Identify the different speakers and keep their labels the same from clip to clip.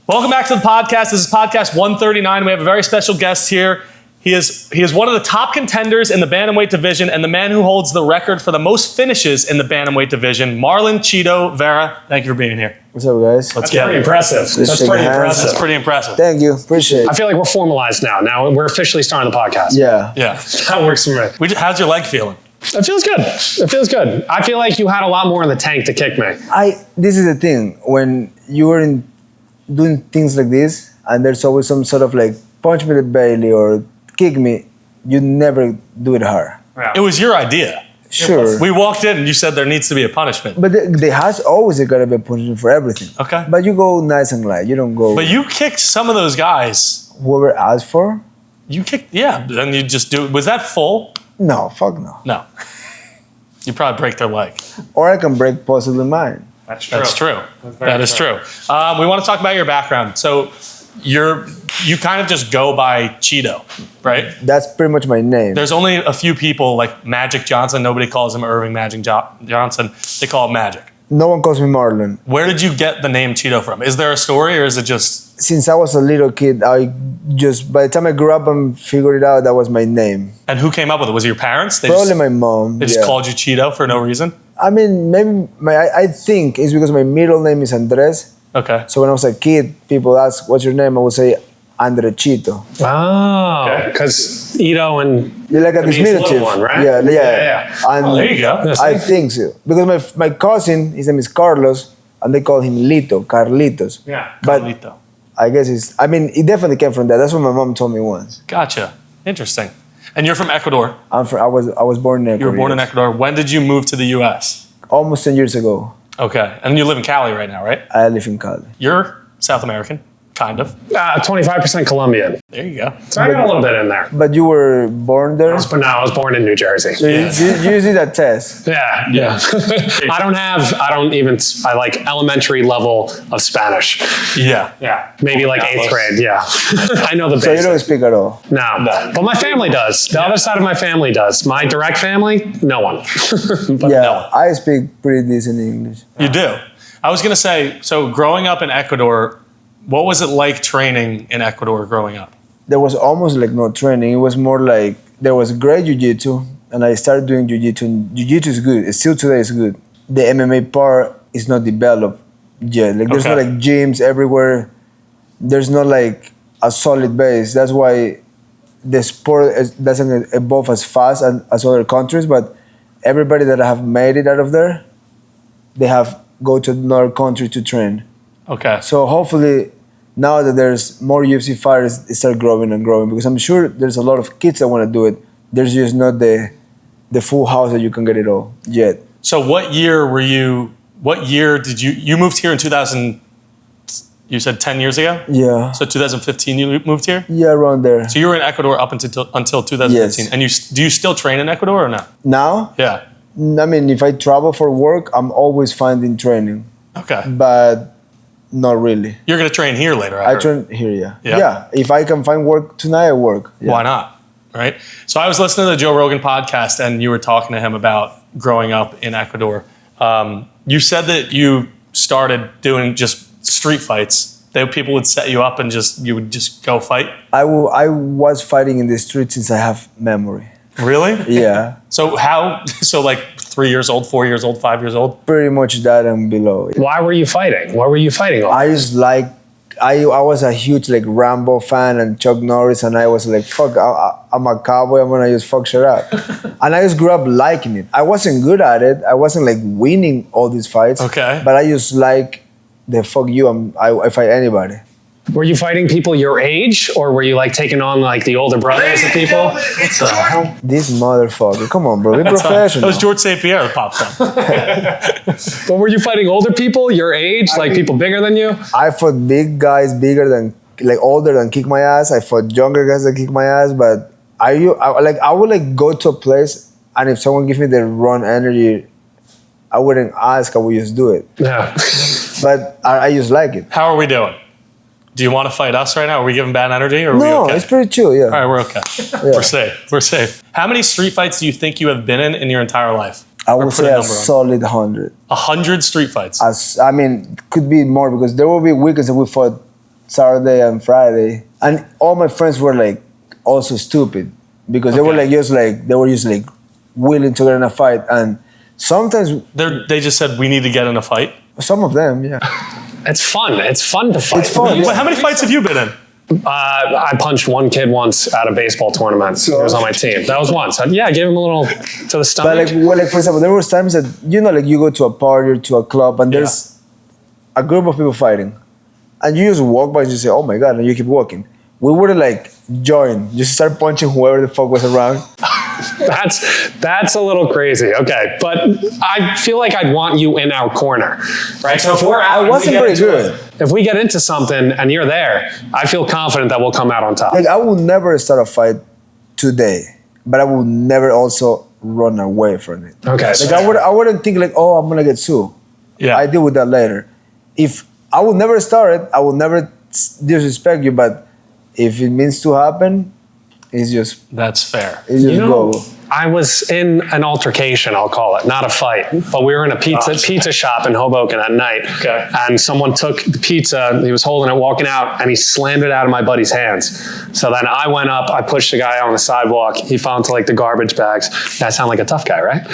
Speaker 1: Welcome back to the podcast. This is podcast 139. We have a very special guest here. He is one of the top contenders in the bantamweight division and the man who holds the record for the most finishes in the bantamweight division, Marlon "Chito" Vera. Thank you for being here.
Speaker 2: What's up, guys?
Speaker 1: Let's get it.
Speaker 3: Impressive.
Speaker 1: That's pretty impressive.
Speaker 2: Thank you. Appreciate it.
Speaker 3: I feel like we're formalized now. Now we're officially starting the podcast.
Speaker 2: Yeah.
Speaker 3: That works for me.
Speaker 1: How's your leg feeling?
Speaker 3: It feels good. It feels good. I feel like you had a lot more in the tank to kick me.
Speaker 2: This is the thing. When you were doing things like this, and there's always some sort of like punch me in the belly or kick me, you never do it hard.
Speaker 1: Yeah. It was your idea.
Speaker 2: Sure.
Speaker 1: We walked in and you said there needs to be a punishment.
Speaker 2: But there has always got to be a punishment for everything.
Speaker 1: Okay.
Speaker 2: But you go nice and light. You don't go...
Speaker 1: But you kicked some of those guys.
Speaker 2: Whoever asked for?
Speaker 1: You kicked, yeah. Then you just do... Was that full?
Speaker 2: No, fuck no.
Speaker 1: No. You probably break their leg.
Speaker 2: Or I can break possibly mine.
Speaker 1: That's true. That's true. That is true. We want to talk about your background. So you kind of just go by Chito, right?
Speaker 2: That's pretty much my name.
Speaker 1: There's only a few people like Magic Johnson. Nobody calls him Irving Magic Johnson. They call him Magic.
Speaker 2: No one calls me Marlon.
Speaker 1: Where did you get the name Chito from? Is there a story or is it just...
Speaker 2: Since I was a little kid, by the time I grew up and figured it out, that was my name.
Speaker 1: And who came up with it? Was it your parents?
Speaker 2: Probably my mom.
Speaker 1: They just called you Chito for no reason?
Speaker 2: I mean, maybe I think it's because my middle name is Andres.
Speaker 1: Okay.
Speaker 2: So when I was a kid, people ask, what's your name? I would say, Andre Chito.
Speaker 3: Oh, because Ito and...
Speaker 2: You're like a diminutive.
Speaker 3: One, right?
Speaker 2: Yeah. And
Speaker 1: there you go.
Speaker 2: I think so. Because my cousin, his name is Carlos, and they call him Lito, Carlitos.
Speaker 1: Yeah,
Speaker 2: but
Speaker 1: Carlito.
Speaker 2: I guess it definitely came from that. That's what my mom told me once.
Speaker 1: Gotcha. Interesting. And you're from Ecuador?
Speaker 2: I was born in Ecuador.
Speaker 1: You were born in Ecuador. When did you move to the U.S.?
Speaker 2: Almost 10 years ago.
Speaker 1: Okay. And you live in Cali right now, right?
Speaker 2: I live in Cali.
Speaker 1: You're South American, kind of.
Speaker 3: 25% Colombian.
Speaker 1: There you go.
Speaker 3: So I got a little bit in there.
Speaker 2: But you were born there?
Speaker 3: But no, I was born in New Jersey.
Speaker 2: So you did that test?
Speaker 3: Yeah. I like elementary level of Spanish.
Speaker 1: Yeah.
Speaker 3: Maybe like 8th grade, yeah. I know the basics.
Speaker 2: So you don't speak at all?
Speaker 3: No. But my family does. The other side of my family does. My direct family, no one.
Speaker 2: But yeah, no. I speak pretty decent English.
Speaker 1: You do? I was going to say, so growing up in Ecuador, what was it like training in Ecuador growing up?
Speaker 2: There was almost like no training. It was more like there was great jiu-jitsu, and I started doing jiu-jitsu. And jiu-jitsu is good. It's still today is good. The MMA part is not developed yet. Like there's not like gyms everywhere. There's not like a solid base. That's why the sport doesn't evolve as fast as other countries. But everybody that have made it out of there, they have go to another country to train.
Speaker 1: Okay.
Speaker 2: So hopefully, now that there's more UFC fighters, it start growing and growing, because I'm sure there's a lot of kids that want to do it. There's just not the full house that you can get it all yet.
Speaker 1: So what year did you moved here in 2000, you said 10 years ago?
Speaker 2: Yeah.
Speaker 1: So 2015 you moved here?
Speaker 2: Yeah, around there.
Speaker 1: So you were in Ecuador up until 2015.
Speaker 2: Yes.
Speaker 1: And do you still train in Ecuador or no?
Speaker 2: Now?
Speaker 1: Yeah.
Speaker 2: I mean, if I travel for work, I'm always finding training.
Speaker 1: Okay.
Speaker 2: But not really.
Speaker 1: You're going to train here later,
Speaker 2: I train here, yeah.
Speaker 1: Yeah.
Speaker 2: Yeah. If I can find work tonight, I work. Yeah.
Speaker 1: Why not? Right? So I was listening to the Joe Rogan podcast, and you were talking to him about growing up in Ecuador. You said that you started doing just street fights. People would set you up and you would just go fight? I
Speaker 2: was fighting in the street since I have memory.
Speaker 1: Really?
Speaker 2: Yeah.
Speaker 1: So like 3 years old, 4 years old, 5 years old?
Speaker 2: Pretty much that and below.
Speaker 3: Why were you fighting? What were you fighting over?
Speaker 2: I was a huge like Rambo fan and Chuck Norris, and I was like, fuck, I'm a cowboy, I'm gonna just fuck shit up. And I just grew up liking it. I wasn't good at it. I wasn't like winning all these fights.
Speaker 1: Okay.
Speaker 2: But I just like the fuck you, I fight anybody.
Speaker 3: Were you fighting people your age, or were you like taking on like the older brothers of people? What the hell?
Speaker 2: This motherfucker. Come on, bro. Be professional.
Speaker 1: That was George St. Pierre that popped up.
Speaker 3: But were you fighting older people your age, like people bigger than you?
Speaker 2: I fought big guys, older than kick my ass. I fought younger guys that kick my ass. But I would like go to a place, and if someone gives me the wrong energy, I wouldn't ask. I would just do it.
Speaker 3: Yeah.
Speaker 2: But I just like it.
Speaker 1: How are we doing? Do you want to fight us right now? Are we giving bad energy, or are we okay?
Speaker 2: No, it's pretty chill, yeah.
Speaker 1: All right, we're okay. Yeah. We're safe. How many street fights do you think you have been in your entire life?
Speaker 2: I would say a solid 100.
Speaker 1: 100 street fights?
Speaker 2: I mean, could be more, because there will be weekends that we fought Saturday and Friday, and all my friends were like also stupid because they were like just willing to get in a fight, and sometimes
Speaker 1: they just said we need to get in a fight.
Speaker 2: Some of them, yeah.
Speaker 3: It's fun. It's fun to fight.
Speaker 2: It's fun.
Speaker 1: Well, how many fights have you been in?
Speaker 3: I punched one kid once at a baseball tournament. He was on my team. That was once. I gave him a little to the stomach.
Speaker 2: But like for example, there was times that like you go to a party or to a club and there's a group of people fighting, and you just walk by and you say, "Oh my god," and you keep walking. We would like join, just start punching whoever the fuck was around.
Speaker 3: That's a little crazy. Okay, but I feel like I'd want you in our corner, right? So if we're out,
Speaker 2: I wasn't pretty good.
Speaker 3: If we get into something and you're there, I feel confident that we'll come out on top.
Speaker 2: Like I would never start a fight today, but I would never also run away from it.
Speaker 3: Okay.
Speaker 2: Like I wouldn't think like, oh, I'm gonna get sued.
Speaker 1: Yeah.
Speaker 2: I deal with that later. If I would never start it, I would never disrespect you. But if it means to happen, it's just
Speaker 1: That's fair.
Speaker 2: it's just go.
Speaker 3: I was in an altercation, I'll call it, not a fight, but we were in a pizza shop in Hoboken at night, and someone took the pizza, he was holding it, walking out, and he slammed it out of my buddy's hands. So then I went up, I pushed the guy on the sidewalk, he fell into like the garbage bags. That sound like a tough guy, right?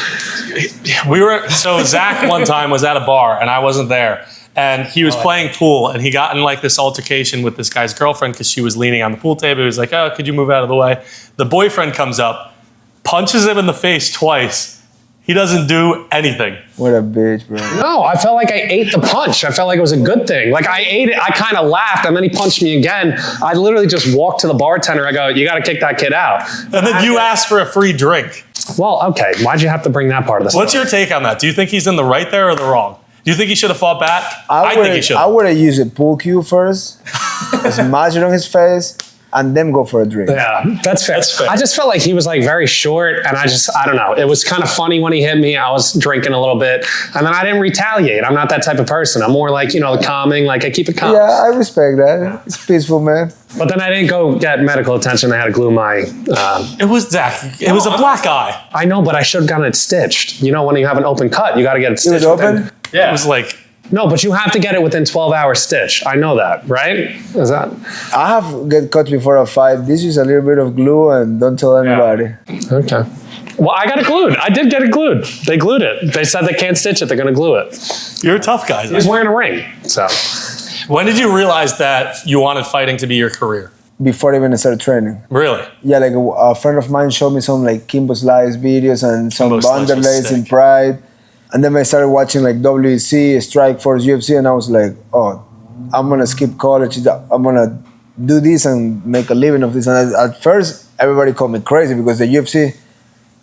Speaker 1: So Zach one time was at a bar, and I wasn't there. And he was playing pool, and he got in like this altercation with this guy's girlfriend because she was leaning on the pool table. He was like, "Oh, could you move out of the way?" The boyfriend comes up, punches him in the face twice. He doesn't do anything.
Speaker 2: What a bitch, bro.
Speaker 3: No, I felt like I ate the punch. I felt like it was a good thing. Like I ate it, I kind of laughed, and then he punched me again. I literally just walked to the bartender. I go, "You got to kick that kid out."
Speaker 1: And then you asked for a free drink.
Speaker 3: Well, okay. Why'd you have to bring that part of the story?
Speaker 1: What's your take on that? Do you think he's in the right there or the wrong? Do you think he should have fought back? I think he should.
Speaker 2: I would have used a pool cue first, smash it on his face, and then go for a drink.
Speaker 3: Yeah, that's fair.
Speaker 1: That's fair.
Speaker 3: I just felt like he was like very short, and I don't know. It was kind of funny when he hit me. I was drinking a little bit, and then I didn't retaliate. I'm not that type of person. I'm more like, the calming, like I keep it calm.
Speaker 2: Yeah, I respect that. It's peaceful, man.
Speaker 3: But then I didn't go get medical attention. They had to glue my...
Speaker 1: It was Zach. It was a black eye.
Speaker 3: I know, but I should have gotten it stitched. When you have an open cut, you got to get it stitched.
Speaker 2: It was open?
Speaker 1: Yeah. It was like...
Speaker 3: No, but you have to get it within 12 hours stitch. I know that, right? Is that...
Speaker 2: I have get cut before a fight. This is a little bit of glue and don't tell anybody.
Speaker 3: Okay. Well, I got it glued. I did get it glued. They glued it. They said they can't stitch it. They're going to glue it.
Speaker 1: You're a tough guy.
Speaker 3: He's wearing a ring, so...
Speaker 1: When did you realize that you wanted fighting to be your career?
Speaker 2: Before I even started training.
Speaker 1: Really?
Speaker 2: Yeah, like a friend of mine showed me some like Kimbo Slice videos and some
Speaker 1: Kimbo Slice was
Speaker 2: underlays in
Speaker 1: sick.
Speaker 2: Pride. And then I started watching like WEC, Strike Force, UFC, and I was like, oh, I'm gonna skip college. I'm gonna do this and make a living of this. And at first, everybody called me crazy because the UFC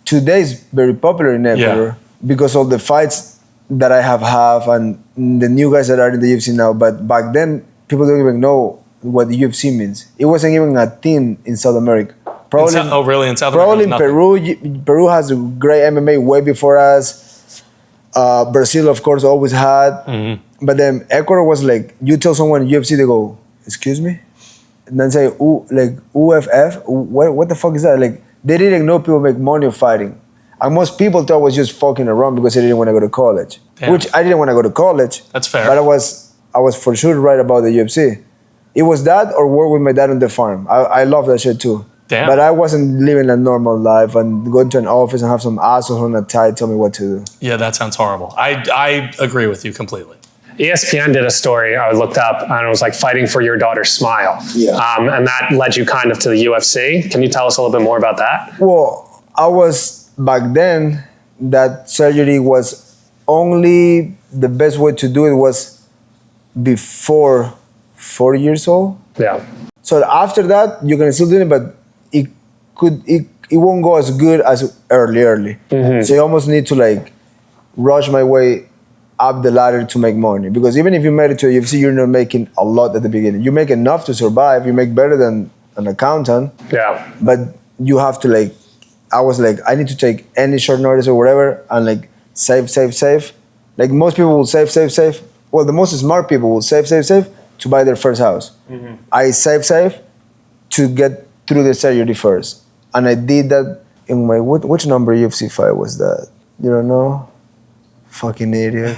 Speaker 2: today is very popular in Ecuador because of the fights that I have and the new guys that are in the UFC now. But back then, people don't even know what the UFC means. It wasn't even a thing in South America. Probably,
Speaker 1: really? In South
Speaker 2: probably
Speaker 1: America?
Speaker 2: in Peru has a great MMA way before us. Brazil, of course, always had. Mm-hmm. But then Ecuador was like, you tell someone UFC, they go, excuse me? And then say, ooh, like UFF? What the fuck is that? Like, they didn't know people make money of fighting. And most people thought I was just fucking around because they didn't want to go to college.
Speaker 1: Damn.
Speaker 2: Which I didn't want to go to college.
Speaker 1: That's fair.
Speaker 2: But I was for sure right about the UFC. It was that or work with my dad on the farm. I love that shit too.
Speaker 1: Damn.
Speaker 2: But I wasn't living a normal life and going to an office and have some asshole on a tie tell me what to do.
Speaker 1: Yeah, that sounds horrible. I agree with you completely.
Speaker 3: ESPN did a story I looked up, and it was like fighting for your daughter's smile.
Speaker 2: Yeah.
Speaker 3: And that led you kind of to the UFC. Can you tell us a little bit more about that?
Speaker 2: Well, I was, back then, that surgery was only, the best way to do it was before 4 years old.
Speaker 3: Yeah.
Speaker 2: So after that, you can still do it, but it won't go as good as early. Mm-hmm. So you almost need to like rush my way up the ladder to make money. Because even if you made it to a UFC, you're not making a lot at the beginning. You make enough to survive. You make better than an accountant.
Speaker 3: Yeah.
Speaker 2: But you have to like, I was like, I need to take any short notice or whatever and like save. Like most people will save. Well, the most smart people will save to buy their first house. Mm-hmm. I save to get through the surgery first. And I did that in my, which number UFC fight was that? You don't know? Fucking idiot.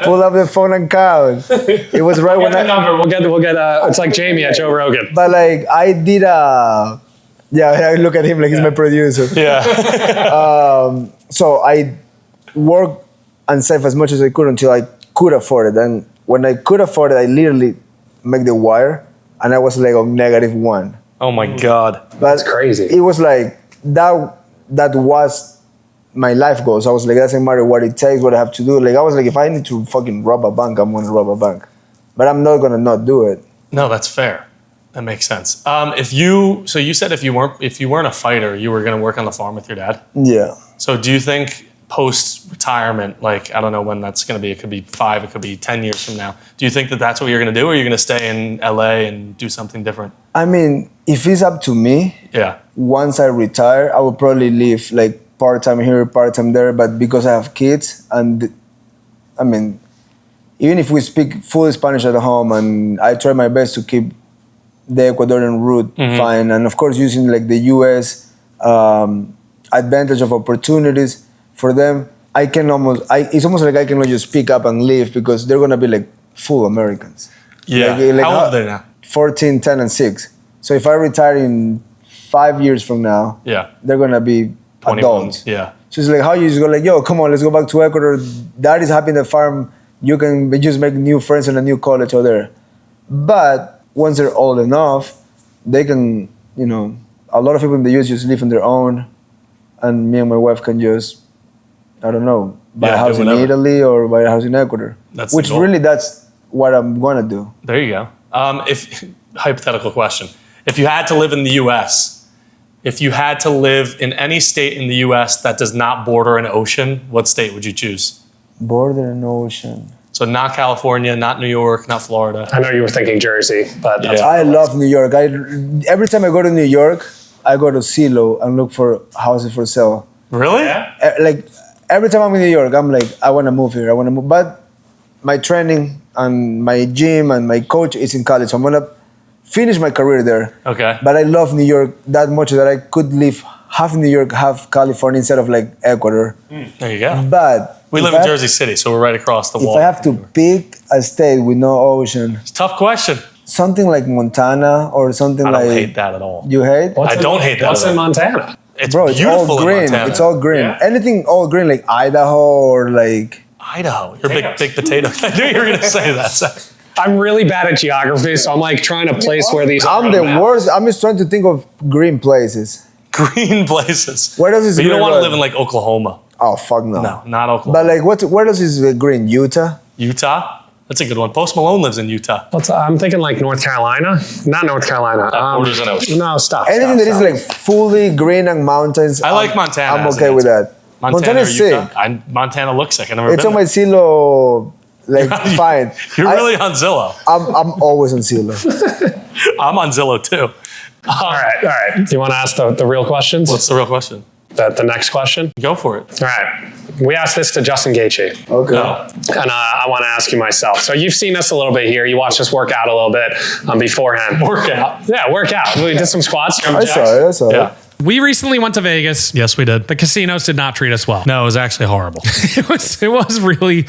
Speaker 2: Pull up the phone and count. It was right when
Speaker 3: We'll get it's like Jamie at Joe Rogan.
Speaker 2: But like I did a, yeah, I look at him like he's my producer.
Speaker 1: Yeah.
Speaker 2: So I worked and saved as much as I could until I could afford it. And when I could afford it, I literally make the wire, and I was like on -1.
Speaker 1: Oh my God.
Speaker 2: But
Speaker 3: That's crazy.
Speaker 2: It was like that was my life goals. I was like, it doesn't matter what it takes, what I have to do. Like I was like, if I need to fucking rob a bank, I'm gonna rob a bank. But I'm not gonna not do it.
Speaker 1: No, that's fair. That makes sense. So you said if you weren't a fighter, you were gonna work on the farm with your dad.
Speaker 2: Yeah.
Speaker 1: So do you think post-retirement, like I don't know when that's gonna be, it could be 5, it could be 10 years from now. Do you think that that's what you're gonna do, or are you gonna stay in LA and do something different?
Speaker 2: I mean, if it's up to me,
Speaker 1: Yeah.
Speaker 2: once I retire, I would probably leave like part-time here, part-time there. But because I have kids, and I mean, even if we speak full Spanish at home, and I try my best to keep the Ecuadorian route fine, and of course using like the US advantage of opportunities for them, it's almost like I cannot just pick up and leave, because they're gonna be like full Americans.
Speaker 1: Yeah.
Speaker 2: Like
Speaker 1: How old are they now?
Speaker 2: 14, 10, and 6. So if I retire in 5 years from now,
Speaker 1: Yeah.
Speaker 2: they're gonna be
Speaker 1: 21.
Speaker 2: adults.
Speaker 1: Yeah.
Speaker 2: So it's like, how you just go like, yo, come on, let's go back to Ecuador. Dad is happy in the farm. You can just make new friends in a new college out there. But once they're old enough, they can, a lot of people in the US just live on their own, and me and my wife can just, I don't know, buy a house in Italy or buy a house in Ecuador.
Speaker 1: That's
Speaker 2: what I'm gonna do.
Speaker 1: There you go. Hypothetical question. If you had to live in the US, if you had to live in any state in the US that does not border an ocean, what state would you choose?
Speaker 2: Border an ocean.
Speaker 1: So not California, not New York, not Florida.
Speaker 3: I know you were thinking Jersey, but that's
Speaker 2: I love New York. Every time I go to New York, I go to Zillow and look for houses for sale.
Speaker 1: Really?
Speaker 2: Like every time I'm in New York, I'm like, I want to move here. I want to move. But my training and my gym and my coach is in Cali, so I'm gonna finish my career there.
Speaker 1: Okay.
Speaker 2: But I love New York that much that I could live half New York, half California instead of like Ecuador.
Speaker 1: There you go.
Speaker 2: But
Speaker 1: We live in Jersey City, so we're right across the wall.
Speaker 2: If I have to pick a state with no ocean,
Speaker 1: It's a tough question.
Speaker 2: something like Montana or something
Speaker 1: I
Speaker 2: like.
Speaker 1: don't hate that at all.
Speaker 2: You hate?
Speaker 1: I don't hate that
Speaker 3: What's
Speaker 1: at
Speaker 3: in
Speaker 1: all.
Speaker 3: Montana?
Speaker 1: It's
Speaker 2: Bro, it's
Speaker 1: beautiful
Speaker 2: all green.
Speaker 1: in Montana.
Speaker 2: It's all green.
Speaker 3: Yeah.
Speaker 2: Anything all green, like Idaho or like.
Speaker 1: Idaho. You're big potato. I knew you were going to say that.
Speaker 3: I'm really bad at geography, so I'm like trying to place where these are.
Speaker 2: I'm the worst. I'm just trying to think of green places.
Speaker 1: Green places.
Speaker 2: Where does this?
Speaker 1: But you don't
Speaker 2: green
Speaker 1: want to
Speaker 2: go?
Speaker 1: live in like Oklahoma.
Speaker 2: Oh fuck no.
Speaker 1: No, not Oklahoma.
Speaker 2: But like, where does this green? Utah.
Speaker 1: Utah? That's a good one. Post Malone lives in Utah.
Speaker 3: I'm thinking like North Carolina. Not North Carolina.
Speaker 1: borders an ocean.
Speaker 3: No, stop.
Speaker 2: Anything that is like fully green and mountains.
Speaker 1: I like Montana
Speaker 2: I'm
Speaker 1: as
Speaker 2: okay
Speaker 1: an
Speaker 2: with
Speaker 1: answer.
Speaker 2: that. Montana is
Speaker 1: or
Speaker 2: sick.
Speaker 1: Utah? Montana looks sick. I've never
Speaker 2: It's
Speaker 1: been
Speaker 2: on my
Speaker 1: there.
Speaker 2: Zillow. Like fine.
Speaker 1: You're really on Zillow.
Speaker 2: I'm always on Zillow.
Speaker 1: I'm on Zillow too.
Speaker 3: All right. Do you want to ask the real questions?
Speaker 1: What's the real question?
Speaker 3: The next question?
Speaker 1: Go for it.
Speaker 3: All right. We asked this to Justin Gaethje.
Speaker 2: Okay.
Speaker 1: No.
Speaker 3: And I want to ask you myself. So you've seen us a little bit here. You watched us work out a little bit beforehand.
Speaker 1: Work out.
Speaker 3: Yeah, work out. We did some squats.
Speaker 2: I saw it.
Speaker 1: Yeah.
Speaker 4: We recently went to Vegas.
Speaker 1: Yes, we did.
Speaker 4: The casinos did not treat us well.
Speaker 1: No, it was actually horrible.
Speaker 4: It was really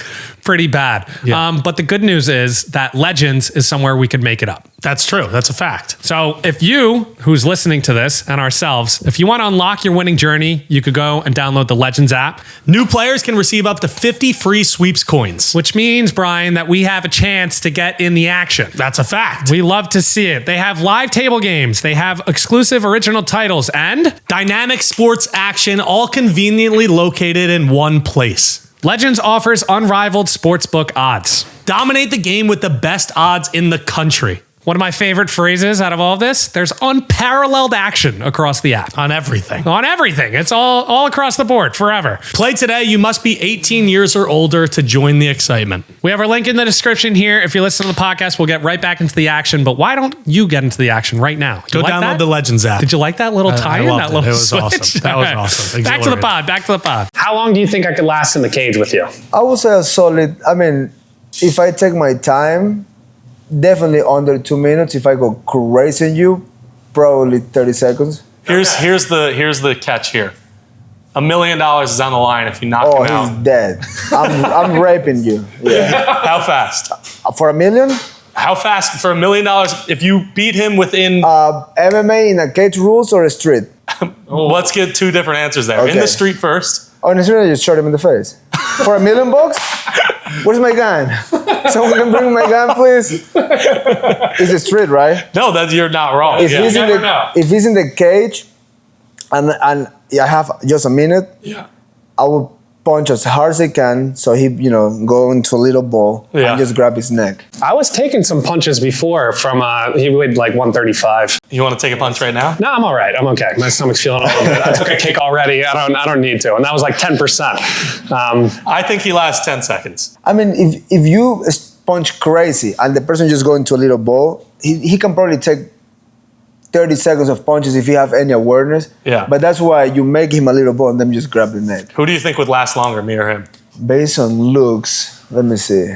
Speaker 4: pretty bad.
Speaker 1: Yeah.
Speaker 4: But the good news is that Legends is somewhere we could make it up.
Speaker 1: That's true. That's a fact.
Speaker 4: So if you, who's listening to this, and ourselves, if you want to unlock your winning journey, you could go and download the Legends app,
Speaker 1: New players can receive up to 50 free sweeps coins.
Speaker 4: which means, Brian, that we have a chance to get in the action.
Speaker 1: That's a fact.
Speaker 4: We love to see it. They have live table games. They have exclusive original titles and
Speaker 1: Dynamic sports action, all conveniently located in one place.
Speaker 4: Legends offers unrivaled sportsbook odds.
Speaker 1: Dominate the game with the best odds in the country.
Speaker 4: One of my favorite phrases out of all of this, there's unparalleled action across the app.
Speaker 1: On everything.
Speaker 4: On everything. It's all across the board forever.
Speaker 1: Play today. You must be 18 years or older to join the excitement.
Speaker 4: We have our link in the description here. If you listen to the podcast, we'll get right back into the action. But why don't you get into the action right now?
Speaker 1: Go download the Legends app.
Speaker 4: Did you like that little tie-in?
Speaker 1: loved
Speaker 4: That
Speaker 1: it.
Speaker 4: little
Speaker 1: It was
Speaker 4: switch?
Speaker 1: awesome. That was
Speaker 4: All right.
Speaker 1: awesome.
Speaker 4: Back to the
Speaker 1: Exhilarating.
Speaker 4: pod. Back to the pod.
Speaker 3: How long do you think I could last in the cage with you?
Speaker 2: I would say a solid. I mean, if I take my time, definitely under 2 minutes. If I go crazy on you, probably 30 seconds.
Speaker 1: Here's the catch here. $1 million is on the line if you knock him
Speaker 2: he's
Speaker 1: out.
Speaker 2: dead. I'm raping you. Yeah.
Speaker 1: How fast?
Speaker 2: For $1 million?
Speaker 1: How fast for $1 million if you beat him within?
Speaker 2: MMA in a cage rules or a street?
Speaker 1: Let's get two different answers there. In
Speaker 2: Okay.
Speaker 1: the street first.
Speaker 2: Oh, in the street, I just shot him in the face. For $1 million? Where's my gun? Someone can bring my gun, please? It's a street, right?
Speaker 1: No, that you're not wrong.
Speaker 2: If he's in the cage and I have just a minute, I will punch as hard as I can so he, go into a little ball and just grab his neck.
Speaker 3: I was taking some punches before from, he weighed like 135.
Speaker 1: You want to take a punch right now?
Speaker 3: No, I'm all right. I'm okay. My stomach's feeling a little bit. I took a kick already. I don't need to. And that was like 10%.
Speaker 1: I think he lasts 10 seconds.
Speaker 2: I mean, if you punch crazy and the person just go into a little ball, he can probably take 30 seconds of punches if you have any awareness.
Speaker 1: Yeah.
Speaker 2: But that's why you make him a little ball and then just grab the neck.
Speaker 1: Who do you think would last longer, me or him?
Speaker 2: Based on looks, let me see.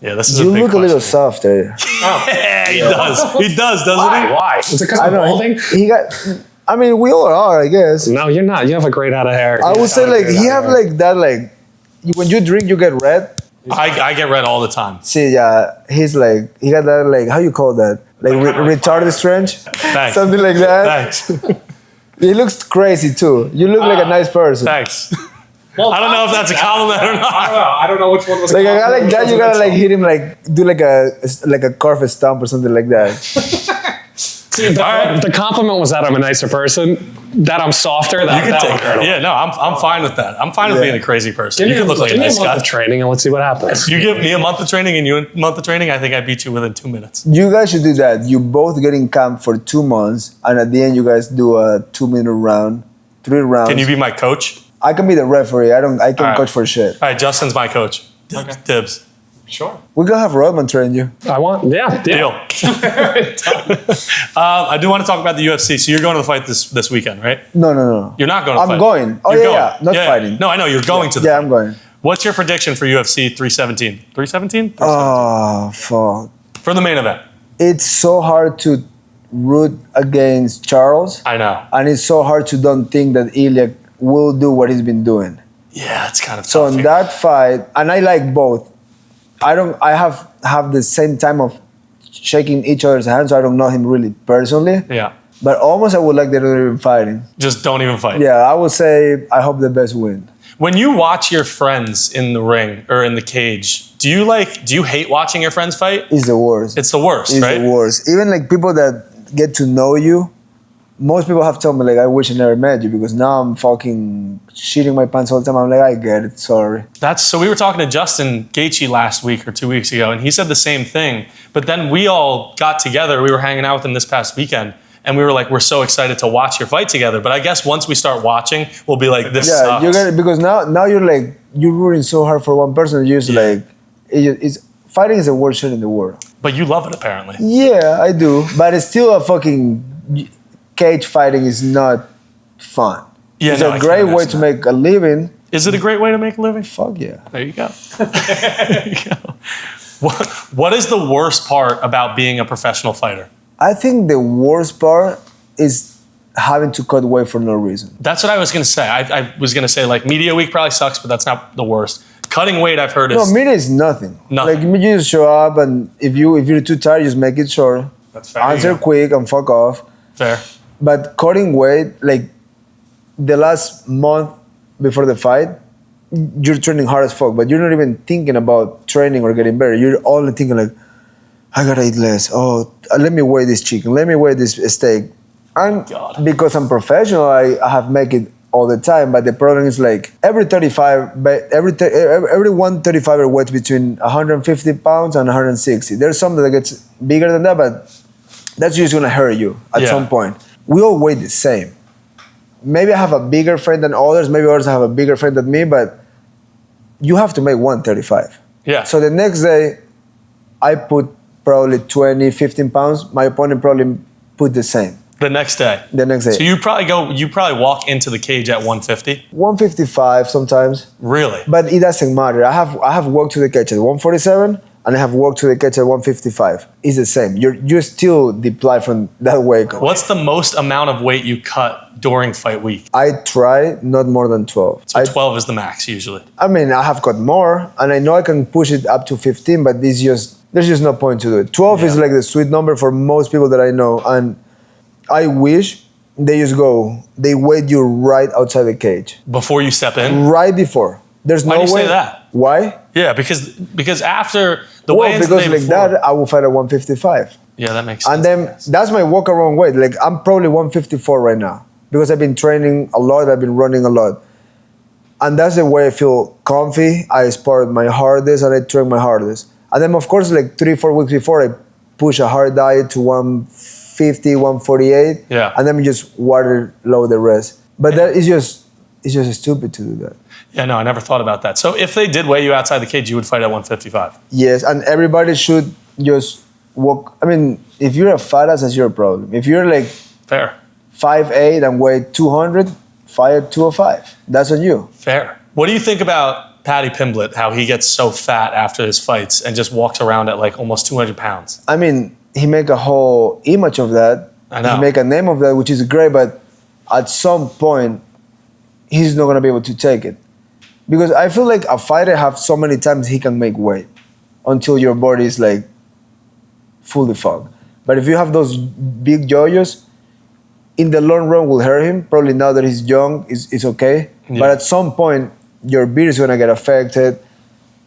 Speaker 1: Yeah, this is
Speaker 2: You
Speaker 1: a big
Speaker 2: look a
Speaker 1: question.
Speaker 2: little softer.
Speaker 1: Yeah, he does. He does, doesn't he?
Speaker 3: Why? Is it because
Speaker 2: I
Speaker 3: I'm
Speaker 2: know.
Speaker 3: balding?
Speaker 2: He got. I mean, we all are, I guess.
Speaker 3: No, you're not. You have a great head of hair.
Speaker 2: I would say like he have like that like when you drink you get red.
Speaker 1: I get red all the time.
Speaker 2: See, yeah, he's like he got that like how you call that like retarded strange,
Speaker 1: Thanks.
Speaker 2: something like that.
Speaker 1: Thanks.
Speaker 2: He looks crazy too. You look like a nice person.
Speaker 1: Thanks. I don't know if that's a compliment or not.
Speaker 3: I don't know which one was
Speaker 2: Like a guy like that, you gotta like hit him like do like a carpet stomp or something like that.
Speaker 3: The compliment was that I'm a nicer person, that I'm softer.
Speaker 1: You
Speaker 3: That
Speaker 1: can
Speaker 3: would
Speaker 1: take
Speaker 3: hurt a
Speaker 1: it. Yeah, no, I'm fine with that. I'm fine with being a crazy person. You can look like a nice
Speaker 3: month
Speaker 1: guy.
Speaker 3: of training and let's see what happens.
Speaker 1: You give me a month of training and you a month of training, I think I beat you within 2 minutes.
Speaker 2: You guys should do that. You both get in camp for 2 months, and at the end you guys do a 2-minute round, 3 rounds.
Speaker 1: Can you be my coach?
Speaker 2: I can be the referee. I can't
Speaker 1: All right.
Speaker 2: coach for shit.
Speaker 1: All right, Justin's my coach. Dibs.
Speaker 3: Sure.
Speaker 2: We're gonna have Rodman train you.
Speaker 3: I want, yeah.
Speaker 1: Deal. I do want to talk about the UFC. So you're going to the fight this weekend, right?
Speaker 2: No.
Speaker 1: You're not going to the fight.
Speaker 2: I'm going. Oh,
Speaker 1: You're
Speaker 2: yeah, not fighting.
Speaker 1: No, I know. You're going to the
Speaker 2: Yeah,
Speaker 1: fight.
Speaker 2: I'm going.
Speaker 1: What's your prediction for UFC 317? 317?
Speaker 2: Oh, fuck.
Speaker 1: For the main event.
Speaker 2: It's so hard to root against Charles,
Speaker 1: I know.
Speaker 2: and it's so hard to don't think that Ilya will do what he's been doing.
Speaker 1: Yeah, it's kind of
Speaker 2: So
Speaker 1: tough
Speaker 2: in
Speaker 1: here.
Speaker 2: that fight, and I like both. I have the same time of shaking each other's hands, so I don't know him really personally.
Speaker 1: Yeah.
Speaker 2: But almost I would like they're not even fighting.
Speaker 1: Just don't even fight.
Speaker 2: Yeah, I would say I hope the best win.
Speaker 1: When you watch your friends in the ring or in the cage, do you hate watching your friends fight?
Speaker 2: It's the worst.
Speaker 1: It's the worst,
Speaker 2: It's
Speaker 1: right?
Speaker 2: the worst. Even like people that get to know you, most people have told me like I wish I never met you because now I'm fucking shitting my pants all the time. I'm like, I get it, sorry.
Speaker 1: So we were talking to Justin Gaethje last week or 2 weeks ago, and he said the same thing. But then we all got together. We were hanging out with him this past weekend, and we were like, we're so excited to watch your fight together. But I guess once we start watching, we'll be like, this
Speaker 2: Yeah,
Speaker 1: sucks.
Speaker 2: you get it because now you're like you're rooting so hard for one person. You're just like it's fighting is the worst shit in the world.
Speaker 1: But you love it apparently.
Speaker 2: Yeah, I do, but it's still a fucking cage fighting is not fun.
Speaker 1: Yeah,
Speaker 2: It's
Speaker 1: no, I
Speaker 2: a
Speaker 1: can
Speaker 2: great way
Speaker 1: imagine
Speaker 2: to
Speaker 1: that.
Speaker 2: make a living.
Speaker 1: Is it a great way to make a living?
Speaker 2: Fuck yeah.
Speaker 1: There you go. There you go. What is the worst part about being a professional fighter?
Speaker 2: I think the worst part is having to cut weight for no reason.
Speaker 1: That's what I was going to say. I was going to say, like, media week probably sucks, but that's not the worst. Cutting weight, I've heard, is...
Speaker 2: No, media is nothing.
Speaker 1: Nothing.
Speaker 2: Like you just show up, and if you're too tired, just make it short.
Speaker 1: That's fair.
Speaker 2: Answer quick and fuck off.
Speaker 1: Fair.
Speaker 2: But cutting weight, like the last month before the fight, you're training hard as fuck, but you're not even thinking about training or getting better. You're only thinking like, I gotta eat less. Oh, let me weigh this chicken. Let me weigh this steak. And
Speaker 1: God.
Speaker 2: because I'm professional, I have make it all the time. But the problem is like every 135er weighs between 150 pounds and 160. There's some that gets bigger than that, but that's just gonna hurt you at some point. We all weigh the same. Maybe I have a bigger frame than others. Maybe others have a bigger frame than me, but you have to make 135.
Speaker 1: Yeah.
Speaker 2: So the next day, I put probably 20, 15 pounds. My opponent probably put the same.
Speaker 1: The next day.
Speaker 2: The next day.
Speaker 1: So you probably walk into the cage at 150?
Speaker 2: 155 sometimes.
Speaker 1: Really?
Speaker 2: But it doesn't matter. I have walked to the cage at 147, and I have walked to the cage at 155. It's the same. You're still depleted from that weight.
Speaker 1: What's the most amount of weight you cut during fight week?
Speaker 2: I try not more than 12.
Speaker 1: So 12 is the max usually.
Speaker 2: I mean, I have cut more, and I know I can push it up to 15, but there's just no point to do it. 12 is like the sweet number for most people that I know, and I wish they wait you right outside the cage.
Speaker 1: Before you step in?
Speaker 2: Right before. There's no way.
Speaker 1: Why do you say that?
Speaker 2: Why?
Speaker 1: Yeah, because after the weigh-ins
Speaker 2: because like that, I will fight at 155.
Speaker 1: Yeah, that makes sense.
Speaker 2: And then that's my walk around weight. Like I'm probably 154 right now because I've been training a lot. I've been running a lot. And that's the way I feel comfy. I spar my hardest and I train my hardest. And then of course, like 3-4 weeks before, I push a hard diet to 150, 148.
Speaker 1: Yeah.
Speaker 2: And then just water load the rest. But that is just, it's just stupid to do that.
Speaker 1: Yeah, no, I never thought about that. So if they did weigh you outside the cage, you would fight at 155?
Speaker 2: Yes, and everybody should just walk. I mean, if you're a fat ass, that's your problem. If you're like
Speaker 1: Fair.
Speaker 2: 5'8" and weigh 200, fight at 205. That's on you.
Speaker 1: Fair. What do you think about Paddy Pimblett, how he gets so fat after his fights and just walks around at like almost 200 pounds?
Speaker 2: I mean, he make a whole image of that.
Speaker 1: I know.
Speaker 2: He make a name of that, which is great, but at some point, he's not going to be able to take it. Because I feel like a fighter have so many times he can make weight until your body is like fully fogged. But if you have those big yo-yos, in the long run will hurt him. Probably now that he's young, it's okay. Yeah. But at some point, your beard is going to get affected.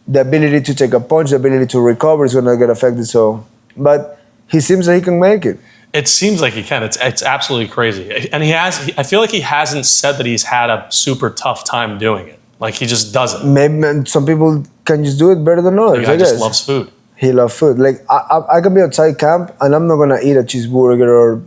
Speaker 2: The ability to take a punch, the ability to recover is going to get affected. So, but he seems like he can make it.
Speaker 1: It seems like he can. It's absolutely crazy. And I feel like he hasn't said that he's had a super tough time doing it. Like he just doesn't.
Speaker 2: Maybe some people can just do it better than others.
Speaker 1: The guy just loves food.
Speaker 2: He loves food. Like I can be outside camp and I'm not gonna eat a cheeseburger or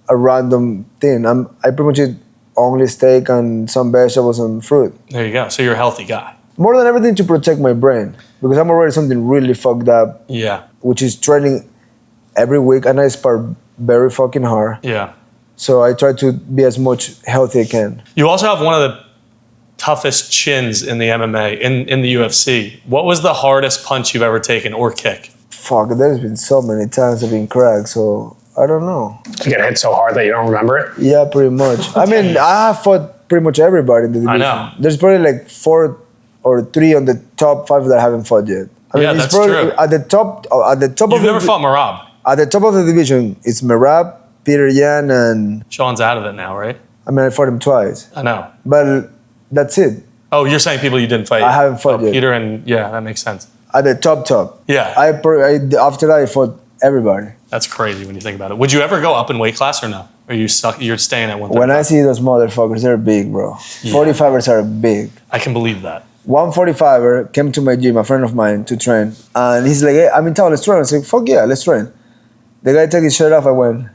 Speaker 2: a random thing. I pretty much eat only steak and some vegetables and fruit.
Speaker 1: There you go. So you're a healthy guy.
Speaker 2: More than everything to protect my brain because I'm already something really fucked up.
Speaker 1: Yeah.
Speaker 2: Which is training every week and I spar very fucking hard.
Speaker 1: Yeah.
Speaker 2: So I try to be as much healthy as I can.
Speaker 1: You also have one of the toughest chins in the MMA, in the UFC. What was the hardest punch you've ever taken or kick?
Speaker 2: Fuck, there's been so many times I've been cracked, so I don't know.
Speaker 3: You get hit so hard that you don't remember it?
Speaker 2: Yeah, pretty much. I mean, I have fought pretty much everybody in the division.
Speaker 1: I know.
Speaker 2: There's probably like 4 or 3 on the top 5 that I haven't fought yet. I mean,
Speaker 1: that's true.
Speaker 2: At the top
Speaker 1: You've never fought Merab.
Speaker 2: At the top of the division, it's Merab, Peter Yan, and
Speaker 1: Sean's out of it now, right?
Speaker 2: I mean, I fought him twice.
Speaker 1: I know.
Speaker 2: But that's it.
Speaker 1: Oh, you're saying people you didn't fight?
Speaker 2: I haven't fought yet.
Speaker 1: Peter and yeah, that makes sense.
Speaker 2: At the top.
Speaker 1: Yeah.
Speaker 2: After that, I fought everybody.
Speaker 1: That's crazy when you think about it. Would you ever go up in weight class or no? Or you stuck? You're staying at 135?
Speaker 2: When I see those motherfuckers, they're big, bro.
Speaker 1: Yeah.
Speaker 2: 45ers are big.
Speaker 1: I can believe that.
Speaker 2: 145er came to my gym, a friend of mine, to train. And he's like, hey, I'm in town, let's train. I said, fuck yeah, let's train. The guy took his shirt off, I went,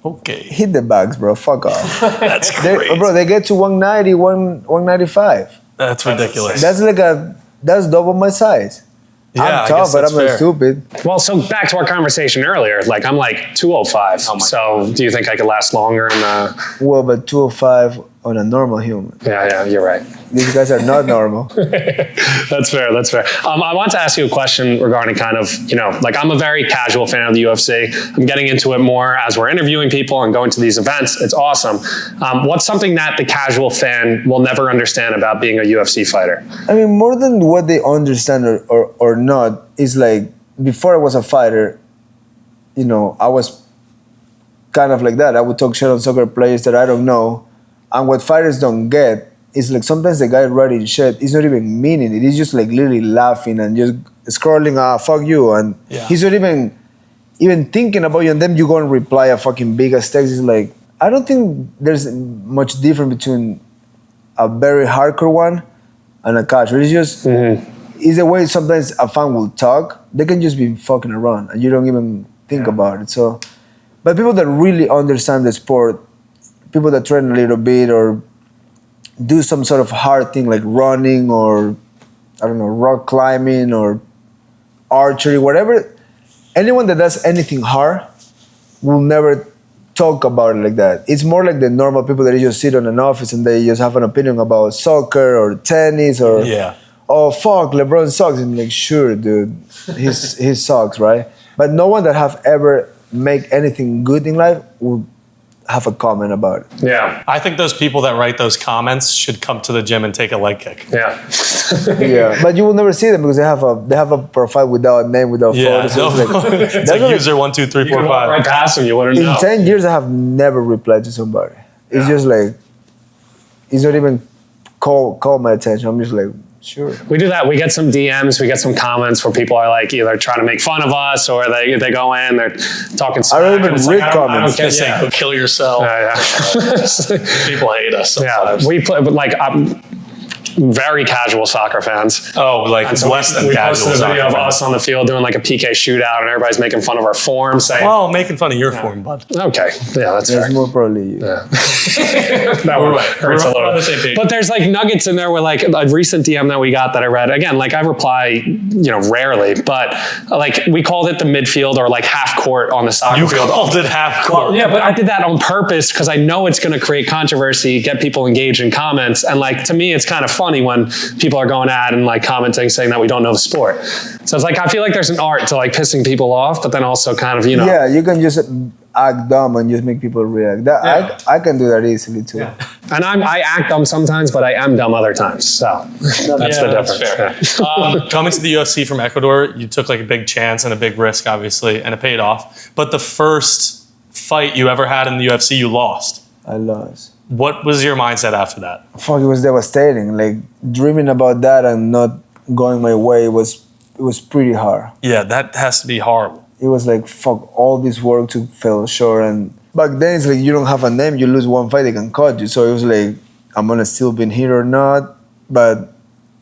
Speaker 1: okay.
Speaker 2: Hit the bags, bro, fuck off.
Speaker 1: That's crazy.
Speaker 2: Bro, they get to 190, 195.
Speaker 1: That's ridiculous.
Speaker 2: That's double my size.
Speaker 1: Yeah,
Speaker 2: I'm tough, but I'm not
Speaker 1: fair.
Speaker 2: stupid.
Speaker 3: Well, so back to our conversation earlier. Like I'm like 205. So do you think I could last longer in the?
Speaker 2: Well, but 205 on a normal human.
Speaker 3: Yeah, you're right.
Speaker 2: These guys are not normal.
Speaker 3: That's fair. I want to ask you a question regarding kind of, like I'm a very casual fan of the UFC. I'm getting into it more as we're interviewing people and going to these events. It's awesome. What's something that the casual fan will never understand about being a UFC fighter?
Speaker 2: I mean, more than what they understand or not, is like, before I was a fighter, I was kind of like that. I would talk shit on soccer players that I don't know. And what fighters don't get is like sometimes the guy writing shit is not even meaning it. He's just like literally laughing and just scrolling, fuck you. And he's not even thinking about you. And then you go and reply a fucking big ass text. It's like, I don't think there's much difference between a very hardcore one and a casual. It's just, it's the way sometimes a fan will talk. They can just be fucking around and you don't even think about it. So, but people that really understand the sport, people that train a little bit or do some sort of hard thing like running or, I don't know, rock climbing or archery, whatever. Anyone that does anything hard will never talk about it like that. It's more like the normal people that just sit in an office and they just have an opinion about soccer or tennis or oh fuck, LeBron sucks. And like, sure, dude, he sucks, right? But no one that have ever make anything good in life would have a comment about it.
Speaker 3: Yeah.
Speaker 1: I think those people that write those comments should come to the gym and take a leg kick.
Speaker 3: Yeah.
Speaker 2: Yeah, but you will never see them because they have a profile without a name, without photos. So
Speaker 1: It's like user 1, 2, 3, 4, 5.
Speaker 3: Right past them, you wouldn't
Speaker 2: in
Speaker 3: know.
Speaker 2: 10 years, I have never replied to somebody. It's just like, it's not even call my attention. I'm just like, sure.
Speaker 3: We do that. We get some DMs, we get some comments where people are like either trying to make fun of us or they go in, they're talking smack.
Speaker 2: I don't even
Speaker 3: and it's
Speaker 2: read
Speaker 3: like,
Speaker 2: comments.
Speaker 3: I don't
Speaker 1: Saying,
Speaker 3: care.
Speaker 1: go kill yourself.
Speaker 3: Yeah.
Speaker 1: People hate us
Speaker 3: Yeah.
Speaker 1: sometimes.
Speaker 3: We play, but like, very casual soccer fans.
Speaker 1: Oh, like
Speaker 3: So
Speaker 1: less than
Speaker 3: we
Speaker 1: casual.
Speaker 3: posted a video of
Speaker 1: soccer
Speaker 3: us on the field doing like a PK shootout, and everybody's making fun of our form, saying,
Speaker 1: Well, making fun of your form, bud.
Speaker 3: "Okay, yeah, that's fair."
Speaker 2: There's more probably you.
Speaker 3: Yeah. That one hurts a
Speaker 1: We're on the
Speaker 3: little.
Speaker 1: same page.
Speaker 3: But there's like nuggets in there where like a recent DM that we got that I read. Again, like I reply, rarely, but like we called it the midfield or like half court on the soccer
Speaker 1: You
Speaker 3: field.
Speaker 1: called it half court.
Speaker 3: Yeah, but I did that on purpose because I know it's going to create controversy, get people engaged in comments. And like, to me, it's kind of funny when people are going at and like commenting, saying that we don't know the sport. So it's like, I feel like there's an art to like pissing people off, but then also kind of,
Speaker 2: Yeah, you can just act dumb and just make people react. I can do that easily too.
Speaker 3: Yeah. And I act dumb sometimes, but I am dumb other times. So that's the difference.
Speaker 1: That's fair. Coming to the UFC from Ecuador, you took like a big chance and a big risk, obviously, and it paid off. But the first fight you ever had in the UFC, you lost.
Speaker 2: I lost.
Speaker 1: What was your mindset after that?
Speaker 2: Fuck, it was devastating. Like dreaming about that and not going my way was pretty hard.
Speaker 1: Yeah, that has to be horrible.
Speaker 2: It was like, fuck, all this work to fell short. And back then, it's like you don't have a name, you lose one fight, they can cut you. So it was like, I'm gonna still be here or not. But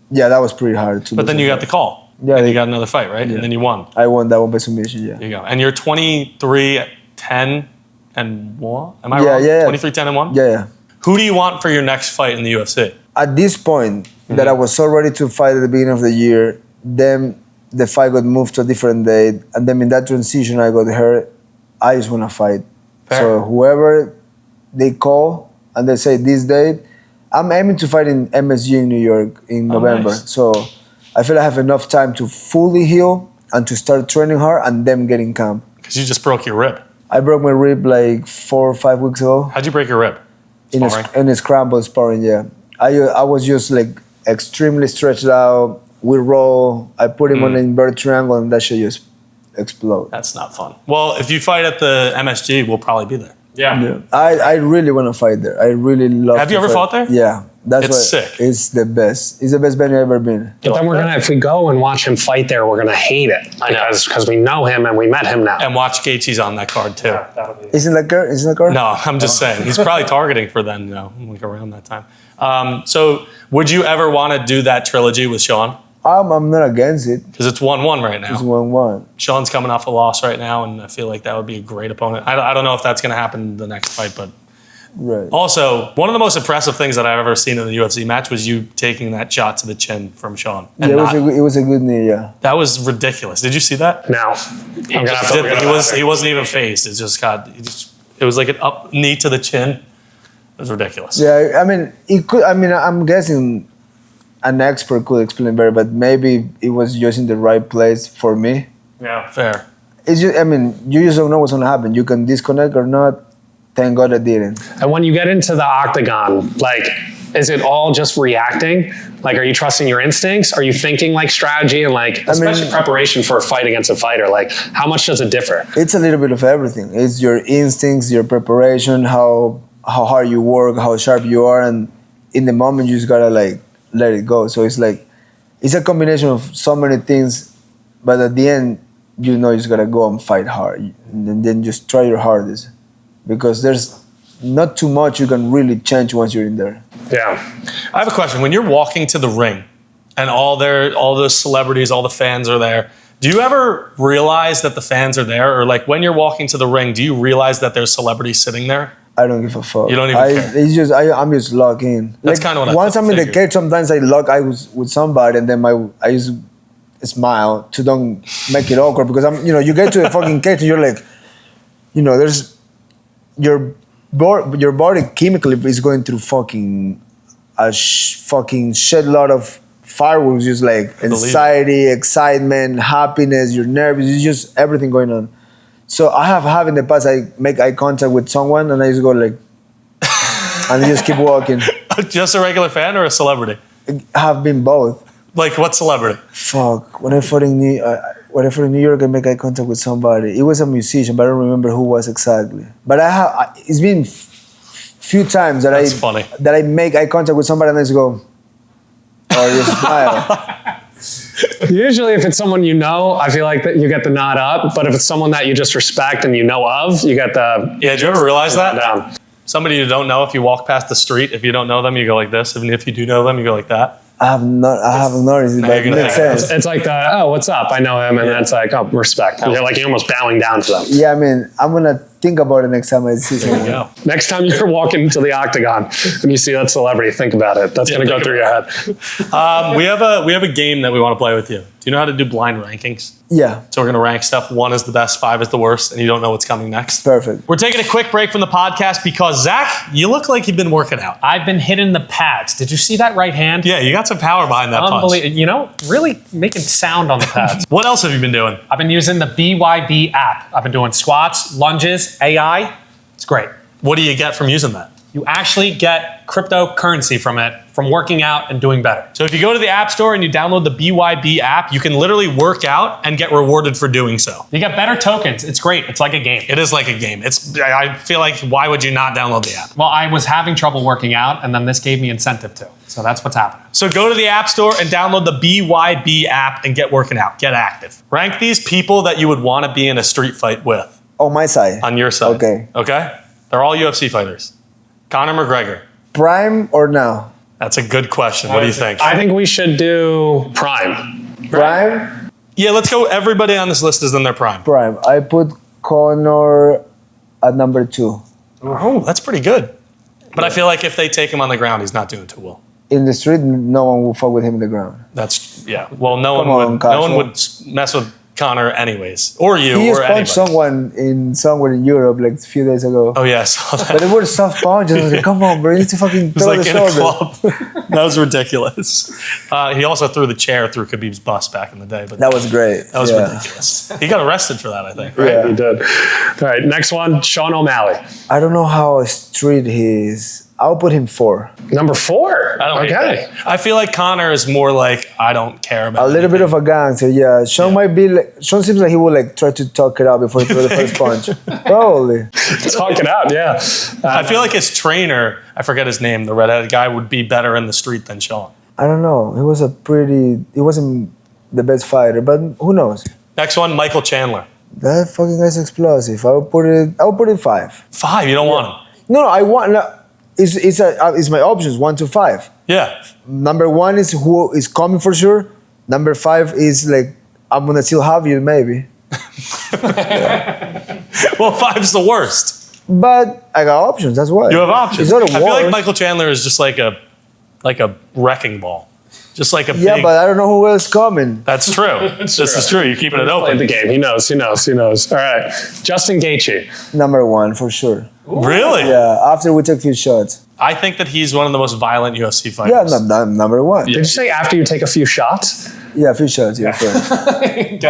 Speaker 2: yeah, that was pretty hard to.
Speaker 1: But then you got the call.
Speaker 2: Yeah,
Speaker 1: and you got another fight, right?
Speaker 2: Yeah.
Speaker 1: And then you won.
Speaker 2: I won that one by submission. Yeah.
Speaker 1: There you go. And you're 23-10 and 1. Am I
Speaker 2: Yeah,
Speaker 1: wrong?
Speaker 2: yeah.
Speaker 1: 23-10 and 1.
Speaker 2: Yeah.
Speaker 1: Who do you want for your next fight in the UFC?
Speaker 2: At this point, that I was so ready to fight at the beginning of the year, then the fight got moved to a different date, and then in that transition, I got hurt. I just want to fight.
Speaker 1: Fair.
Speaker 2: So whoever they call and they say this date, I'm aiming to fight in MSG in New York in November.
Speaker 1: Nice.
Speaker 2: So I feel I have enough time to fully heal and to start training hard and then get in camp.
Speaker 1: Because you just broke your rib.
Speaker 2: I broke my rib like 4 or 5 weeks ago.
Speaker 1: How'd you break your rib?
Speaker 2: In a scramble sparring, yeah. I was just like extremely stretched out. We roll. I put him on an inverted triangle, and that shit just explode.
Speaker 1: That's not fun. Well, if you fight at the MSG, we'll probably be there.
Speaker 2: Yeah. I really want to fight there. I really love.
Speaker 1: Have you
Speaker 2: to
Speaker 1: ever
Speaker 2: fight.
Speaker 1: fought there?
Speaker 2: Yeah, that's
Speaker 1: It's
Speaker 2: why
Speaker 1: sick.
Speaker 2: It's the best. It's the best venue I've ever been.
Speaker 3: But then if we go and watch him fight there, we're gonna hate it because we know him and we met him now.
Speaker 1: And watch Gaethje's on that card too.
Speaker 2: Isn't that good? Isn't that good?
Speaker 1: No, I'm just saying. He's probably targeting for then, like around that time. So would you ever want to do that trilogy with Sean?
Speaker 2: I'm not against it.
Speaker 1: Because it's 1-1 right now.
Speaker 2: It's 1-1.
Speaker 1: Sean's coming off a loss right now, and I feel like that would be a great opponent. I don't know if that's going to happen in the next fight, but
Speaker 2: Right.
Speaker 1: also, one of the most impressive things that I've ever seen in a UFC match was you taking that shot to the chin from Sean. And
Speaker 2: Yeah, it was a good knee. Yeah.
Speaker 1: that was ridiculous. Did you see that?
Speaker 3: Now,
Speaker 1: He wasn't even phased. It was like an up knee to the chin. It was ridiculous.
Speaker 2: Yeah, I mean, it could. I mean, I'm guessing an expert could explain better, but maybe it was just in the right place for me.
Speaker 1: Yeah, fair.
Speaker 2: It's just, I mean, you just don't know what's gonna happen. You can disconnect or not. Thank God I didn't.
Speaker 3: and when you get into the octagon, like, is it all just reacting? Like, are you trusting your instincts? Are you thinking like strategy and like, especially preparation for a fight against a fighter? Like, how much does it differ?
Speaker 2: It's a little bit of everything. It's your instincts, your preparation, how hard you work, how sharp you are, and in the moment you just gotta like let it go. So it's like it's a combination of so many things, but at the end, you know, you just gotta go and fight hard, and then just try your hardest, because there's not too much you can really change once you're in there.
Speaker 3: Yeah.
Speaker 1: I have a question. When you're walking to the ring and all those celebrities, all the fans are there, do you ever realize that the fans are there? Or like when you're walking to the ring, do you realize that there's celebrities sitting there?
Speaker 2: I don't give a fuck.
Speaker 1: You don't even care?
Speaker 2: It's just I'm just locked in.
Speaker 1: That's kinda what I
Speaker 2: once I'm in the
Speaker 1: figured.
Speaker 2: cage, sometimes I lock eyes with somebody, and then I just smile to don't make it awkward, because you get to the fucking cage and you're like, there's your body chemically is going through fucking shed lot of fireworks, just like anxiety, excitement, happiness, you're nervous, it's just everything going on. So I have in the past, I make eye contact with someone and I just go like, and just keep walking.
Speaker 1: Just a regular fan or a celebrity?
Speaker 2: I have been both.
Speaker 1: Like what celebrity?
Speaker 2: Fuck, when I fought in New York, I make eye contact with somebody. It was a musician, but I don't remember who was exactly. But it's been few times that I make eye contact with somebody and I just go, or just smile.
Speaker 3: Usually, if it's someone you know, I feel like that you get the nod up. But if it's someone that you just respect and you know of, you get the
Speaker 1: Did you ever realize that?
Speaker 3: down.
Speaker 1: Somebody you don't know, if you walk past the street, if you don't know them, you go like this. Even if you do know them, you go like that.
Speaker 2: I haven't noticed it, but it makes sense.
Speaker 3: It's like what's up? I know him, and then it's like, oh, respect. You're like, you're almost bowing down to them.
Speaker 2: Yeah, I mean, I'm gonna think about it next time I see someone.
Speaker 1: Yeah.
Speaker 3: Next time you're walking into the octagon and you see that celebrity, think about it. That's going to go through your head.
Speaker 1: We have a game that we want to play with you. Do you know how to do blind rankings?
Speaker 2: Yeah,
Speaker 1: So we're going to rank stuff. 1 is the best, 5 is the worst, and you don't know what's coming next.
Speaker 2: perfect.
Speaker 1: We're taking a quick break from the podcast because, Zach, you look like you've been working out.
Speaker 4: I've been hitting the pads. Did you see that right hand?
Speaker 1: Yeah, you got some power behind that punch.
Speaker 4: Unbelievable. You know, really making sound on the pads.
Speaker 1: What else have you been doing?
Speaker 4: I've been using the BYB app. I've been doing squats, lunges, AI. It's great.
Speaker 1: What do you get from using that?
Speaker 4: You actually get cryptocurrency from it, from working out and doing better.
Speaker 1: So if you go to the App Store and you download the BYB app, you can literally work out and get rewarded for doing so.
Speaker 4: You get better tokens. It's great. It's like a game.
Speaker 1: It is like a game. I feel like, why would you not download the app?
Speaker 4: Well, I was having trouble working out, and then this gave me incentive to. So that's what's happening.
Speaker 1: So go to the App Store and download the BYB app and get working out. Get active. Rank these people that you would want to be in a street fight with
Speaker 2: On my side.
Speaker 1: on your side.
Speaker 2: Okay.
Speaker 1: Okay? They're all UFC fighters. Conor McGregor.
Speaker 2: Prime or now?
Speaker 1: That's a good question. What do you think?
Speaker 3: I think we should do Prime.
Speaker 2: Prime?
Speaker 1: Yeah, let's go. Everybody on this list is in their prime.
Speaker 2: Prime. I put Conor at number 2.
Speaker 1: Oh, that's pretty good. But I feel like if they take him on the ground, he's not doing too well.
Speaker 2: In the street, no one will fuck with him in the ground.
Speaker 1: That's, yeah. Well, no
Speaker 2: Come
Speaker 1: one
Speaker 2: on,
Speaker 1: would
Speaker 2: Castro.
Speaker 1: mess with Conor anyways. Or you,
Speaker 2: He just
Speaker 1: or
Speaker 2: punched
Speaker 1: anybody.
Speaker 2: somewhere in Europe like a few days ago.
Speaker 1: Oh, yeah, I saw that.
Speaker 2: But they were soft punches. I was like, come on, bro, you need to fucking
Speaker 1: It was
Speaker 2: throw
Speaker 1: like
Speaker 2: the
Speaker 1: in a
Speaker 2: shoulder.
Speaker 1: club. That was ridiculous. He also threw the chair through Khabib's bust back in the day. But
Speaker 2: That was great.
Speaker 1: that was
Speaker 2: yeah.
Speaker 1: ridiculous. He got arrested for that, I think, right?
Speaker 2: Yeah.
Speaker 3: He did. All right, next one, Sean O'Malley.
Speaker 2: I don't know how street he is. I'll put him 4.
Speaker 3: Number 4.
Speaker 1: I don't hate that. I feel like Conor is more like, I don't care about
Speaker 2: A little bit
Speaker 1: anything.
Speaker 2: of a gangster, yeah. Sean might be like, Sean seems like he will like try to talk it out before he throws the first punch. Probably.
Speaker 3: Talk it out, yeah.
Speaker 1: I feel like his trainer, I forget his name, the redheaded guy, would be better in the street than Sean.
Speaker 2: I don't know. He wasn't the best fighter, but who knows?
Speaker 1: Next one, Michael Chandler.
Speaker 2: That fucking guy's explosive. I would put it 5.
Speaker 1: 5, you don't want him.
Speaker 2: No, I want. No, it's my options 1 to 5.
Speaker 1: Yeah.
Speaker 2: Number 1 is who is coming for sure. Number 5 is like I'm gonna still have you maybe.
Speaker 1: Well, 5's the worst.
Speaker 2: But I got options. That's why.
Speaker 1: You have options.
Speaker 2: It's not a
Speaker 1: I feel like
Speaker 2: war.
Speaker 1: Michael Chandler is just like a wrecking ball. Just like a
Speaker 2: Yeah,
Speaker 1: big...
Speaker 2: but I don't know who else coming.
Speaker 1: That's true. This is true. You're keeping it
Speaker 3: Played
Speaker 1: open.
Speaker 3: the game. He knows. All right, Justin Gaethje.
Speaker 2: Number 1 for sure.
Speaker 1: Really?
Speaker 2: Yeah, after we take a few shots.
Speaker 1: I think that he's one of the most violent UFC fighters.
Speaker 2: Yeah, number 1.
Speaker 3: Did you say after you take a few shots?
Speaker 2: Yeah, a few shots. Yeah, first.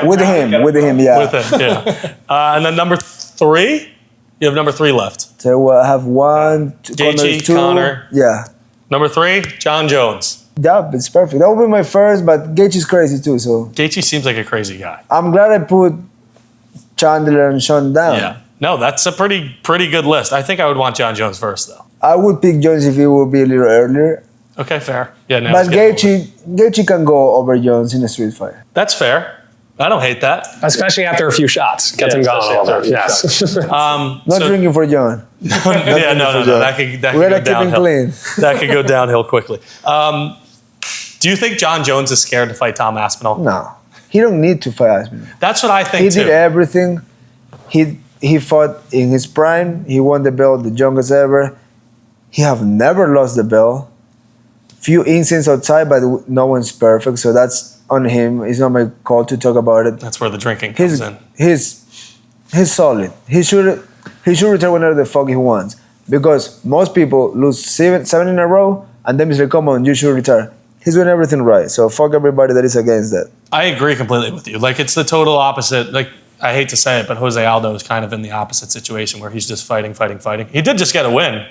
Speaker 2: with him. Yeah.
Speaker 1: With him, yeah. And then number 3? You have number 3 left.
Speaker 2: So I have 1,
Speaker 1: Gaethje,
Speaker 2: 2.
Speaker 1: Conor.
Speaker 2: Yeah.
Speaker 1: Number 3, John Jones.
Speaker 2: Yeah, it's perfect. That would be my first, but Gaethje's crazy too, so
Speaker 1: Gaethje seems like a crazy guy.
Speaker 2: I'm glad I put Chandler and Sean down.
Speaker 1: Yeah. No, that's a pretty good list. I think I would want John Jones first, though.
Speaker 2: I would pick Jones if it would be a little earlier.
Speaker 1: Okay, fair. Yeah, now
Speaker 2: But
Speaker 1: it's getting over.
Speaker 2: Gaethje can go over Jones in a street fight.
Speaker 1: That's fair. I don't hate that.
Speaker 3: Especially after a few shots. Get them going a little bit. Yes.
Speaker 2: Not
Speaker 1: So-
Speaker 2: drinking for John.
Speaker 1: Yeah, no. That could
Speaker 2: We're
Speaker 1: go
Speaker 2: not keeping
Speaker 1: downhill.
Speaker 2: clean.
Speaker 1: That could go downhill quickly. Do you think John Jones is scared to fight Tom Aspinall?
Speaker 2: No, he don't need to fight Asbury.
Speaker 1: That's what I think
Speaker 2: He
Speaker 1: too.
Speaker 2: did everything. He fought in his prime. He won the belt, the youngest ever. He have never lost the belt. Few incidents outside, but no one's perfect, so that's on him. It's not my call to talk about it.
Speaker 1: That's where the drinking comes in.
Speaker 2: He's solid. He should return whenever the fuck he wants. Because most people lose seven in a row, and then it's like, come on, you should retire. He's doing everything right. So fuck everybody that is against that.
Speaker 1: I agree completely with you. Like, it's the total opposite. Like, I hate to say it, but Jose Aldo is kind of in the opposite situation where he's just fighting. He did just get a win,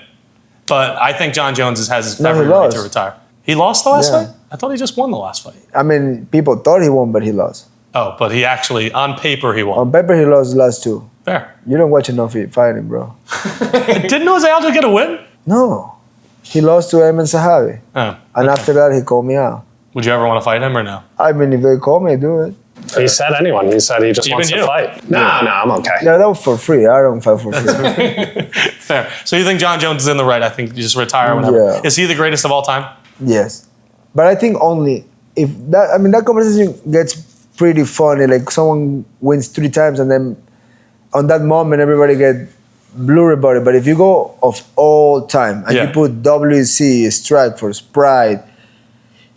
Speaker 1: but I think John Jones has his every right to retire. He lost the last fight? I thought he just won the last fight.
Speaker 2: I mean, people thought he won, but he lost.
Speaker 1: Oh, but he actually, on paper, he won.
Speaker 2: On paper, he lost the last 2.
Speaker 1: Fair.
Speaker 2: You don't watch enough fighting, bro.
Speaker 1: Didn't Jose Aldo get a win?
Speaker 2: No. He lost to Ayman Sahabi.
Speaker 1: Oh,
Speaker 2: and after that, he called me out.
Speaker 1: Would you ever want to fight him or no?
Speaker 2: I mean, if they call me, I do it.
Speaker 3: He said anyone. He said he just wants to fight. No, I'm okay.
Speaker 2: Yeah, that was for free. I don't fight for free.
Speaker 1: Fair. So you think John Jones is in the right? I think you just retire whenever.
Speaker 2: Yeah.
Speaker 1: Is he the greatest of all time?
Speaker 2: Yes. But I think only if that, I mean, that conversation gets pretty funny. Like someone wins 3 times and then on that moment, everybody get blurry about it. But if you go of all time and you put WC, Strikeforce, Pride,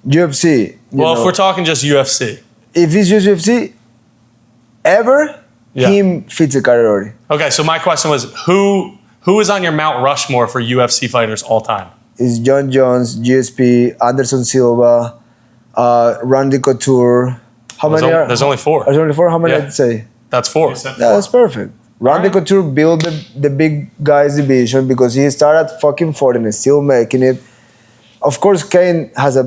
Speaker 2: UFC.
Speaker 1: Well, if we're talking just UFC.
Speaker 2: If it's just UFC, ever, him fits the category.
Speaker 1: Okay, so my question was, who is on your Mount Rushmore for UFC fighters all time?
Speaker 2: It's John Jones, GSP, Anderson Silva, Randy Couture. How many are?
Speaker 1: There's only 4.
Speaker 2: There's only 4? How many did I say?
Speaker 1: That's 4.
Speaker 2: Yeah, that's perfect. Randy Couture built the big guys division because he started at fucking 40 and is still making it. Of course, Kane has a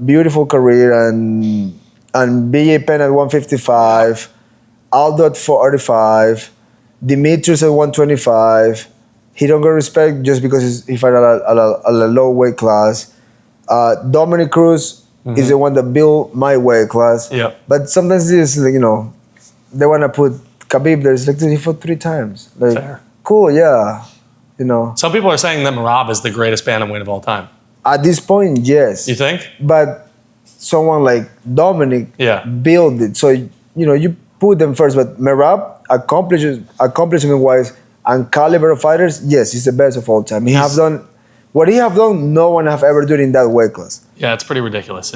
Speaker 2: beautiful career and BJ Penn at 155, Aldo at 45, Demetrius at 125. He don't get respect just because he fight at a low weight class. Dominic Cruz is the one that built my weight class.
Speaker 1: Yeah.
Speaker 2: But sometimes it's like, they want to put Khabib there. It's like, dude, he fought 3 times. Like,
Speaker 1: fair.
Speaker 2: Cool, yeah.
Speaker 1: Some people are saying that Merab is the greatest bantamweight of all time.
Speaker 2: At this point, yes.
Speaker 1: You think?
Speaker 2: But someone like Dominic built it. So, you put them first. But Merab, accomplishment-wise and caliber of fighters, yes, he's the best of all time. What he have done, no one have ever done in that weight class.
Speaker 1: Yeah, it's pretty ridiculous.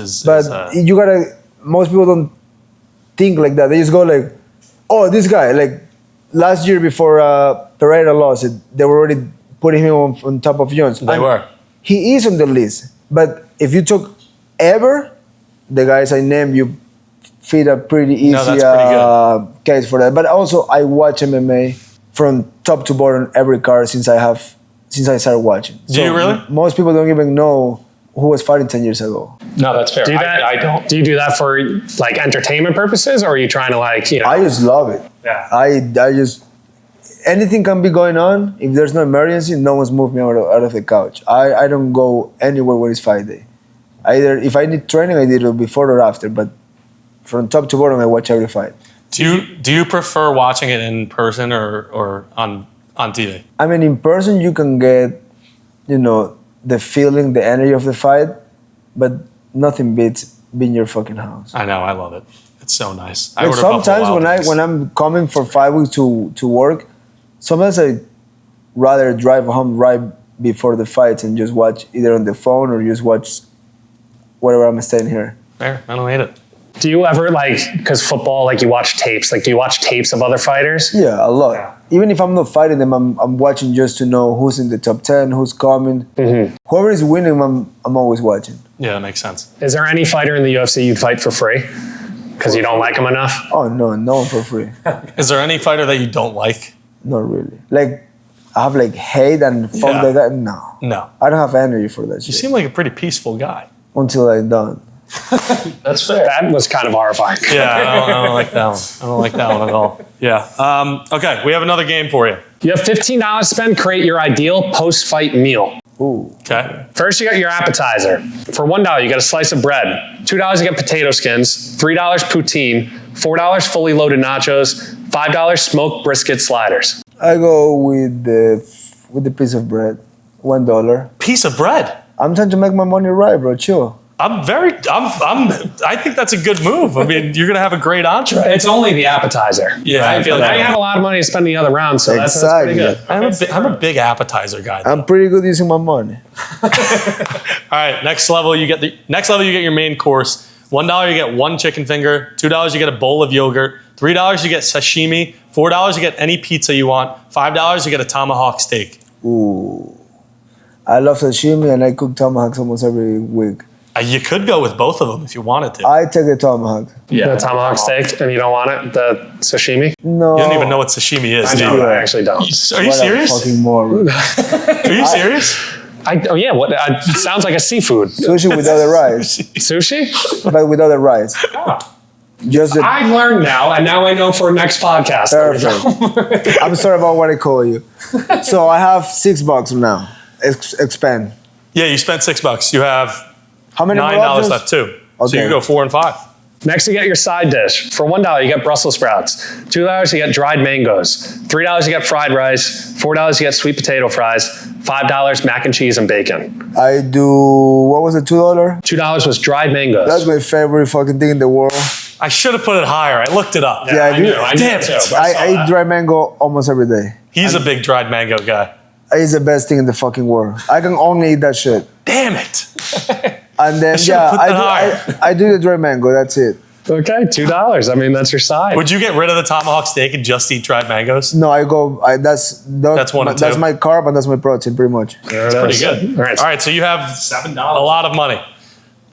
Speaker 2: You gotta, most people don't think like that. They just go like, oh, this guy, like last year before Pereira lost it, they were already putting him on top of Jones.
Speaker 1: They were.
Speaker 2: He is on the list. But if you took ever, the guys I named, you fit a pretty easy case for that. But also, I watch MMA from top to bottom every card since I started watching.
Speaker 1: Do you really?
Speaker 2: Most people don't even know who was fighting 10 years ago.
Speaker 5: No, that's fair.
Speaker 3: I don't. Do you do that for like entertainment purposes, or are you trying to
Speaker 2: I just love it.
Speaker 3: Yeah.
Speaker 2: I just anything can be going on. If there's no emergency, no one's moved me out of the couch. I don't go anywhere when it's fight day. Either if I need training, I did it before or after. But from top to bottom, I watch every fight.
Speaker 1: Do you prefer watching it in person or on TV?
Speaker 2: I mean, in person you can get, the feeling, the energy of the fight, but nothing beats being in your fucking house.
Speaker 1: I know, I love it. It's so nice.
Speaker 2: Like sometimes when I'm coming for 5 weeks to work, sometimes I rather drive home right before the fights and just watch either on the phone or just watch whatever I'm staying here.
Speaker 1: Fair, I don't hate it.
Speaker 3: Do you ever because football, you watch tapes, do you watch tapes of other fighters?
Speaker 2: Yeah, a lot. Yeah. Even if I'm not fighting them, I'm watching just to know who's in the top 10, who's coming. Mm-hmm. Whoever is winning, I'm always watching.
Speaker 1: Yeah, that makes sense.
Speaker 3: Is there any fighter in the UFC you'd fight for free? Because you don't like him enough?
Speaker 2: Oh, no one for free.
Speaker 1: Is there any fighter that you don't like?
Speaker 2: Not really. I have hate and fuck that guy. No. I don't have energy for that shit.
Speaker 1: You seem like a pretty peaceful guy.
Speaker 2: Until I'm done.
Speaker 3: That's fair. That was kind of horrifying.
Speaker 1: Yeah, I don't like that one. I don't like that one at all. Yeah. Okay, we have another game for you.
Speaker 3: You have $15 to spend. Create your ideal post-fight meal.
Speaker 2: Ooh.
Speaker 1: Okay.
Speaker 3: First, you got your appetizer. For $1, you get a slice of bread. $2, you get potato skins. $3, poutine. $4, fully loaded nachos. $5, smoked brisket sliders.
Speaker 2: I go with the piece of bread. $1.
Speaker 1: Piece of bread?
Speaker 2: I'm trying to make my money right, bro. Chill.
Speaker 1: I think that's a good move. I mean, you're going to have a great entree.
Speaker 3: It's only the appetizer.
Speaker 1: Yeah.
Speaker 3: I feel like you have a lot of money to spend the other round, so that's pretty good.
Speaker 1: I'm a big appetizer guy.
Speaker 2: I'm pretty good using my money.
Speaker 1: All right, next level, you get your main course. $1, you get 1 chicken finger. $2, you get a bowl of yogurt. $3, you get sashimi. $4, you get any pizza you want. $5, you get a tomahawk steak.
Speaker 2: Ooh. I love sashimi and I cook tomahawks almost every week.
Speaker 1: You could go with both of them if you wanted to.
Speaker 2: I take the tomahawk.
Speaker 3: The tomahawk steak, and you don't want it? The sashimi?
Speaker 2: No.
Speaker 1: You don't even know what sashimi is, do you?
Speaker 3: I actually don't.
Speaker 1: Are you serious?
Speaker 2: Fucking moron.
Speaker 1: Are you serious?
Speaker 3: What? Sounds like a seafood.
Speaker 2: Sushi without the rice,
Speaker 3: Sushi?
Speaker 2: but without the rice. Just the,
Speaker 3: I learned now, and now I know for next podcast.
Speaker 2: perfect. I'm sorry about what I call you. So I have $6 now. Expand.
Speaker 1: Yeah, you spent $6. You have
Speaker 2: How many more
Speaker 1: $9
Speaker 2: options?
Speaker 1: left too. So
Speaker 2: Okay.
Speaker 1: you can go 4 and 5.
Speaker 3: Next, you get your side dish. For $1, you get Brussels sprouts. $2, you get dried mangoes. $3, you get fried rice. $4, you get sweet potato fries. $5, mac and cheese and bacon.
Speaker 2: I do. What was it? $2?
Speaker 3: $2 was dried mangoes.
Speaker 2: That's my favorite fucking thing in the world.
Speaker 1: I should have put it higher. I looked it up.
Speaker 2: Yeah, I do.
Speaker 1: Damn it.
Speaker 2: I eat dry mango almost every day.
Speaker 1: He's a big dried mango guy.
Speaker 2: It's the best thing in the fucking world. I can only eat that shit.
Speaker 1: Damn it.
Speaker 2: And then
Speaker 1: should've put that
Speaker 2: I do the dry mango. That's it.
Speaker 3: Okay, $2. I mean, that's your side.
Speaker 1: Would you get rid of the tomahawk steak and just eat dried mangoes?
Speaker 2: No, I go. That's
Speaker 1: one and
Speaker 2: That's
Speaker 1: two.
Speaker 2: my carb and that's my protein, pretty much.
Speaker 3: That's
Speaker 1: Pretty good. All right, so you have $7. A lot of money.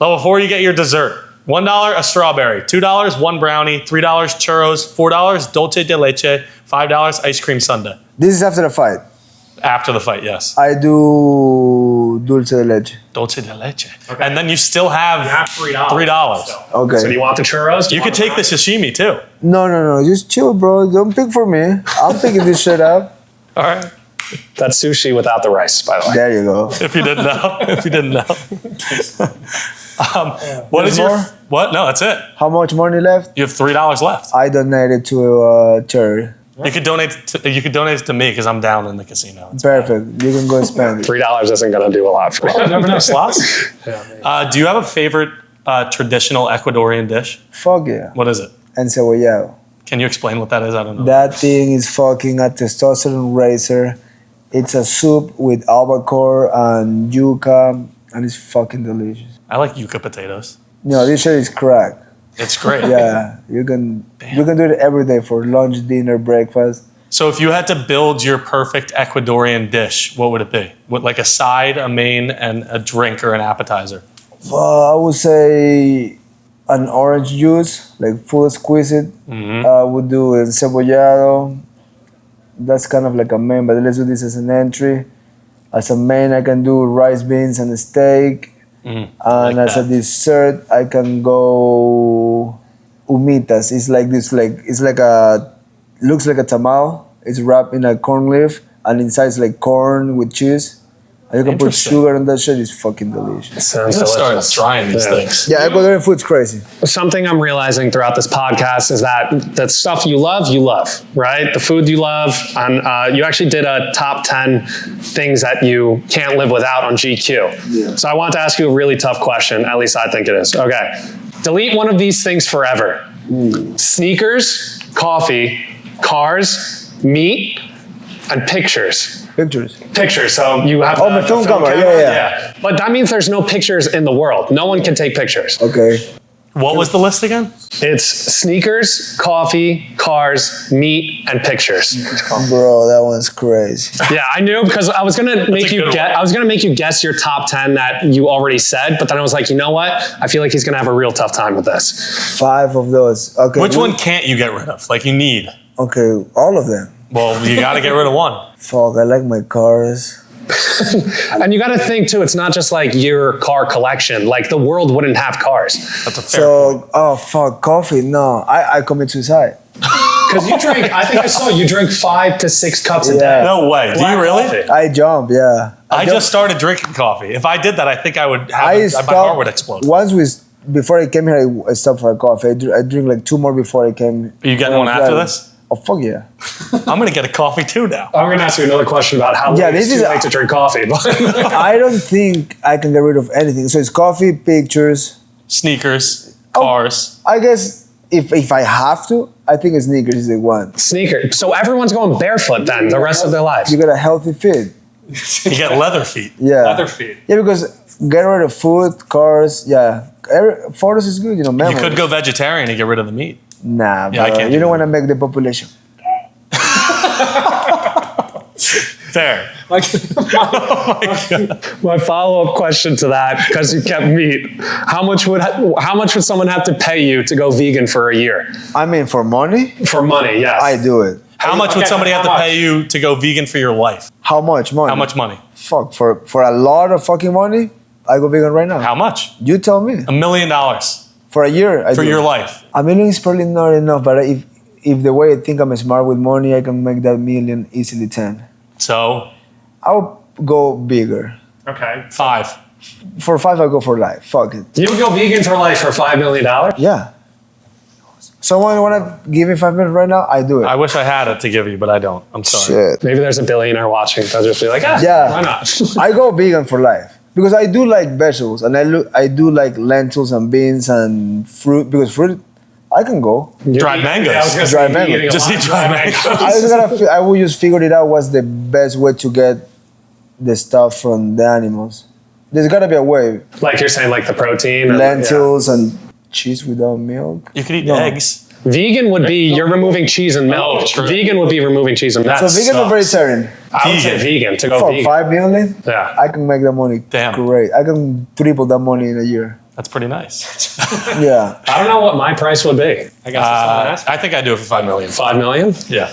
Speaker 1: Level 4, you get your dessert. $1 a strawberry, $2 one brownie, $3 churros, $4 dulce de leche, $5 ice cream sundae.
Speaker 2: This is after the fight.
Speaker 1: After the fight, yes.
Speaker 2: I do dulce de leche.
Speaker 1: Dulce de leche. Okay. And then you still have,
Speaker 3: $3.
Speaker 1: $3.
Speaker 2: Okay.
Speaker 3: So do you want the churros?
Speaker 1: You could take the sashimi too.
Speaker 2: No. Just chill, bro. Don't pick for me. I'm picking this shit up.
Speaker 1: All right.
Speaker 3: That's sushi without the rice, by the way.
Speaker 2: There you go.
Speaker 1: If you didn't know. If you didn't know. What is your...
Speaker 2: more?
Speaker 1: What? No, that's it.
Speaker 2: How much money left?
Speaker 1: You have $3 left.
Speaker 2: I donated to charity.
Speaker 1: You could donate it to me because I'm down in the casino.
Speaker 2: Perfect. You can go spend it.
Speaker 3: $3 isn't going to do a lot for you.
Speaker 1: Never know slots. Do you have a favorite traditional Ecuadorian dish?
Speaker 2: Fuck yeah.
Speaker 1: What is it?
Speaker 2: Encebollado.
Speaker 1: Can you explain what that is? I don't know.
Speaker 2: That thing is fucking a testosterone raiser. It's a soup with albacore and yuca, and it's fucking delicious.
Speaker 1: I like yuca potatoes.
Speaker 2: No, this shit is crack.
Speaker 1: It's great.
Speaker 2: Yeah, you can do it every day for lunch, dinner, breakfast.
Speaker 1: So if you had to build your perfect Ecuadorian dish, what would it be? What, like a side, a main, and a drink or an appetizer?
Speaker 2: I would say an orange juice, like full squeeze it. I would do encebollado. That's kind of like a main, but let's do this as an entry. As a main, I can do rice, beans, and a steak. And
Speaker 1: like
Speaker 2: as a
Speaker 1: that.
Speaker 2: dessert, I can go humitas. It's like this, looks like a tamal. It's wrapped in a corn leaf, and inside it's like corn with cheese. And you can put
Speaker 1: Interesting.
Speaker 2: sugar on that shit. It's fucking delicious.
Speaker 3: Sounds
Speaker 1: I'm gonna start
Speaker 3: delicious.
Speaker 1: trying these things.
Speaker 2: Yeah, Ecuadorian food's crazy.
Speaker 3: Something I'm realizing throughout this podcast is that the stuff you love, right? The food you love. And you actually did a top 10 things that you can't live without on GQ.
Speaker 2: Yeah.
Speaker 3: So I want to ask you a really tough question. At least I think it is. Okay. Delete one of these things forever. Sneakers, coffee, cars, meat, and pictures. Pictures. So you have
Speaker 2: my film camera. Yeah.
Speaker 3: But that means there's no pictures in the world. No one can take pictures.
Speaker 2: Okay.
Speaker 1: What was the list again?
Speaker 3: It's sneakers, coffee, cars, meat, and pictures.
Speaker 2: Bro, that one's crazy.
Speaker 3: Yeah, I knew because I was gonna make you
Speaker 1: good
Speaker 3: guess.
Speaker 1: one.
Speaker 3: I was gonna make you guess your top 10 that you already said, but then I was like, you know what? I feel like he's gonna have a real tough time with this.
Speaker 2: 5 of those. Okay.
Speaker 1: Which one can't you get rid of? Like you need?
Speaker 2: Okay, all of them.
Speaker 1: Well, you got to get rid of one.
Speaker 2: Fuck, I like my cars.
Speaker 3: And you got to think too. It's not just like your car collection. Like the world wouldn't have cars
Speaker 1: That's a fair point.
Speaker 2: So, oh fuck, coffee. No, I commit suicide.
Speaker 3: because you drink. I think I saw you drink 5 to 6 cups a day.
Speaker 1: No way. Do you
Speaker 3: Black
Speaker 1: really?
Speaker 3: coffee.
Speaker 2: I jump, yeah.
Speaker 1: I
Speaker 2: jump.
Speaker 1: just started drinking coffee. If I did that, I think I would have
Speaker 2: I
Speaker 1: my
Speaker 2: stopped.
Speaker 1: heart would explode.
Speaker 2: Before I came here, I stopped for a coffee. I drink like 2 more before I came.
Speaker 1: Are you getting one after this?
Speaker 2: Oh fuck yeah.
Speaker 1: I'm going to get a coffee too now.
Speaker 3: I'm gonna ask you another question about how
Speaker 2: Yeah,
Speaker 3: late
Speaker 2: this
Speaker 3: it's
Speaker 2: is-
Speaker 3: too late to drink coffee. But
Speaker 2: I don't think I can get rid of anything. So it's coffee, pictures.
Speaker 1: Sneakers,
Speaker 2: Oh.
Speaker 1: cars.
Speaker 2: I guess if I have to, I think a sneakers is the one.
Speaker 3: sneaker. So everyone's going barefoot then the rest of their lives.
Speaker 2: You got a healthy fit.
Speaker 1: You get leather feet.
Speaker 2: Yeah.
Speaker 1: Leather feet.
Speaker 2: Yeah, because get rid of food, cars, yeah. Photos is good,
Speaker 1: You
Speaker 2: memories.
Speaker 1: could go vegetarian and get rid of the meat.
Speaker 2: Nah,
Speaker 1: Yeah, I
Speaker 2: bro.
Speaker 1: can't
Speaker 2: You
Speaker 1: do
Speaker 2: don't
Speaker 1: that.
Speaker 2: want to make the population.
Speaker 1: Fair.
Speaker 3: Like, my follow-up question to that, because you kept meat, how much would someone have to pay you to go vegan for a year?
Speaker 2: I mean, for money,
Speaker 3: For money, yes.
Speaker 2: I do it.
Speaker 1: How much would somebody have to pay you to go vegan for your life?
Speaker 2: How much money?
Speaker 1: How much money?
Speaker 2: Fuck, for a lot of fucking money, I go vegan right now.
Speaker 1: How much?
Speaker 2: You tell me.
Speaker 1: $1 million
Speaker 2: For a year, I
Speaker 1: for
Speaker 2: do
Speaker 1: your
Speaker 2: it.
Speaker 1: life.
Speaker 2: $1 million is probably not enough, but if the way I think I'm smart with money, I can make that million easily 10.
Speaker 1: So,
Speaker 2: I'll go bigger.
Speaker 3: Okay.
Speaker 1: 5.
Speaker 2: For 5, I go for life. Fuck it.
Speaker 3: You would go vegan for life for $5 million?
Speaker 2: Yeah. Someone wanna give me 5 minutes right now? I do it.
Speaker 1: I wish I had it to give you, but I don't. I'm sorry.
Speaker 2: Shit.
Speaker 3: Maybe there's a billionaire watching. They'll just be like,
Speaker 2: Yeah.
Speaker 3: why not?
Speaker 2: I go vegan for life because I do like vegetables and I do like lentils and beans and fruit because fruit I can go.
Speaker 1: Dried mangoes.
Speaker 3: Yeah, I was gonna
Speaker 2: Dried
Speaker 3: say,
Speaker 2: mango.
Speaker 3: eating a
Speaker 1: Just
Speaker 3: lot
Speaker 1: eat
Speaker 3: of
Speaker 1: dried mangoes.
Speaker 2: I will just figure it out what's the best way to get the stuff from the animals. There's gotta be a way.
Speaker 3: Like you're saying, like the protein. and-
Speaker 2: Lentils and cheese without milk.
Speaker 1: You could eat
Speaker 2: No.
Speaker 1: eggs.
Speaker 3: yeah. Vegan would be, you're removing cheese and milk.
Speaker 1: Oh, true.
Speaker 3: Vegan would be removing cheese and milk.
Speaker 2: So vegan or
Speaker 1: sucks.
Speaker 2: vegetarian?
Speaker 3: I would say vegan to go
Speaker 2: For
Speaker 3: vegan.
Speaker 2: 5 million,
Speaker 3: Yeah.
Speaker 2: I can make that money.
Speaker 1: Damn.
Speaker 2: Great. I can triple that money in a year.
Speaker 1: That's pretty nice.
Speaker 2: Yeah.
Speaker 3: I don't know what my price would be. I guess
Speaker 1: I think I'd do it for $5 million.
Speaker 3: 5 million?
Speaker 1: Yeah.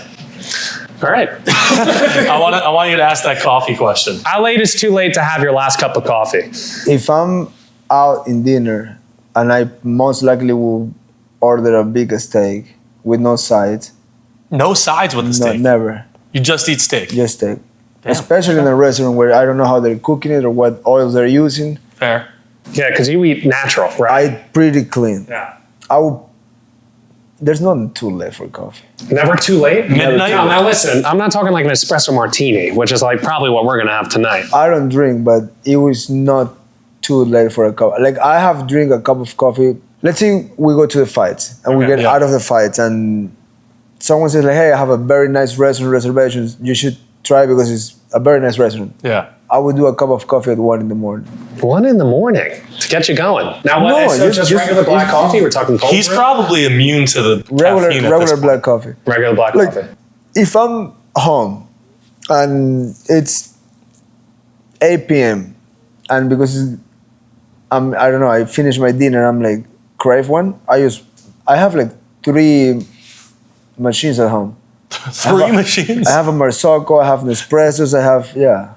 Speaker 3: All right.
Speaker 1: I want you to ask that coffee question.
Speaker 3: How late is too late to have your last cup of coffee?
Speaker 2: If I'm out in dinner and I most likely will order a big steak with no sides,
Speaker 1: No sides with the
Speaker 2: no,
Speaker 1: steak.
Speaker 2: never.
Speaker 1: You just eat steak.
Speaker 2: Just steak.
Speaker 1: Damn.
Speaker 2: Especially in a restaurant where I don't know how they're cooking it or what oils they're using.
Speaker 1: Fair.
Speaker 3: Yeah, because you eat natural, right?
Speaker 2: I pretty clean.
Speaker 3: Yeah.
Speaker 2: I will. There's nothing too late for coffee.
Speaker 3: Never too late?
Speaker 1: Midnight?
Speaker 3: No, now listen, I'm not talking like an espresso martini, which is like probably what we're going to have tonight.
Speaker 2: I don't drink, but it was not too late for a cup. Like I have drink a cup of coffee. Let's say we go to the fights and we
Speaker 3: Okay,
Speaker 2: get
Speaker 1: yeah.
Speaker 2: out of the fights and someone says like, "Hey, I have a very nice restaurant reservations. You should try because it's a very nice restaurant."
Speaker 1: Yeah.
Speaker 2: I would do a cup of coffee at 1 in the morning.
Speaker 3: 1 in the morning to get you going. Now, what?
Speaker 2: No,
Speaker 3: So just regular black coffee? We're talking cold
Speaker 1: He's
Speaker 3: brew?
Speaker 1: probably immune to the
Speaker 2: Regular
Speaker 1: caffeine at this point.
Speaker 2: black coffee.
Speaker 3: Regular black
Speaker 2: Like,
Speaker 3: coffee.
Speaker 2: if I'm home and it's 8 p.m. and because I don't know, I finish my dinner, I'm like, crave one. I have like 3 machines at home.
Speaker 1: 3 machines?
Speaker 2: I have a Marzocco, I have Nespressos, yeah.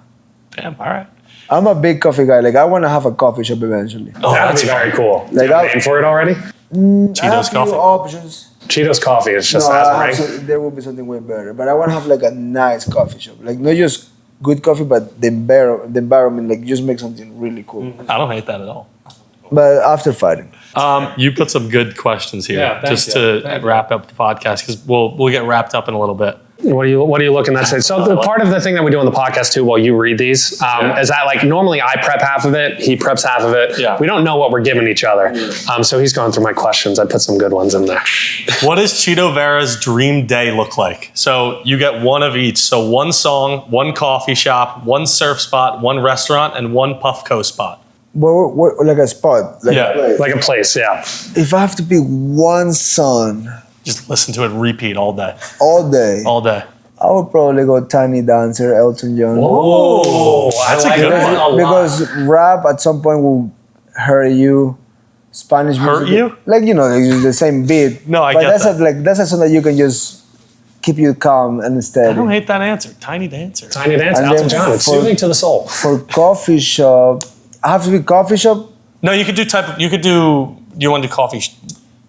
Speaker 1: Damn, all right.
Speaker 2: I'm a big coffee guy. Like I want to have a coffee shop eventually.
Speaker 1: Oh,
Speaker 3: That'd
Speaker 1: that's
Speaker 3: be
Speaker 1: fun.
Speaker 3: very cool.
Speaker 2: Like,
Speaker 3: Do you have a
Speaker 2: I-
Speaker 3: name for it already?
Speaker 2: I
Speaker 1: Cheetos
Speaker 2: have few
Speaker 1: coffee.
Speaker 2: options.
Speaker 3: Cheetos coffee is just
Speaker 2: No,
Speaker 3: Asbury.
Speaker 2: there will be something way better. But I want to have like a nice coffee shop. Like not just good coffee, but the environment, like just make something really cool.
Speaker 1: I don't hate that at all.
Speaker 2: But after fighting.
Speaker 1: You put some good questions here
Speaker 3: Yeah, thank
Speaker 1: just
Speaker 3: you.
Speaker 1: to wrap up the podcast because we'll get wrapped up in a little bit.
Speaker 3: What are you looking at? So the part of the thing that we do on the podcast too, while you read these, is that like normally I prep half of it, he preps half of it.
Speaker 1: Yeah.
Speaker 3: We don't know what we're giving each other. So he's going through my questions. I put some good ones in there.
Speaker 1: What does Chito Vera's dream day look like? So you get one of each. So 1 song, 1 coffee shop, 1 surf spot, 1 restaurant, and 1 Puffco spot.
Speaker 2: What like a spot? Like
Speaker 1: Yeah.
Speaker 2: a place.
Speaker 3: Like a place, yeah.
Speaker 2: If I have to pick one song
Speaker 1: Just listen to it repeat all day.
Speaker 2: all day,
Speaker 1: All day.
Speaker 2: I would probably go Tiny Dancer, Elton John.
Speaker 3: Oh,
Speaker 1: that's a good one.
Speaker 3: that a lot.
Speaker 2: Because rap at some point will hurt you. Spanish
Speaker 1: Hurt
Speaker 2: music,
Speaker 1: you?
Speaker 2: like it's the same beat.
Speaker 1: No, I
Speaker 2: but
Speaker 1: get
Speaker 2: that's
Speaker 1: that.
Speaker 2: That's a song that you can just keep you calm and
Speaker 1: I
Speaker 2: steady.
Speaker 1: don't hate that answer. Tiny dancer.
Speaker 3: Tiny Dance,
Speaker 2: And
Speaker 3: Elton
Speaker 2: then
Speaker 3: John. It's
Speaker 2: for-
Speaker 3: soothing to the soul.
Speaker 2: For coffee shop, I have to be coffee shop.
Speaker 1: No, you could do you want to do coffee?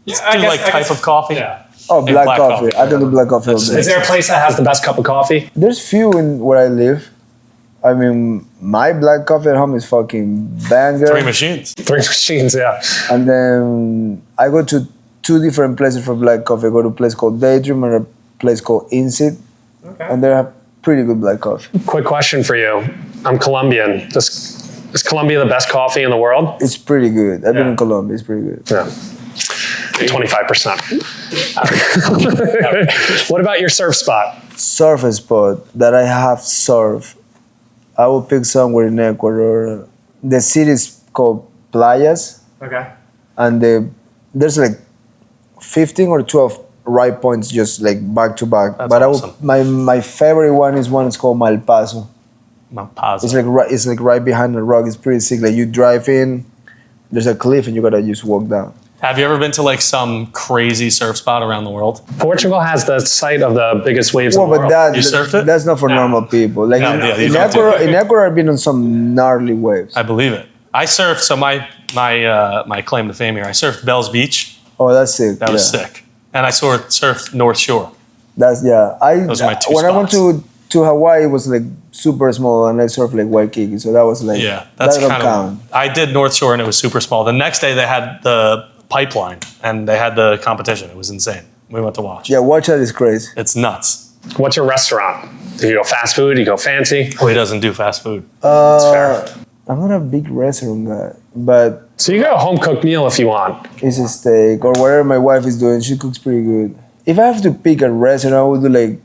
Speaker 1: Type of coffee?
Speaker 3: Yeah.
Speaker 2: Oh,
Speaker 1: Hey,
Speaker 2: black
Speaker 1: black
Speaker 2: coffee.
Speaker 1: coffee.
Speaker 2: I can do black coffee all day.
Speaker 3: Is there a place that has the best cup of coffee?
Speaker 2: There's few in where I live. I mean, my black coffee at home is fucking banger.
Speaker 1: 3 machines.
Speaker 3: 3 machines, yeah.
Speaker 2: And then I go to 2 different places for black coffee. I go to a place called Daydream and a place called Insit.
Speaker 3: Okay.
Speaker 2: And they have pretty good black coffee.
Speaker 3: Quick question for you. I'm Colombian. Is Colombia the best coffee in the world?
Speaker 2: It's pretty good. I've been
Speaker 3: Yeah.
Speaker 2: in Colombia. It's pretty good.
Speaker 3: Yeah. 25%. What about your surf spot?
Speaker 2: Surf spot that I have surf. I will pick somewhere in Ecuador. The city is called Playas.
Speaker 3: Okay.
Speaker 2: And there's like 15 or 12 right points just like back to back.
Speaker 1: That's
Speaker 2: But
Speaker 1: awesome.
Speaker 2: my favorite one is called Malpaso. It's like right behind the rock. It's pretty sick. Like you drive in, there's a cliff and you gotta just walk down.
Speaker 1: Have you ever been to like some crazy surf spot around the world?
Speaker 3: Portugal has the site of the biggest waves in the world.
Speaker 1: You surfed it?
Speaker 2: That's not for normal people. Like in Ecuador, I've been on some gnarly waves.
Speaker 1: I believe it. I surfed. So my claim to fame here. I surfed Bell's Beach.
Speaker 2: Oh, that's sick.
Speaker 1: That was sick. And I surfed North Shore.
Speaker 2: Those are my two
Speaker 1: spots.
Speaker 2: I went to Hawaii, it was like super small, and I surfed like Waikiki. So that was like
Speaker 1: that's
Speaker 2: that don't
Speaker 1: kind
Speaker 2: count.
Speaker 1: of. I did North Shore and it was super small. The next day they had the pipeline and they had the competition. It was insane. We went to watch.
Speaker 2: Yeah, watch that is crazy.
Speaker 1: It's nuts.
Speaker 3: What's your restaurant? Do you go fast food? Do you go fancy?
Speaker 1: Oh, he doesn't do fast food.
Speaker 3: That's fair.
Speaker 2: I'm not a big restaurant guy, but
Speaker 3: So you go a home cooked meal if you want.
Speaker 2: it's a steak or whatever my wife is doing. She cooks pretty good. If I have to pick a restaurant, I would do like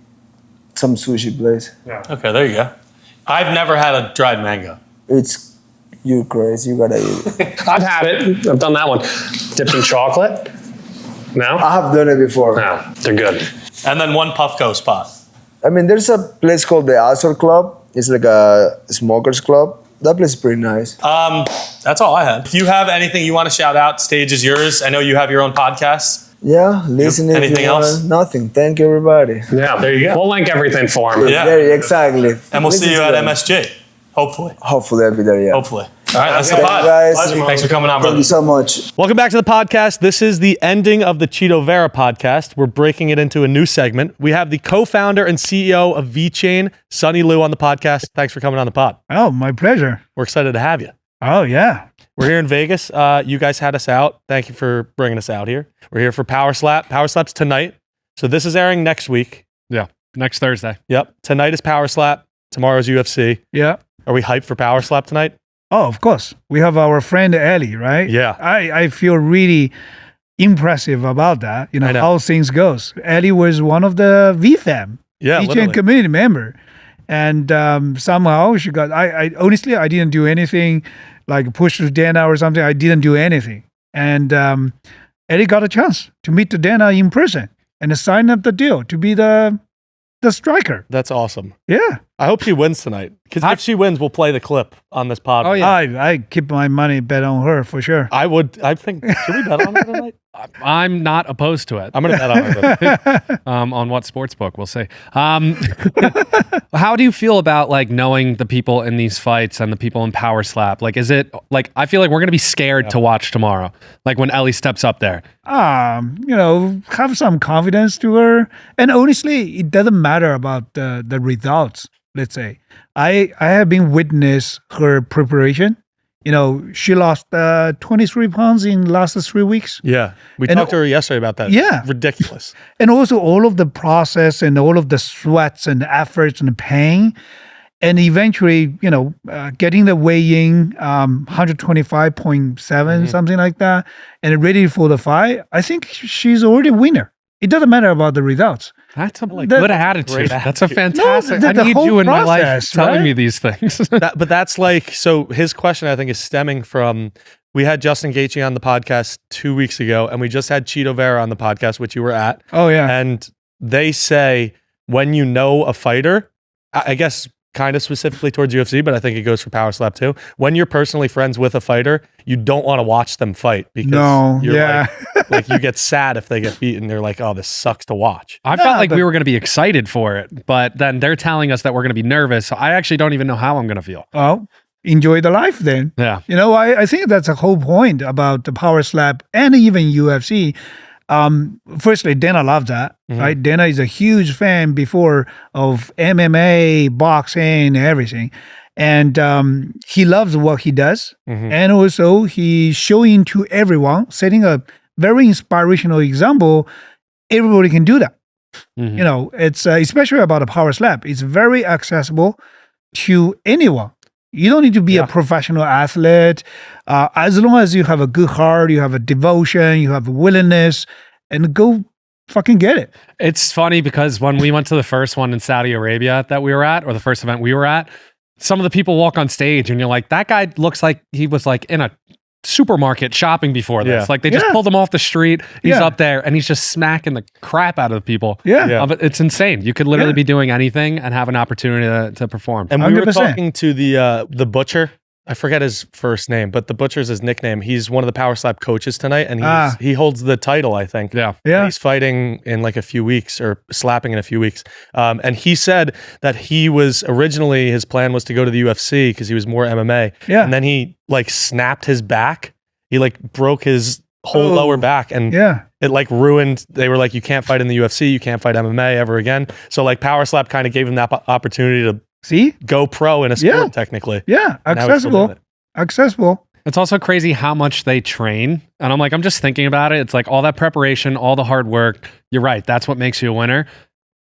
Speaker 2: some sushi place.
Speaker 1: Okay, there you go. I've never had a dried mango.
Speaker 2: You're crazy. You gotta eat it.
Speaker 3: I've had it. I've done that one. Dipped in chocolate. No?
Speaker 2: I have done it before.
Speaker 3: No, they're good.
Speaker 1: And then one Puffco spot.
Speaker 2: I mean, there's a place called the Asbury Club. It's like a smokers club. That place is pretty nice.
Speaker 1: That's all I had. If you have anything you want to shout out, stage is yours. I know you have your own podcast.
Speaker 2: Yeah, listening.
Speaker 1: Anything else?
Speaker 2: Nothing. Thank you, everybody.
Speaker 3: Yeah, there you go. We'll link everything for him.
Speaker 1: Yeah.
Speaker 2: Exactly.
Speaker 1: And we'll see you
Speaker 2: Listen
Speaker 1: at
Speaker 2: to them.
Speaker 1: MSG. Hopefully.
Speaker 2: Hopefully, I'll be there. Yeah.
Speaker 1: Hopefully. All right, that's the
Speaker 2: Thank
Speaker 1: pod.
Speaker 2: you, guys.
Speaker 1: Thanks for coming on,
Speaker 2: Thank
Speaker 1: brother.
Speaker 2: you so much.
Speaker 1: Welcome back to the podcast. This is the ending of the Chito Vera podcast. We're breaking it into a new segment. We have the co-founder and CEO of VeChain, Sonny Liu, on the podcast. Thanks for coming on the pod.
Speaker 5: Oh, my pleasure.
Speaker 1: We're excited to have you.
Speaker 5: Oh, yeah.
Speaker 1: We're here in Vegas. You guys had us out. Thank you for bringing us out here. We're here for Power Slap. Power Slap's tonight. So this is airing next week.
Speaker 4: Yeah, next Thursday.
Speaker 1: Yep. Tonight is Power Slap. Tomorrow's UFC.
Speaker 5: Yeah.
Speaker 1: Are we hyped for Power Slap tonight?
Speaker 5: Oh, of course. We have our friend Ellie, right?
Speaker 1: Yeah.
Speaker 5: I feel really impressive about that. You know,
Speaker 1: I know.
Speaker 5: how things goes. Ellie was one of the VFAM,
Speaker 1: Yeah,
Speaker 5: VeChain
Speaker 1: literally.
Speaker 5: community member. And somehow she got, I honestly, I didn't do anything like push to Dana or something. I didn't do anything. And Ellie got a chance to meet the Dana in person and sign up the deal to be the striker.
Speaker 1: That's awesome.
Speaker 5: Yeah.
Speaker 1: I hope she wins tonight. Because if she wins, we'll play the clip on this pod.
Speaker 4: Oh, yeah.
Speaker 5: I keep my money bet on her for sure.
Speaker 1: I think, should we bet on her tonight?
Speaker 4: I'm not opposed to it.
Speaker 1: I'm going to bet on her.
Speaker 4: On what sports book? We'll see. How do you feel about like knowing the people in these fights and the people in Power Slap? Like, is it like, I feel like we're going to be scared to watch tomorrow. Like when Ellie steps up there.
Speaker 5: You know, have some confidence to her. And honestly, it doesn't matter about the results, let's say. I have been witness her preparation. You know, she lost 23 pounds in last 3 weeks.
Speaker 1: Yeah. We
Speaker 5: And-
Speaker 1: talked to her yesterday about that.
Speaker 5: Yeah.
Speaker 1: Ridiculous.
Speaker 5: And also all of the process and all of the sweats and efforts and pain. And eventually, you know, getting the weigh-in 125.7, something like that, and ready for the fight, I think she's already a winner. It doesn't matter about the results.
Speaker 4: That's a
Speaker 5: That-
Speaker 4: good attitude. That's a fantastic.
Speaker 5: No,
Speaker 4: I
Speaker 5: the
Speaker 4: need
Speaker 5: whole
Speaker 4: you in my life
Speaker 5: process,
Speaker 4: telling
Speaker 5: right?
Speaker 4: me these things.
Speaker 1: But that's like, so his question, I think, is stemming from, we had Justin Gaethje on the podcast 2 weeks ago, and we just had Chito Vera on the podcast, which you were at.
Speaker 5: Oh, yeah.
Speaker 1: And they say, when you know a fighter, I guess kind of specifically towards UFC, but I think it goes for Power Slap too. When you're personally friends with a fighter, you don't want to watch them fight because
Speaker 5: No,
Speaker 1: you're
Speaker 5: yeah.
Speaker 1: like you get sad if they get beaten. You're like, oh, this sucks to watch.
Speaker 4: I felt like
Speaker 5: but-
Speaker 4: we were going to be excited for it, but then they're telling us that we're going to be nervous. So I actually don't even know how I'm going to feel.
Speaker 5: Well, enjoy the life then.
Speaker 4: Yeah.
Speaker 5: You know, I think that's a whole point about the Power Slap and even UFC. Firstly, Dana loved that, right? Dana is a huge fan before of MMA, boxing, everything. And he loves what he does. And also he's showing to everyone, setting a very inspirational example. Everybody can do that. You know, it's especially about a Power Slap. It's very accessible to anyone. You don't need to be a professional athlete. As long as you have a good heart, you have a devotion, you have a willingness, and go fucking get it.
Speaker 4: It's funny because when we went to the first one in Saudi Arabia that we were at, or the first event we were at, some of the people walk on stage and you're like, that guy looks like he was like in a supermarket shopping before this.
Speaker 1: Yeah.
Speaker 4: Like they just
Speaker 5: Yeah.
Speaker 4: pulled him off the street. He's
Speaker 5: Yeah.
Speaker 4: up there and he's just smacking the crap out of people.
Speaker 5: Yeah.
Speaker 1: Yeah.
Speaker 4: But it's insane. You could literally
Speaker 5: Yeah.
Speaker 4: be doing anything and have an opportunity to perform.
Speaker 1: And we were
Speaker 5: 100%.
Speaker 1: talking to the butcher. I forget his first name, but the butcher's his nickname. He's one of the power slap coaches tonight, and he holds the title, I think.
Speaker 4: Yeah.
Speaker 5: Yeah.
Speaker 1: He's fighting in like a few weeks or slapping in a few weeks. And he said that he was originally, his plan was to go to the UFC because he was more MMA.
Speaker 5: Yeah.
Speaker 1: And then he like snapped his back. He like broke his whole lower back and
Speaker 5: Yeah.
Speaker 1: it like ruined. They were like, you can't fight in the UFC. You can't fight MMA ever again. So like power slap kind of gave him that opportunity to
Speaker 5: See?
Speaker 1: go pro in a sport
Speaker 5: Yeah.
Speaker 1: technically.
Speaker 5: Yeah.
Speaker 1: And now he's still doing
Speaker 5: Accessible.
Speaker 1: it.
Speaker 5: Accessible.
Speaker 4: It's also crazy how much they train. And I'm like, I'm just thinking about it. It's like all that preparation, all the hard work. You're right. That's what makes you a winner.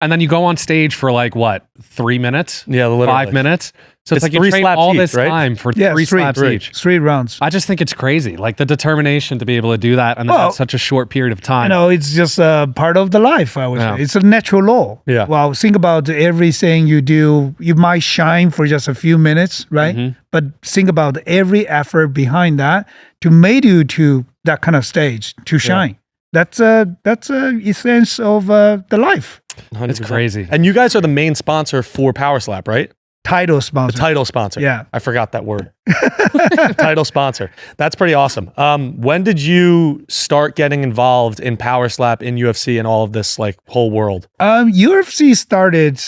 Speaker 4: And then you go on stage for like what, 3 minutes?
Speaker 1: Yeah, literally.
Speaker 4: 5 minutes? So it's
Speaker 1: It's
Speaker 4: like you
Speaker 1: 3
Speaker 4: train
Speaker 1: slaps
Speaker 4: all
Speaker 1: each,
Speaker 4: this
Speaker 1: right?
Speaker 4: time for
Speaker 5: Yeah,
Speaker 4: 3 slaps
Speaker 1: three.
Speaker 4: each.
Speaker 5: 3 rounds.
Speaker 4: I just think it's crazy. Like the determination to be able to do that and
Speaker 5: Well,
Speaker 4: in such a short period of time.
Speaker 5: You know, it's just a part of the life, I would
Speaker 4: Yeah.
Speaker 5: say. It's a natural law.
Speaker 1: Yeah.
Speaker 5: Well, think about everything you do. You might shine for just a few minutes, right?
Speaker 4: Mm-hmm.
Speaker 5: But think about every effort behind that to make you to that kind of stage, to shine. That's a essence of the life.
Speaker 1: 100%.
Speaker 4: It's crazy.
Speaker 1: And you guys are the main sponsor for Power Slap, right?
Speaker 5: Title
Speaker 1: The
Speaker 5: sponsor.
Speaker 1: title sponsor.
Speaker 5: Yeah.
Speaker 1: I forgot that word. Title sponsor. That's pretty awesome. When did you start getting involved in Power Slap, in UFC, and all of this like whole world?
Speaker 5: UFC started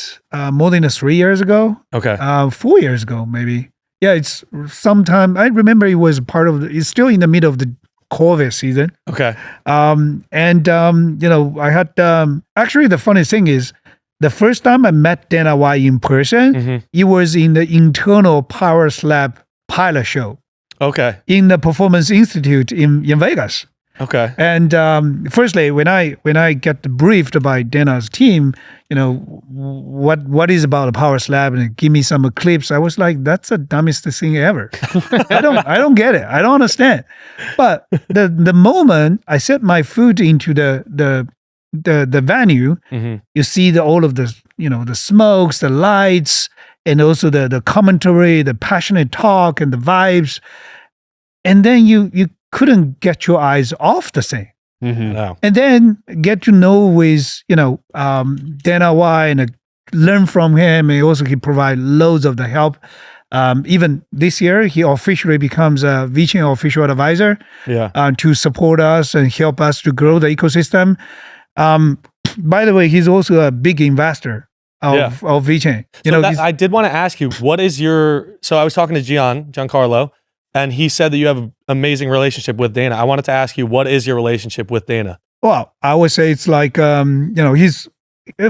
Speaker 5: more than 3 years ago.
Speaker 1: Okay.
Speaker 5: 4 years ago, maybe. Yeah, it's sometime. I remember it was part of. It's still in the middle of the COVID season.
Speaker 1: Okay.
Speaker 5: You know, I had actually the funny thing is, the first time I met Dana White in person, it was in the internal Power Slap pilot show
Speaker 1: Okay.
Speaker 5: in the Performance Institute in Vegas.
Speaker 1: Okay.
Speaker 5: And firstly, when I get briefed by Dana's team, you know, what is about a power slap and give me some clips, I was like, that's the dumbest thing ever. I don't get it. I don't understand. But the moment I set my foot into the venue, you see all of the, you know, the smokes, the lights, and also the commentary, the passionate talk, and the vibes, and then you couldn't get your eyes off the thing.
Speaker 1: No.
Speaker 5: And then get to know with, you know, Dana White and learn from him. And also he provide loads of the help. Even this year, he officially becomes a VECHAN official advisor to support us and help us to grow the ecosystem. By the way, he's also a big investor of VECHAN. You know,
Speaker 1: I did want to ask you, what is your, so I was talking to Giancarlo, and he said that you have an amazing relationship with Dana. I wanted to ask you, what is your relationship with Dana?
Speaker 5: well, I would say it's like, you know,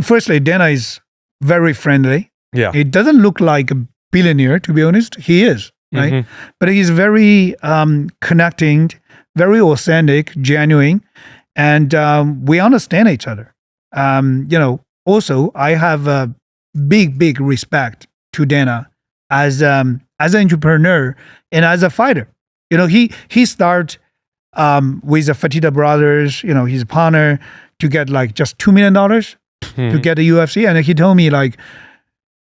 Speaker 5: firstly, Dana is very friendly.
Speaker 1: Yeah.
Speaker 5: He doesn't look like a billionaire, to be honest. He is, right? But he's very connecting, very authentic, genuine, and we understand each other. You know, also, I have a big respect to Dana as an entrepreneur and as a fighter. You know, he started with the Fertitta brothers, you know, his partner, to get like just $2 million to get the UFC. And he told me like,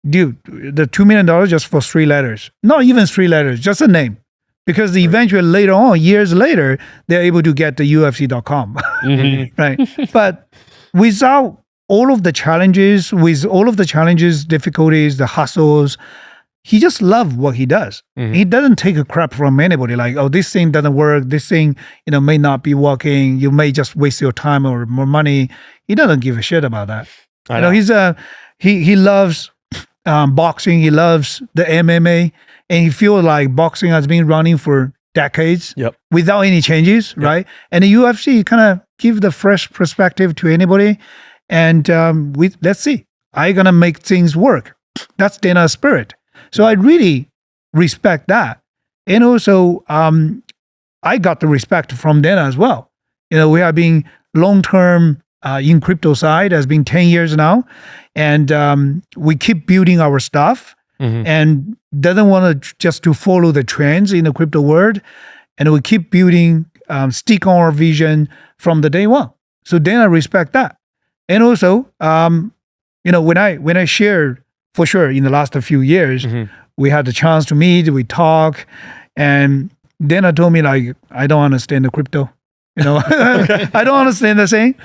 Speaker 5: dude, the $2 million just for 3 letters. Not even 3 letters, just a name. Because eventually later on, years later, they're able to get the UFC.com. Right? But without all of the challenges, difficulties, the hustles, he just loves what he does. He doesn't take a crap from anybody. Like, oh, this thing doesn't work. This thing, you know, may not be working. You may just waste your time or more money. He doesn't give a shit about that. You know, he loves boxing. He loves the MMA, and he feels like boxing has been running for decades without any changes, right? And the UFC kind of give the fresh perspective to anybody. And let's see, I'm gonna make things work. That's Dana's spirit. So I really respect that. And also, I got the respect from Dana as well. You know, we have been long-term in crypto side, has been 10 years now. And we keep building our stuff and doesn't want to just to follow the trends in the crypto world. And we keep building, stick on our vision from the day one. So Dana respect that. And also, you know, when I shared, for sure, in the last few years, we had the chance to meet, we talk, and Dana told me like, I don't understand the crypto. You know, I don't understand the saying.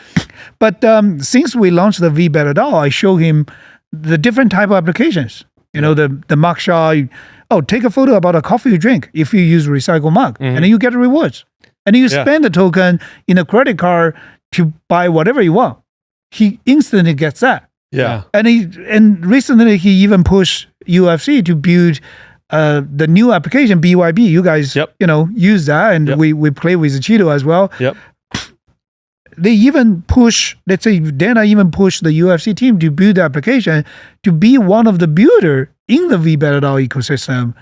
Speaker 5: But since we launched the VERA'S, I show him the different type of applications. You know, the mug shot. Oh, take a photo about a coffee you drink if you use recycled mug, and then you get rewards. And you spend the token in a credit card to buy whatever you want. He instantly gets that.
Speaker 1: Yeah.
Speaker 5: And recently he even pushed UFC to build the new application BYB. You guys, you know, use that, and we play with CHITO'S as well.
Speaker 1: Yep.
Speaker 5: They even push, let's say, Dana even pushed the UFC team to build the application to be one of the builder in the VERA'S ecosystem.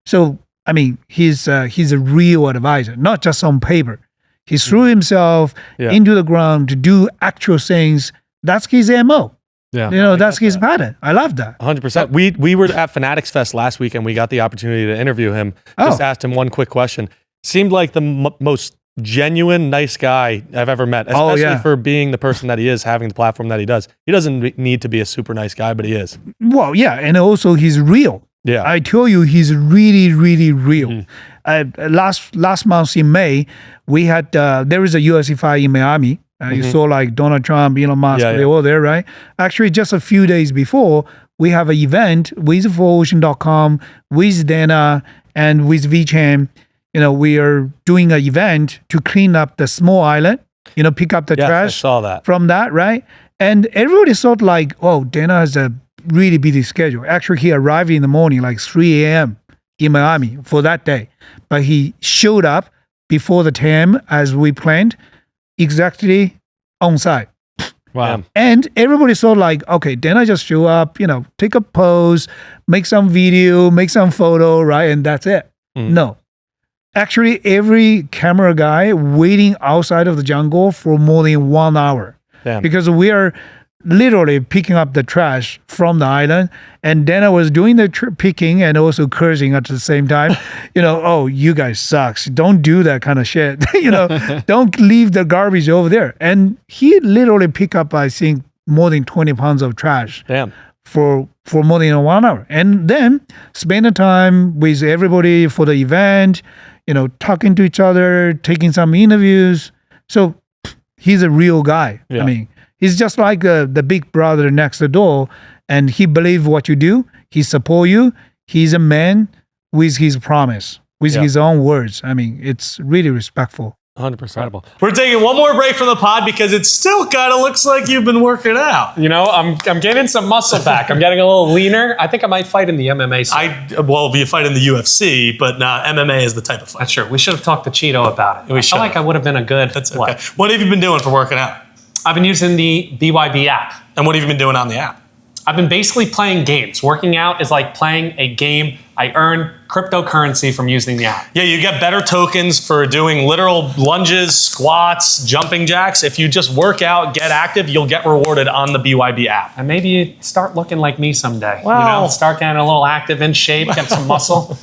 Speaker 5: So, I mean, he's a real advisor, not just on paper. He threw himself into the ground to do actual things. That's his MO.
Speaker 4: Yeah.
Speaker 5: You know, that's his pattern. I love that.
Speaker 1: 100%. We were at Fanatics Fest last week and we got the opportunity to interview him. Just asked him one quick question. Seemed like the most genuine, nice guy I've ever met, especially for being the person that he is, having the platform that he does. He doesn't need to be a super nice guy, but he is.
Speaker 5: Well, yeah, and also he's real.
Speaker 1: Yeah.
Speaker 5: I tell you, he's really, really real. Last month in May, we had, there is a UFC fight in Miami. You saw like Donald Trump, Elon Musk, they were there, right? Actually, just a few days before, we have an event with 4ocean.com, with Dana, and with VeChain. You know, we are doing an event to clean up the small island, you know, pick up the trash
Speaker 1: I saw that.
Speaker 5: from that, right? And everybody thought like, oh, Dana has a really busy schedule. Actually, he arrived in the morning, like 3 a.m. in Miami for that day. But he showed up before the time as we planned, exactly on site.
Speaker 4: Wow.
Speaker 5: And everybody thought like, okay, Dana just show up, you know, take a pose, make some video, make some photo, right? And that's it. No. Actually, every camera guy waiting outside of the jungle for more than 1 hour. Because we are literally picking up the trash from the island, and Dana was doing the picking and also cursing at the same time. You know, oh, you guys sucks. Don't do that kind of shit. You know, don't leave the garbage over there. And he literally picked up, I think, more than 20 pounds of trash. For more than 1 hour, and then spend the time with everybody for the event. You know, talking to each other, taking some interviews. So he's a real guy. I mean, he's just like the big brother next door, and he believes what you do. He support you. He's a man with his promise, with his own words. I mean, it's really respectful.
Speaker 1: 100%. We're taking one more break from the pod because it still kind of looks like you've been working out.
Speaker 3: You know, I'm getting some muscle back. I'm getting a little leaner. I think I might fight in the MMA side.
Speaker 1: Well, be a fight in the UFC, but MMA is the type of fight.
Speaker 3: That's true. We should have talked to Cheeto about it. I feel like I would have been a good.
Speaker 1: That's okay. What have you been doing for working out?
Speaker 3: I've been using the BYB app.
Speaker 1: And what have you been doing on the app?
Speaker 3: I've been basically playing games. Working out is like playing a game. I earn cryptocurrency from using the app.
Speaker 1: Yeah, you get better tokens for doing literal lunges, squats, jumping jacks. If you just work out, get active, you'll get rewarded on the BYB app.
Speaker 3: And maybe you start looking like me someday.
Speaker 1: Wow.
Speaker 3: You know, start getting a little active, in shape, get some muscle,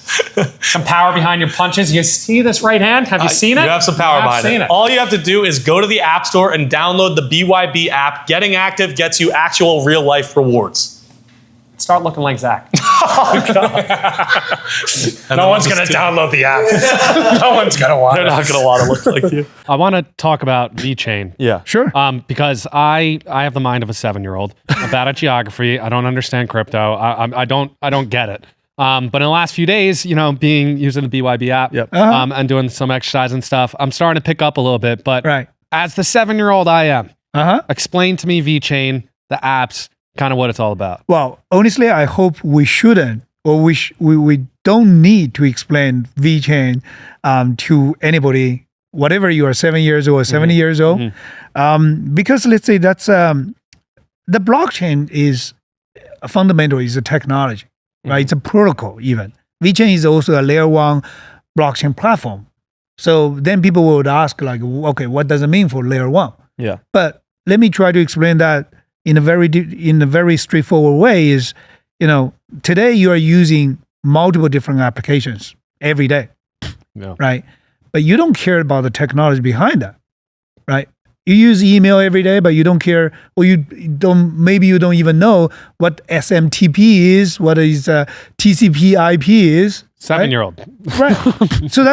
Speaker 3: some power behind your punches. You see this right hand? Have you seen it?
Speaker 1: You have some power behind it. All you have to do is go to the App Store and download the BYB app. Getting active gets you actual real life rewards.
Speaker 3: Start looking like Zach.
Speaker 1: Oh, God.
Speaker 3: No one's going to download the app. No one's going to want it.
Speaker 1: They're not going to want to look like you.
Speaker 4: I want to talk about VeChain.
Speaker 1: Yeah.
Speaker 5: Sure.
Speaker 4: Because I have the mind of a 7-year-old. I'm bad at geography. I don't understand crypto. I don't get it. But in the last few days, you know, using the BYB app and doing some exercise and stuff, I'm starting to pick up a little bit. But as the 7-year-old I am, explain to me VeChain, the apps, kind of what it's all about.
Speaker 5: Well, honestly, I hope we shouldn't, or we don't need to explain VeChain to anybody, whatever you are, 7 years old or 70 years old. Because let's say that's the blockchain is fundamentally is a technology, right? It's a protocol even. VeChain is also a layer 1 blockchain platform. So then people would ask like, okay, what does it mean for layer 1?
Speaker 1: Yeah.
Speaker 5: But let me try to explain that in a very straightforward way is, you know, today you are using multiple different applications every day, right? But you don't care about the technology behind that, right? You use email every day, but you don't care, or maybe you don't even know what SMTP is, what is TCP/IP is.
Speaker 4: 7-year-old.
Speaker 5: Right. So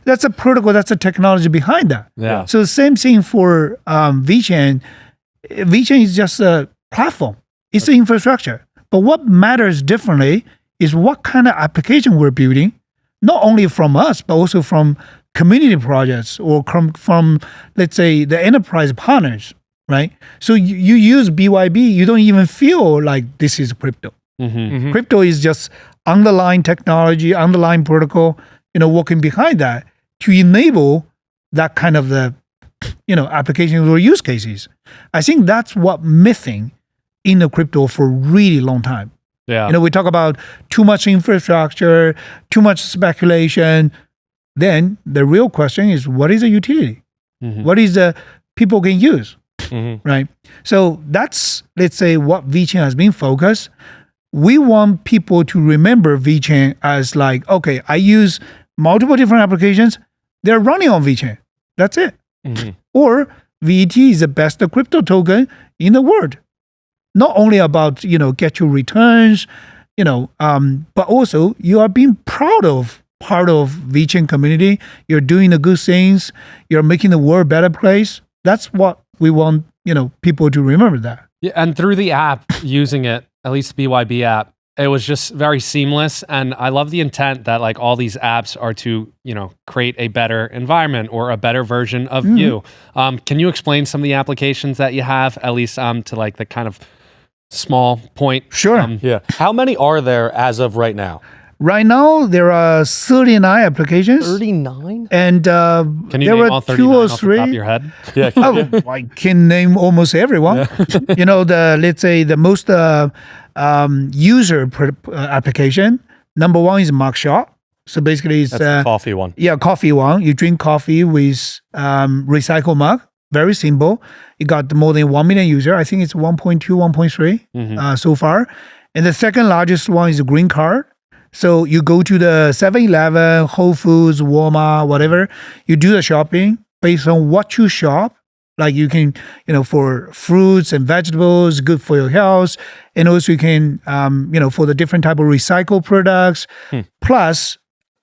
Speaker 5: that's a protocol. That's a technology behind that.
Speaker 4: Yeah.
Speaker 5: So the same thing for VeChain. VeChain is just a platform. It's the infrastructure. But what matters differently is what kind of application we're building, not only from us, but also from community projects or from let's say, the enterprise partners, right? So you use BYB, you don't even feel like this is crypto. Crypto is just underlying technology, underlying protocol, working behind that to enable that kind of the, applications or use cases. I think that's what missing in the crypto for a really long time.
Speaker 4: Yeah.
Speaker 5: We talk about too much infrastructure, too much speculation. Then the real question is, what is the utility? What is the people can use, right? So that's, let's say, what VeChain has been focused. We want people to remember VeChain as like, okay, I use multiple different applications. They're running on VeChain. That's it. Or VET is the best crypto token in the world. Not only about, get your returns, but also you are being proud of part of VeChain community. You're doing the good things. You're making the world a better place. That's what we want, people to remember that.
Speaker 4: Yeah, and through the app, using it, at least the BYB app, it was just very seamless. And I love the intent that like all these apps are to, create a better environment or a better version of you. Can you explain some of the applications that you have, at least to like the kind of small point?
Speaker 5: Sure.
Speaker 1: Yeah. How many are there as of right now?
Speaker 5: Right now, there are 39 applications.
Speaker 1: 39?
Speaker 5: And
Speaker 4: Can you
Speaker 5: there
Speaker 4: name
Speaker 5: were
Speaker 4: all
Speaker 5: 2
Speaker 4: 39
Speaker 5: or
Speaker 4: off the
Speaker 5: 3.
Speaker 4: top of your head?
Speaker 1: Yeah.
Speaker 5: I can name almost everyone. Let's say the most user application, number 1 is mug shot. So basically it's
Speaker 1: That's the coffee one.
Speaker 5: Yeah, coffee one. You drink coffee with recycled mug. Very simple. It got more than 1 million users. I think it's 1.2, 1.3 so far. And the second largest one is a green card. So you go to the 7-Eleven, Whole Foods, Walmart, whatever. You do the shopping based on what you shop. Like you can, for fruits and vegetables, good for your health. And also you can, for the different type of recycled products, plus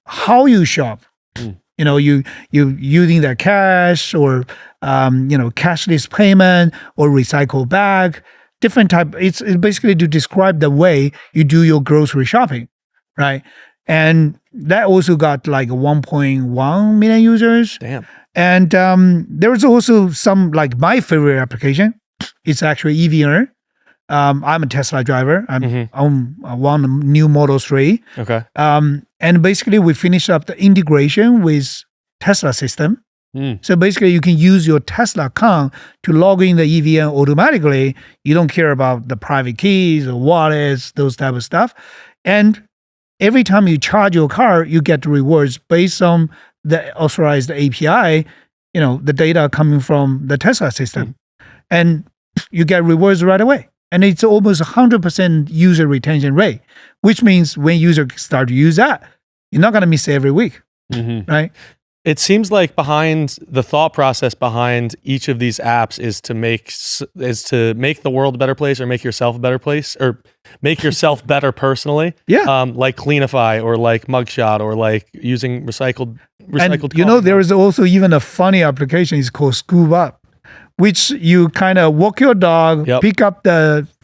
Speaker 5: how you shop. You using their cash or, cashless payment or recycled bag, different type. It's basically to describe the way you do your grocery shopping. Right. And that also got like 1.1 million users.
Speaker 1: Damn.
Speaker 5: And there's also some, like my favorite application. It's actually EV. I'm a Tesla driver. I'm on one new Model 3.
Speaker 1: Okay.
Speaker 5: And basically we finished up the integration with Tesla system. So basically you can use your Tesla account to log in the EVM automatically. You don't care about the private keys or wallets, those type of stuff. And every time you charge your car, you get rewards based on the authorized API, the data coming from the Tesla system. And you get rewards right away. And it's almost 100% user retention rate, which means when users start to use that, you're not going to miss it every week, right?
Speaker 1: It seems like behind the thought process behind each of these apps is to make the world a better place or make yourself a better place or make yourself better personally.
Speaker 5: Yeah.
Speaker 1: Like Cleanify or like Mugshot or like using recycled.
Speaker 5: And there is also even a funny application. It's called Scoop Up, which you kind of walk your dog, pick up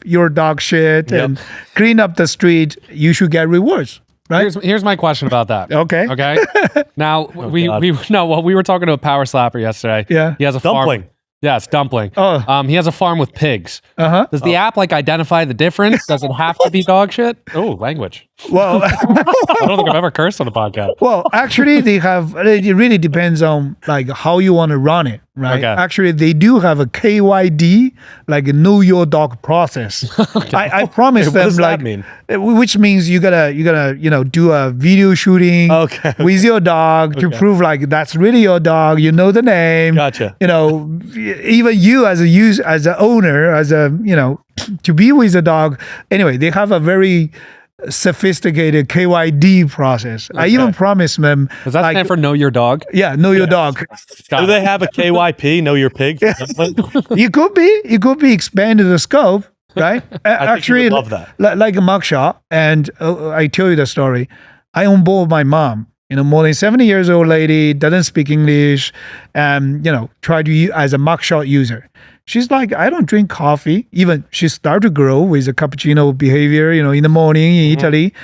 Speaker 5: your dog shit and clean up the street. You should get rewards. Right?
Speaker 4: Here's my question about that.
Speaker 5: Okay.
Speaker 4: Now we were talking to a power slapper yesterday.
Speaker 5: Yeah.
Speaker 4: He has a
Speaker 1: Dumpling.
Speaker 4: farm. Yeah, it's dumpling.
Speaker 5: Oh.
Speaker 4: He has a farm with pigs. Does the app like identify the difference? Does it have to be dog shit? Oh, language.
Speaker 5: Well,
Speaker 4: I don't think I've ever cursed on the podcast.
Speaker 5: Well, actually, it really depends on like how you want to run it, right?
Speaker 4: Okay.
Speaker 5: Actually, they do have a KYD, like know your dog process. I promise them,
Speaker 1: What does
Speaker 5: like,
Speaker 1: that mean?
Speaker 5: which means you gotta do a video shooting with your dog to prove like that's really your dog. You know the name.
Speaker 1: Gotcha.
Speaker 5: Even you as an owner, to be with the dog. Anyway, they have a very sophisticated KYD process. I even promised them.
Speaker 4: Does that stand for know your dog?
Speaker 5: Yeah, know your dog.
Speaker 1: Do they have a KYP, know your pig?
Speaker 5: It could be expanded the scope, right?
Speaker 1: I think you would love that.
Speaker 5: Like a mugshot. And I tell you the story. I onboard my mom, more than 70 years old lady, doesn't speak English, try to use as a mugshot user. She's like, I don't drink coffee. Even she started to grow with a cappuccino behavior, in the morning in Italy.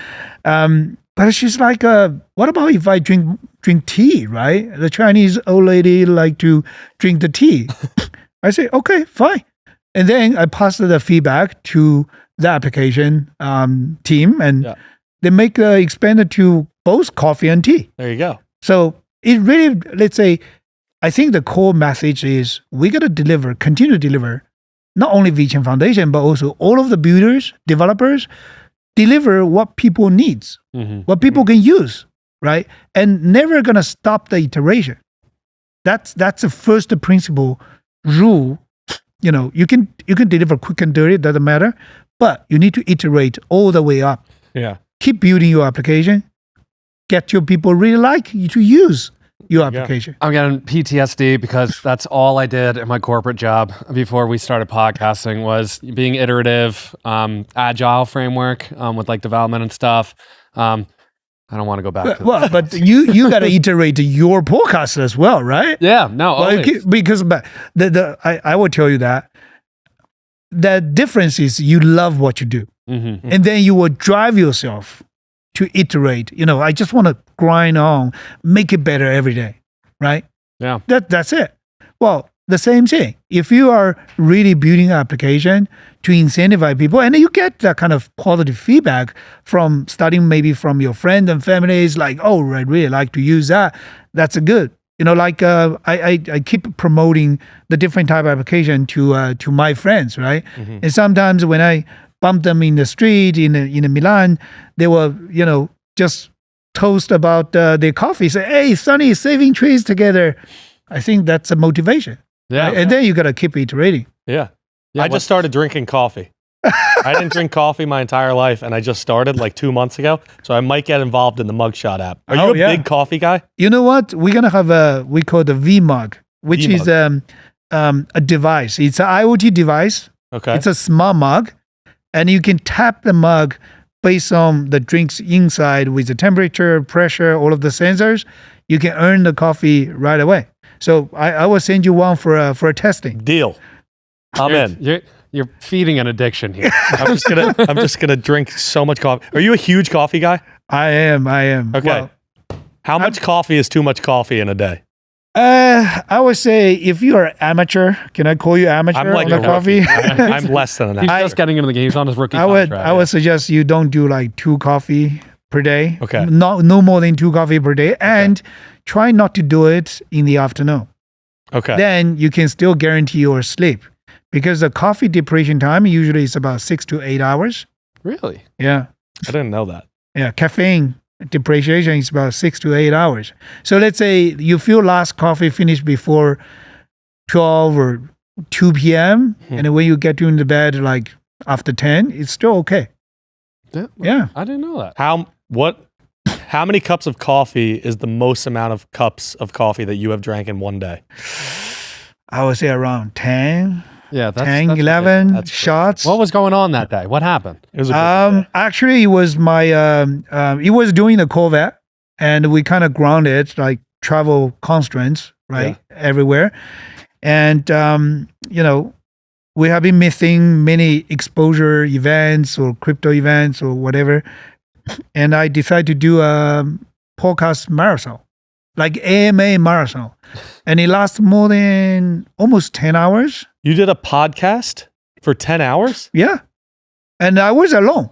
Speaker 5: But she's like, what about if I drink tea, right? The Chinese old lady like to drink the tea. I say, okay, fine. And then I pass the feedback to the application team, and they make expand it to both coffee and tea.
Speaker 1: There you go.
Speaker 5: So it really, let's say, I think the core message is we got to continue to deliver, not only VChain Foundation, but also all of the builders, developers, deliver what people needs, what people can use, right? And never gonna stop the iteration. That's the first principle rule. You can deliver quick and dirty, doesn't matter, but you need to iterate all the way up.
Speaker 1: Yeah.
Speaker 5: Keep building your application. Get your people really like you to use your application.
Speaker 4: I'm getting PTSD because that's all I did in my corporate job before we started podcasting was being iterative, agile framework with like development and stuff. I don't want to go back to that.
Speaker 5: But you got to iterate your podcast as well, right?
Speaker 4: Yeah, no, always.
Speaker 5: Because I will tell you that the difference is you love what you do, and then you will drive yourself to iterate. I just want to grind on, make it better every day, right?
Speaker 4: Yeah.
Speaker 5: That's it. Well, the same thing. If you are really building an application to incentivize people, and you get that kind of positive feedback from starting maybe from your friends and families, like, oh, I really like to use that. That's a good. I keep promoting the different type of application to my friends, right? And sometimes when I bump them in the street in Milan, they will, just toast about their coffee. Say, hey, Sonny, saving trees together. I think that's a motivation.
Speaker 1: Yeah.
Speaker 5: Right? And then you got to keep iterating.
Speaker 1: Yeah. I just started drinking coffee. I didn't drink coffee my entire life, and I just started like 2 months ago. So I might get involved in the mugshot app. Are you a big coffee guy?
Speaker 5: You know what? We're going to have we call the V mug, which is a device. It's an IoT device.
Speaker 1: Okay.
Speaker 5: It's a smart mug, and you can tap the mug based on the drinks inside with the temperature, pressure, all of the sensors. You can earn the coffee right away. So I will send you one for a testing.
Speaker 1: Deal. I'm in.
Speaker 4: You're feeding an addiction here.
Speaker 1: I'm just gonna drink so much coffee. Are you a huge coffee guy?
Speaker 5: I am.
Speaker 1: Okay.
Speaker 5: Well,
Speaker 1: how much coffee is too much coffee in a day?
Speaker 5: I would say if you are amateur, can I call you amateur
Speaker 1: I'm like
Speaker 5: on the coffee?
Speaker 1: I'm less than an
Speaker 4: He's
Speaker 1: amateur.
Speaker 4: just getting into the game. He's on his rookie
Speaker 5: I
Speaker 4: contract.
Speaker 5: would suggest you don't do like 2 coffee per day.
Speaker 1: Okay.
Speaker 5: No more than 2 coffee per day, and try not to do it in the afternoon.
Speaker 1: Okay.
Speaker 5: Then you can still guarantee your sleep, because the coffee deprivation time usually is about 6 to 8 hours.
Speaker 4: Really?
Speaker 5: Yeah.
Speaker 1: I didn't know that.
Speaker 5: Yeah. Caffeine depreciation is about 6 to 8 hours. So let's say you feel last coffee finished before 12 or 2 p.m. And when you get into bed like after 10, it's still okay. Yeah.
Speaker 4: I didn't know that.
Speaker 1: How many cups of coffee is the most amount of cups of coffee that you have drank in one day?
Speaker 5: I would say around 10.
Speaker 4: Yeah, that's
Speaker 5: 10, 11 shots.
Speaker 4: What was going on that day? What happened?
Speaker 1: It was a
Speaker 5: actually, it was my, it was doing the COVID, and we kind of grounded, like travel constraints, right? Everywhere. And, we have been missing many exposure events or crypto events or whatever. And I decided to do a podcast marathon, like AMA marathon. And it lasts more than almost 10 hours.
Speaker 1: You did a podcast for 10 hours?
Speaker 5: Yeah. And I was alone.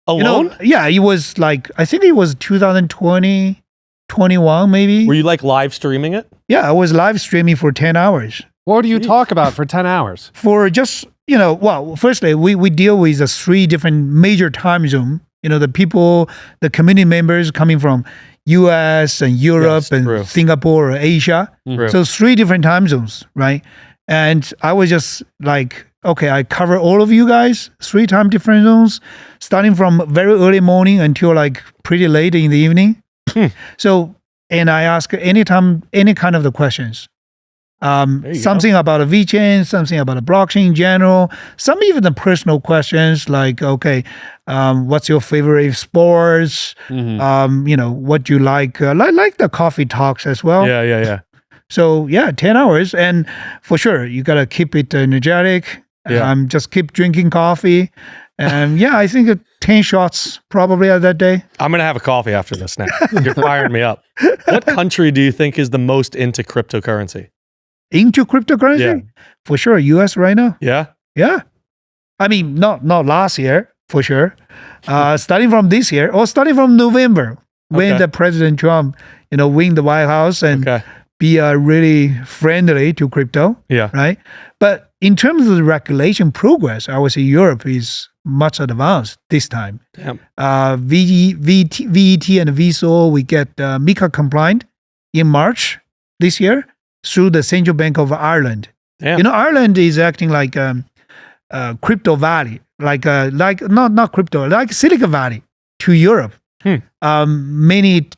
Speaker 1: Alone?
Speaker 5: Yeah, it was like, I think it was 2020, 21 maybe.
Speaker 1: Were you like live streaming it?
Speaker 5: Yeah, I was live streaming for 10 hours.
Speaker 4: What do you talk about for 10 hours?
Speaker 5: For just, well, firstly, we deal with the 3 different major time zones. The people, the community members coming from US and Europe and Singapore or Asia. So 3 different time zones, right? And I was just like, okay, I cover all of you guys, 3 time different zones, starting from very early morning until like pretty late in the evening. So, and I ask anytime, any kind of the questions. Something about a VeChain, something about a blockchain in general, some even the personal questions like, okay, what's your favorite sports? What you like the coffee talks as well.
Speaker 1: Yeah.
Speaker 5: So yeah, 10 hours. And for sure, you got to keep it energetic. Just keep drinking coffee. And I think 10 shots probably at that day.
Speaker 1: I'm going to have a coffee after this now. You're firing me up. What country do you think is the most into cryptocurrency?
Speaker 5: Into cryptocurrency?
Speaker 1: Yeah.
Speaker 5: For sure. US right now.
Speaker 1: Yeah?
Speaker 5: Yeah. I mean, not last year, for sure. Starting from this year or starting from November when the President Trump, win the White House and be really friendly to crypto.
Speaker 1: Yeah.
Speaker 5: Right. But in terms of the regulation progress, I would say Europe is much advanced this time.
Speaker 1: Damn.
Speaker 5: VET and VSO, we get MiCA compliant in March this year through the Central Bank of Ireland.
Speaker 1: Damn.
Speaker 5: Ireland is acting like crypto valley, like not crypto, like Silicon Valley to Europe. Many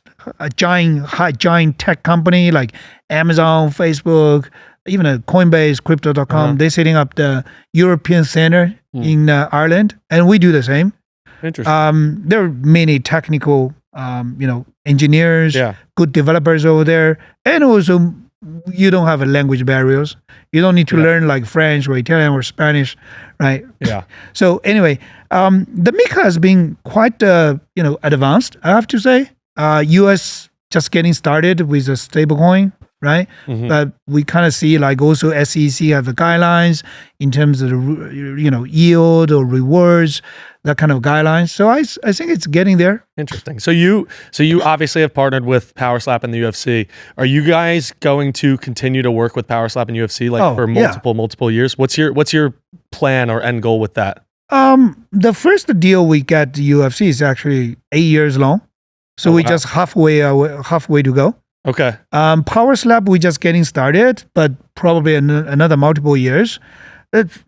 Speaker 5: giant tech company like Amazon, Facebook, even Coinbase, Crypto.com, they're setting up the European center in Ireland, and we do the same.
Speaker 1: Interesting.
Speaker 5: There are many technical, engineers, good developers over there, and also you don't have a language barriers. You don't need to learn like French or Italian or Spanish, right?
Speaker 1: Yeah.
Speaker 5: So anyway, the MiCA has been quite, advanced, I have to say. US just getting started with a stablecoin, right? But we kind of see like also SEC have the guidelines in terms of the, yield or rewards, that kind of guidelines. So I think it's getting there.
Speaker 1: Interesting. So you obviously have partnered with PowerSlap and the UFC. Are you guys going to continue to work with PowerSlap and UFC for multiple years? What's your plan or end goal with that?
Speaker 5: The first deal we got the UFC is actually 8 years long. So we just halfway to go.
Speaker 1: Okay.
Speaker 5: PowerSlap, we're just getting started, but probably another multiple years.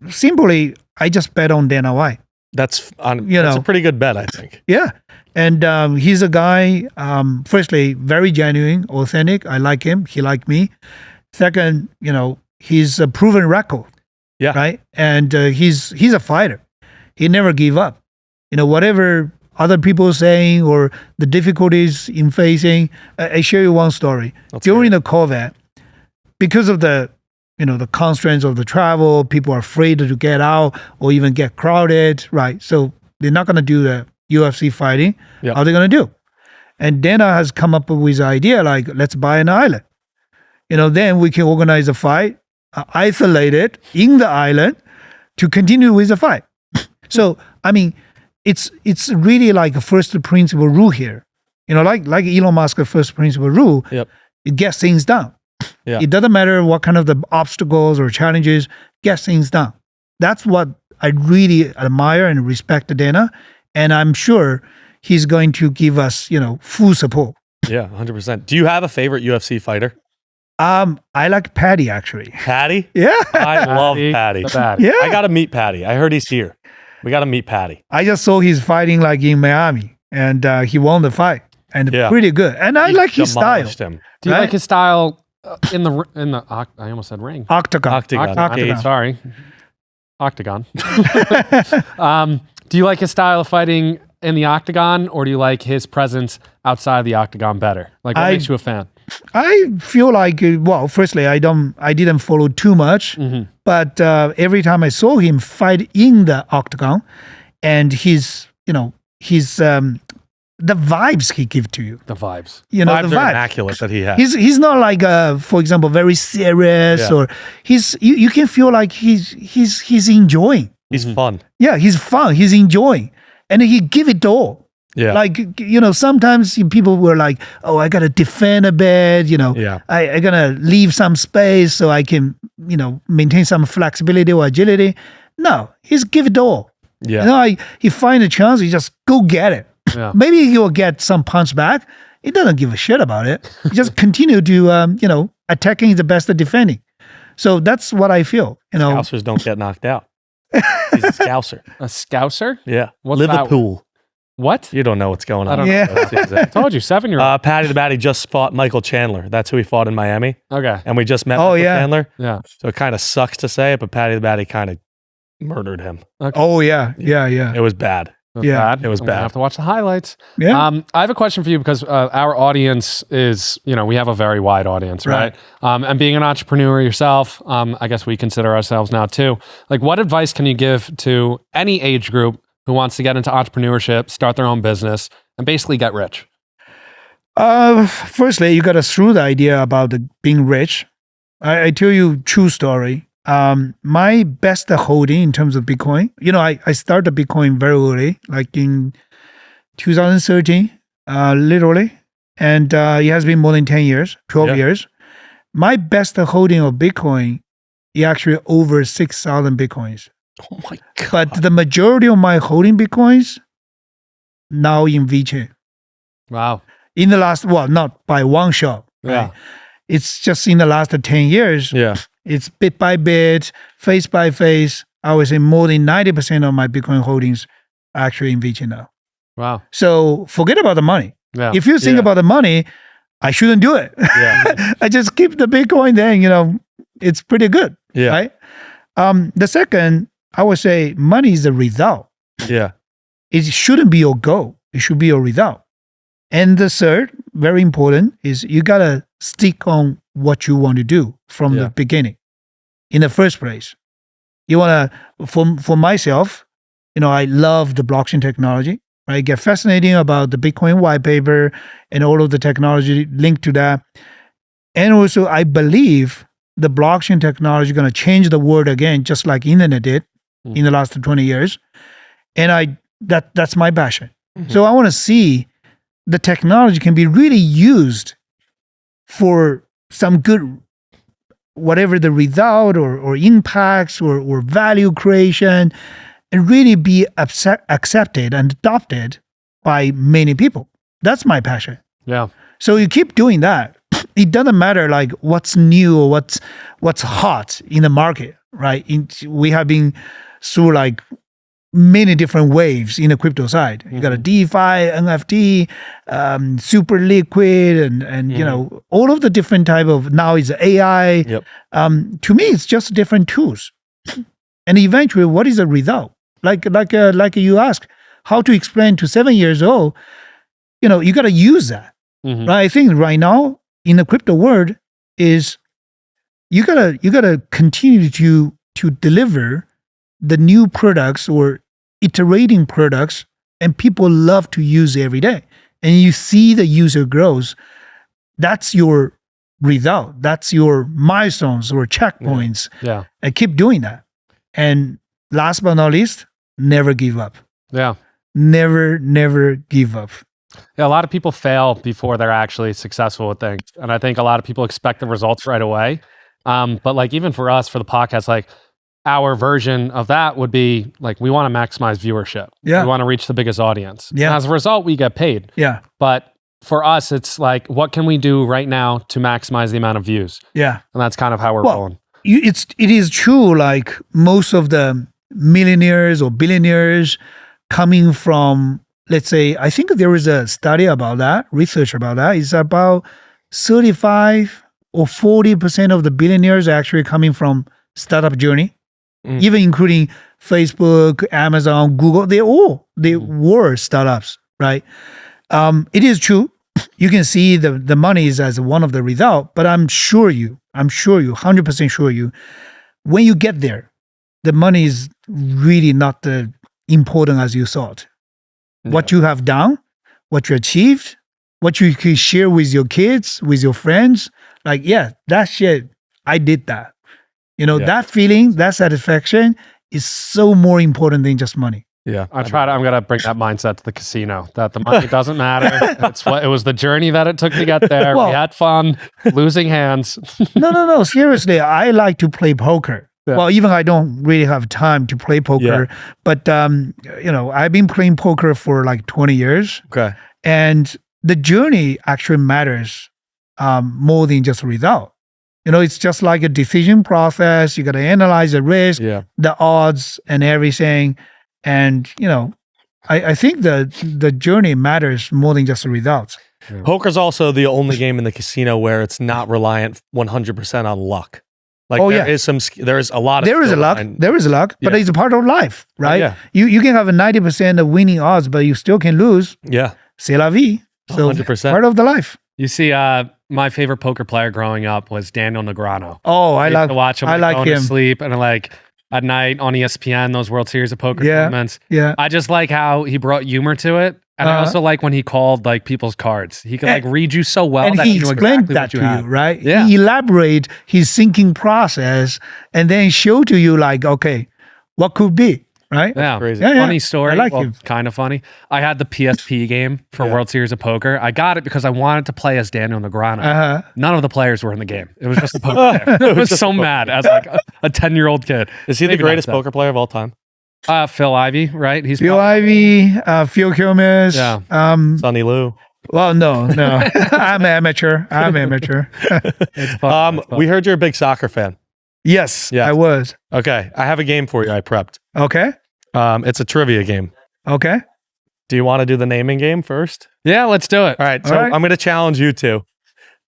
Speaker 5: Simply, I just bet on Dana White.
Speaker 1: That's a pretty good bet, I think.
Speaker 5: Yeah. And he's a guy, firstly, very genuine, authentic. I like him. He liked me. Second, he's a proven record.
Speaker 1: Yeah.
Speaker 5: Right. And he's a fighter. He never gave up. Whatever other people saying or the difficulties in facing. I share you one story. During the COVID, because of the constraints of the travel, people are afraid to get out or even get crowded, right? So they're not going to do the UFC fighting. How are they going to do? And Dana has come up with the idea like, let's buy an island. Then we can organize a fight, isolated in the island to continue with the fight. So, I mean, it's really like a first principle rule here. Like Elon Musk's first principle rule, it gets things done.
Speaker 1: Yeah.
Speaker 5: It doesn't matter what kind of the obstacles or challenges, get things done. That's what I really admire and respect Dana. And I'm sure he's going to give us, full support.
Speaker 1: Yeah, 100%. Do you have a favorite UFC fighter?
Speaker 5: I like Patty actually.
Speaker 1: Patty?
Speaker 5: Yeah.
Speaker 1: I love Patty.
Speaker 5: Yeah.
Speaker 1: I got to meet Patty. I heard he's here. We got to meet Patty.
Speaker 5: I just saw he's fighting like in Miami and he won the fight and pretty good. And I like his style.
Speaker 1: Him.
Speaker 4: Do you like his style in the I almost said ring.
Speaker 5: Octagon.
Speaker 4: Sorry. Octagon. Do you like his style of fighting in the octagon, or do you like his presence outside the octagon better? Like, what makes you a fan?
Speaker 5: I feel like, firstly, I didn't follow too much, but every time I saw him fight in the octagon, and his the vibes he gives to you.
Speaker 4: The vibes.
Speaker 1: The vibes are immaculate that he has.
Speaker 5: He's not like, for example, very serious or you can feel like he's enjoying.
Speaker 1: He's fun.
Speaker 5: Yeah, he's fun. He's enjoying. And he give it all.
Speaker 1: Yeah.
Speaker 5: Like, sometimes people were like, oh, I got to defend a bit, I got to leave some space so I can, maintain some flexibility or agility. No, he's give it all.
Speaker 1: Yeah.
Speaker 5: He find a chance, he just go get it.
Speaker 4: Yeah.
Speaker 5: Maybe he will get some punch back. He doesn't give a shit about it. He just continue to, attacking is the best at defending. So that's what I feel.
Speaker 1: Scousers don't get knocked out. He's a Scouser.
Speaker 4: A Scouser?
Speaker 1: Yeah.
Speaker 4: What's
Speaker 1: Liverpool. What? You don't know what's going on.
Speaker 5: Yeah.
Speaker 3: I told you, 7-year-old.
Speaker 1: Patty the Batty just fought Michael Chandler. That's who he fought in Miami.
Speaker 3: Okay.
Speaker 1: And we just met
Speaker 5: Oh,
Speaker 1: Michael
Speaker 5: yeah.
Speaker 1: Chandler.
Speaker 3: Yeah.
Speaker 1: So it kind of sucks to say it, but Patty the Batty kind of murdered him.
Speaker 5: Oh yeah.
Speaker 1: It was bad.
Speaker 5: Yeah.
Speaker 1: It was
Speaker 3: I'm gonna
Speaker 1: bad.
Speaker 3: have to watch the highlights.
Speaker 5: Yeah.
Speaker 3: I have a question for you because our audience is, we have a very wide audience, right? And being an entrepreneur yourself, I guess we consider ourselves now too. Like, what advice can you give to any age group who wants to get into entrepreneurship, start their own business, and basically get rich?
Speaker 5: Firstly, you got to through the idea about being rich. I tell you true story. My best holding in terms of Bitcoin, I started Bitcoin very early, like in 2013, literally. And it has been more than 10 years, 12 years. My best holding of Bitcoin is actually over 6,000 Bitcoins.
Speaker 1: Oh my God.
Speaker 5: But the majority of my holding Bitcoins now in VeChain.
Speaker 3: Wow.
Speaker 5: In the last, not by one shot. Right?
Speaker 3: Yeah.
Speaker 5: It's just in the last 10 years.
Speaker 1: Yeah.
Speaker 5: It's bit by bit, face by face. I would say more than 90% of my Bitcoin holdings are actually in VeChain now.
Speaker 3: Wow.
Speaker 5: So forget about the money.
Speaker 3: Yeah.
Speaker 5: If you think about the money, I shouldn't do it.
Speaker 1: Yeah.
Speaker 5: I just keep the Bitcoin then, it's pretty good.
Speaker 1: Yeah.
Speaker 5: Right? The second, I would say money is the result.
Speaker 1: Yeah.
Speaker 5: It shouldn't be your goal. It should be your result. And the third, very important, is you got to stick on what you want to do from the beginning, in the first place. You want to, for myself, I love the blockchain technology. I get fascinating about the Bitcoin white paper and all of the technology linked to that. And also, I believe the blockchain technology is going to change the world again, just like internet did in the last 20 years. And that's my passion. Mm-hmm. So I want to see the technology can be really used for some good, whatever the result or impacts or value creation, and really be accepted and adopted by many people. That's my passion.
Speaker 3: Yeah.
Speaker 5: So you keep doing that. It doesn't matter like what's new or what's hot in the market, right? We have been through like many different waves in the crypto side. You got a DeFi, NFT, super liquid, and all of the different type of, now is AI.
Speaker 1: Yep.
Speaker 5: To me, it's just different tools. And eventually, what is the result? Like you ask, how to explain to 7 years old, you got to use that.
Speaker 3: Mm-hmm.
Speaker 5: Right? I think right now in the crypto world is you gotta continue to deliver the new products or iterating products, and people love to use it every day. And you see the user grows. That's your result. That's your milestones or checkpoints.
Speaker 3: Yeah.
Speaker 5: And keep doing that. And last but not least, never give up.
Speaker 3: Yeah.
Speaker 5: Never give up.
Speaker 3: Yeah, a lot of people fail before they're actually successful with things. And I think a lot of people expect the results right away. But like even for us, for the podcast, like our version of that would be like, we want to maximize viewership.
Speaker 5: Yeah.
Speaker 3: We want to reach the biggest audience.
Speaker 5: Yeah.
Speaker 3: And as a result, we get paid.
Speaker 5: Yeah.
Speaker 3: But for us, it's like, what can we do right now to maximize the amount of views?
Speaker 5: Yeah.
Speaker 3: And that's kind of how we're rolling.
Speaker 5: It is true, like most of the millionaires or billionaires coming from, let's say, I think there is a study about that, research about that. It's about 35 or 40% of the billionaires are actually coming from startup journey, even including Facebook, Amazon, Google. They were startups, right? It is true. You can see the money is as one of the result, but I'm sure you, 100% sure you, when you get there, the money is really not the important as you thought. Yeah. What you have done, what you achieved, what you can share with your kids, with your friends, like, yeah, that shit, I did that. That feeling, that satisfaction is so more important than just money.
Speaker 1: Yeah.
Speaker 3: I'm going to bring that mindset to the casino, that the money doesn't matter. It was the journey that it took to get there. We had fun, losing hands.
Speaker 5: No. Seriously, I like to play poker. Yeah. Well, even I don't really have time to play poker, but I've been playing poker for like 20 years.
Speaker 1: Okay.
Speaker 5: And the journey actually matters more than just a result. It's just like a decision process. You got to analyze the risk, the odds, and everything. And I think the journey matters more than just the results.
Speaker 1: Poker's also the only game in the casino where it's not reliant 100% on luck. Like there is a lot of
Speaker 5: there is luck, but it's a part of life, right?
Speaker 1: yeah.
Speaker 5: You can have a 90% of winning odds, but you still can lose.
Speaker 1: Yeah.
Speaker 5: C'est la vie. So
Speaker 1: 100%.
Speaker 5: part of the life.
Speaker 4: You see, my favorite poker player growing up was Daniel Negreanu.
Speaker 5: Oh, I
Speaker 4: used
Speaker 5: like
Speaker 4: to watch him.
Speaker 5: I like
Speaker 4: going to
Speaker 5: him.
Speaker 4: sleep and like at night on ESPN, those World Series of Poker tournaments.
Speaker 5: Yeah.
Speaker 4: I just like how he brought humor to it. And I also like when he called like people's cards. He could like read you so well
Speaker 5: And
Speaker 4: that
Speaker 5: he
Speaker 4: he knew
Speaker 5: explained
Speaker 4: exactly
Speaker 5: that
Speaker 4: what you
Speaker 5: to
Speaker 4: had.
Speaker 5: you, right?
Speaker 4: Yeah.
Speaker 5: He elaborate his thinking process and then show to you like, okay, what could be, right?
Speaker 4: Yeah.
Speaker 1: crazy.
Speaker 5: Yeah,
Speaker 4: Funny story.
Speaker 5: I like him.
Speaker 4: Kind of funny. I had the PSP game for World Series of Poker. I got it because I wanted to play as Daniel Negreanu. None of the players were in the game. It was just the poker player. I was so mad as like a 10-year-old kid.
Speaker 1: Is he the
Speaker 4: Maybe not
Speaker 1: greatest
Speaker 4: that.
Speaker 1: poker player of all time?
Speaker 4: Phil Ivey, right? He's
Speaker 5: Phil Ivey, Phil Kilmes.
Speaker 4: Yeah.
Speaker 1: Sonny Lou.
Speaker 5: Well, no. I'm amateur.
Speaker 4: It's fun.
Speaker 1: We heard you're a big soccer fan.
Speaker 5: Yes,
Speaker 1: Yeah.
Speaker 5: I was.
Speaker 1: Okay. I have a game for you. I prepped.
Speaker 5: Okay.
Speaker 1: It's a trivia game.
Speaker 5: Okay.
Speaker 1: Do you want to do the naming game first?
Speaker 4: Yeah, let's do it.
Speaker 1: All right. So
Speaker 5: All right.
Speaker 1: I'm going to challenge you two.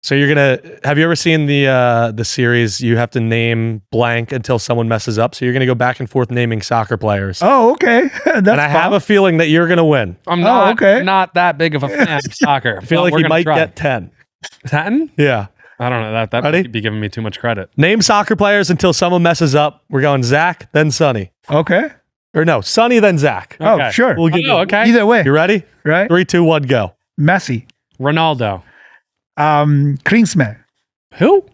Speaker 1: So you're going to, have you ever seen the series, you have to name blank until someone messes up? So you're going to go back and forth naming soccer players.
Speaker 5: Oh, okay. That's
Speaker 1: and I have a feeling that you're going to win.
Speaker 4: I'm
Speaker 5: okay.
Speaker 4: not that big of a fan of soccer.
Speaker 1: I feel like you might get 10.
Speaker 4: 10?
Speaker 1: Yeah.
Speaker 4: I don't know. That
Speaker 1: Ready?
Speaker 4: might be giving me too much credit.
Speaker 1: Name soccer players until someone messes up. We're going Zach, then Sonny.
Speaker 5: Okay.
Speaker 1: Or no, Sonny, then Zach.
Speaker 5: Oh,
Speaker 4: Okay.
Speaker 5: sure.
Speaker 1: We'll give you,
Speaker 4: Okay.
Speaker 5: Either way,
Speaker 1: you ready?
Speaker 5: right?
Speaker 1: 3, 2, 1, go.
Speaker 5: Messi.
Speaker 4: Ronaldo.
Speaker 5: Klinsmann.
Speaker 4: Who?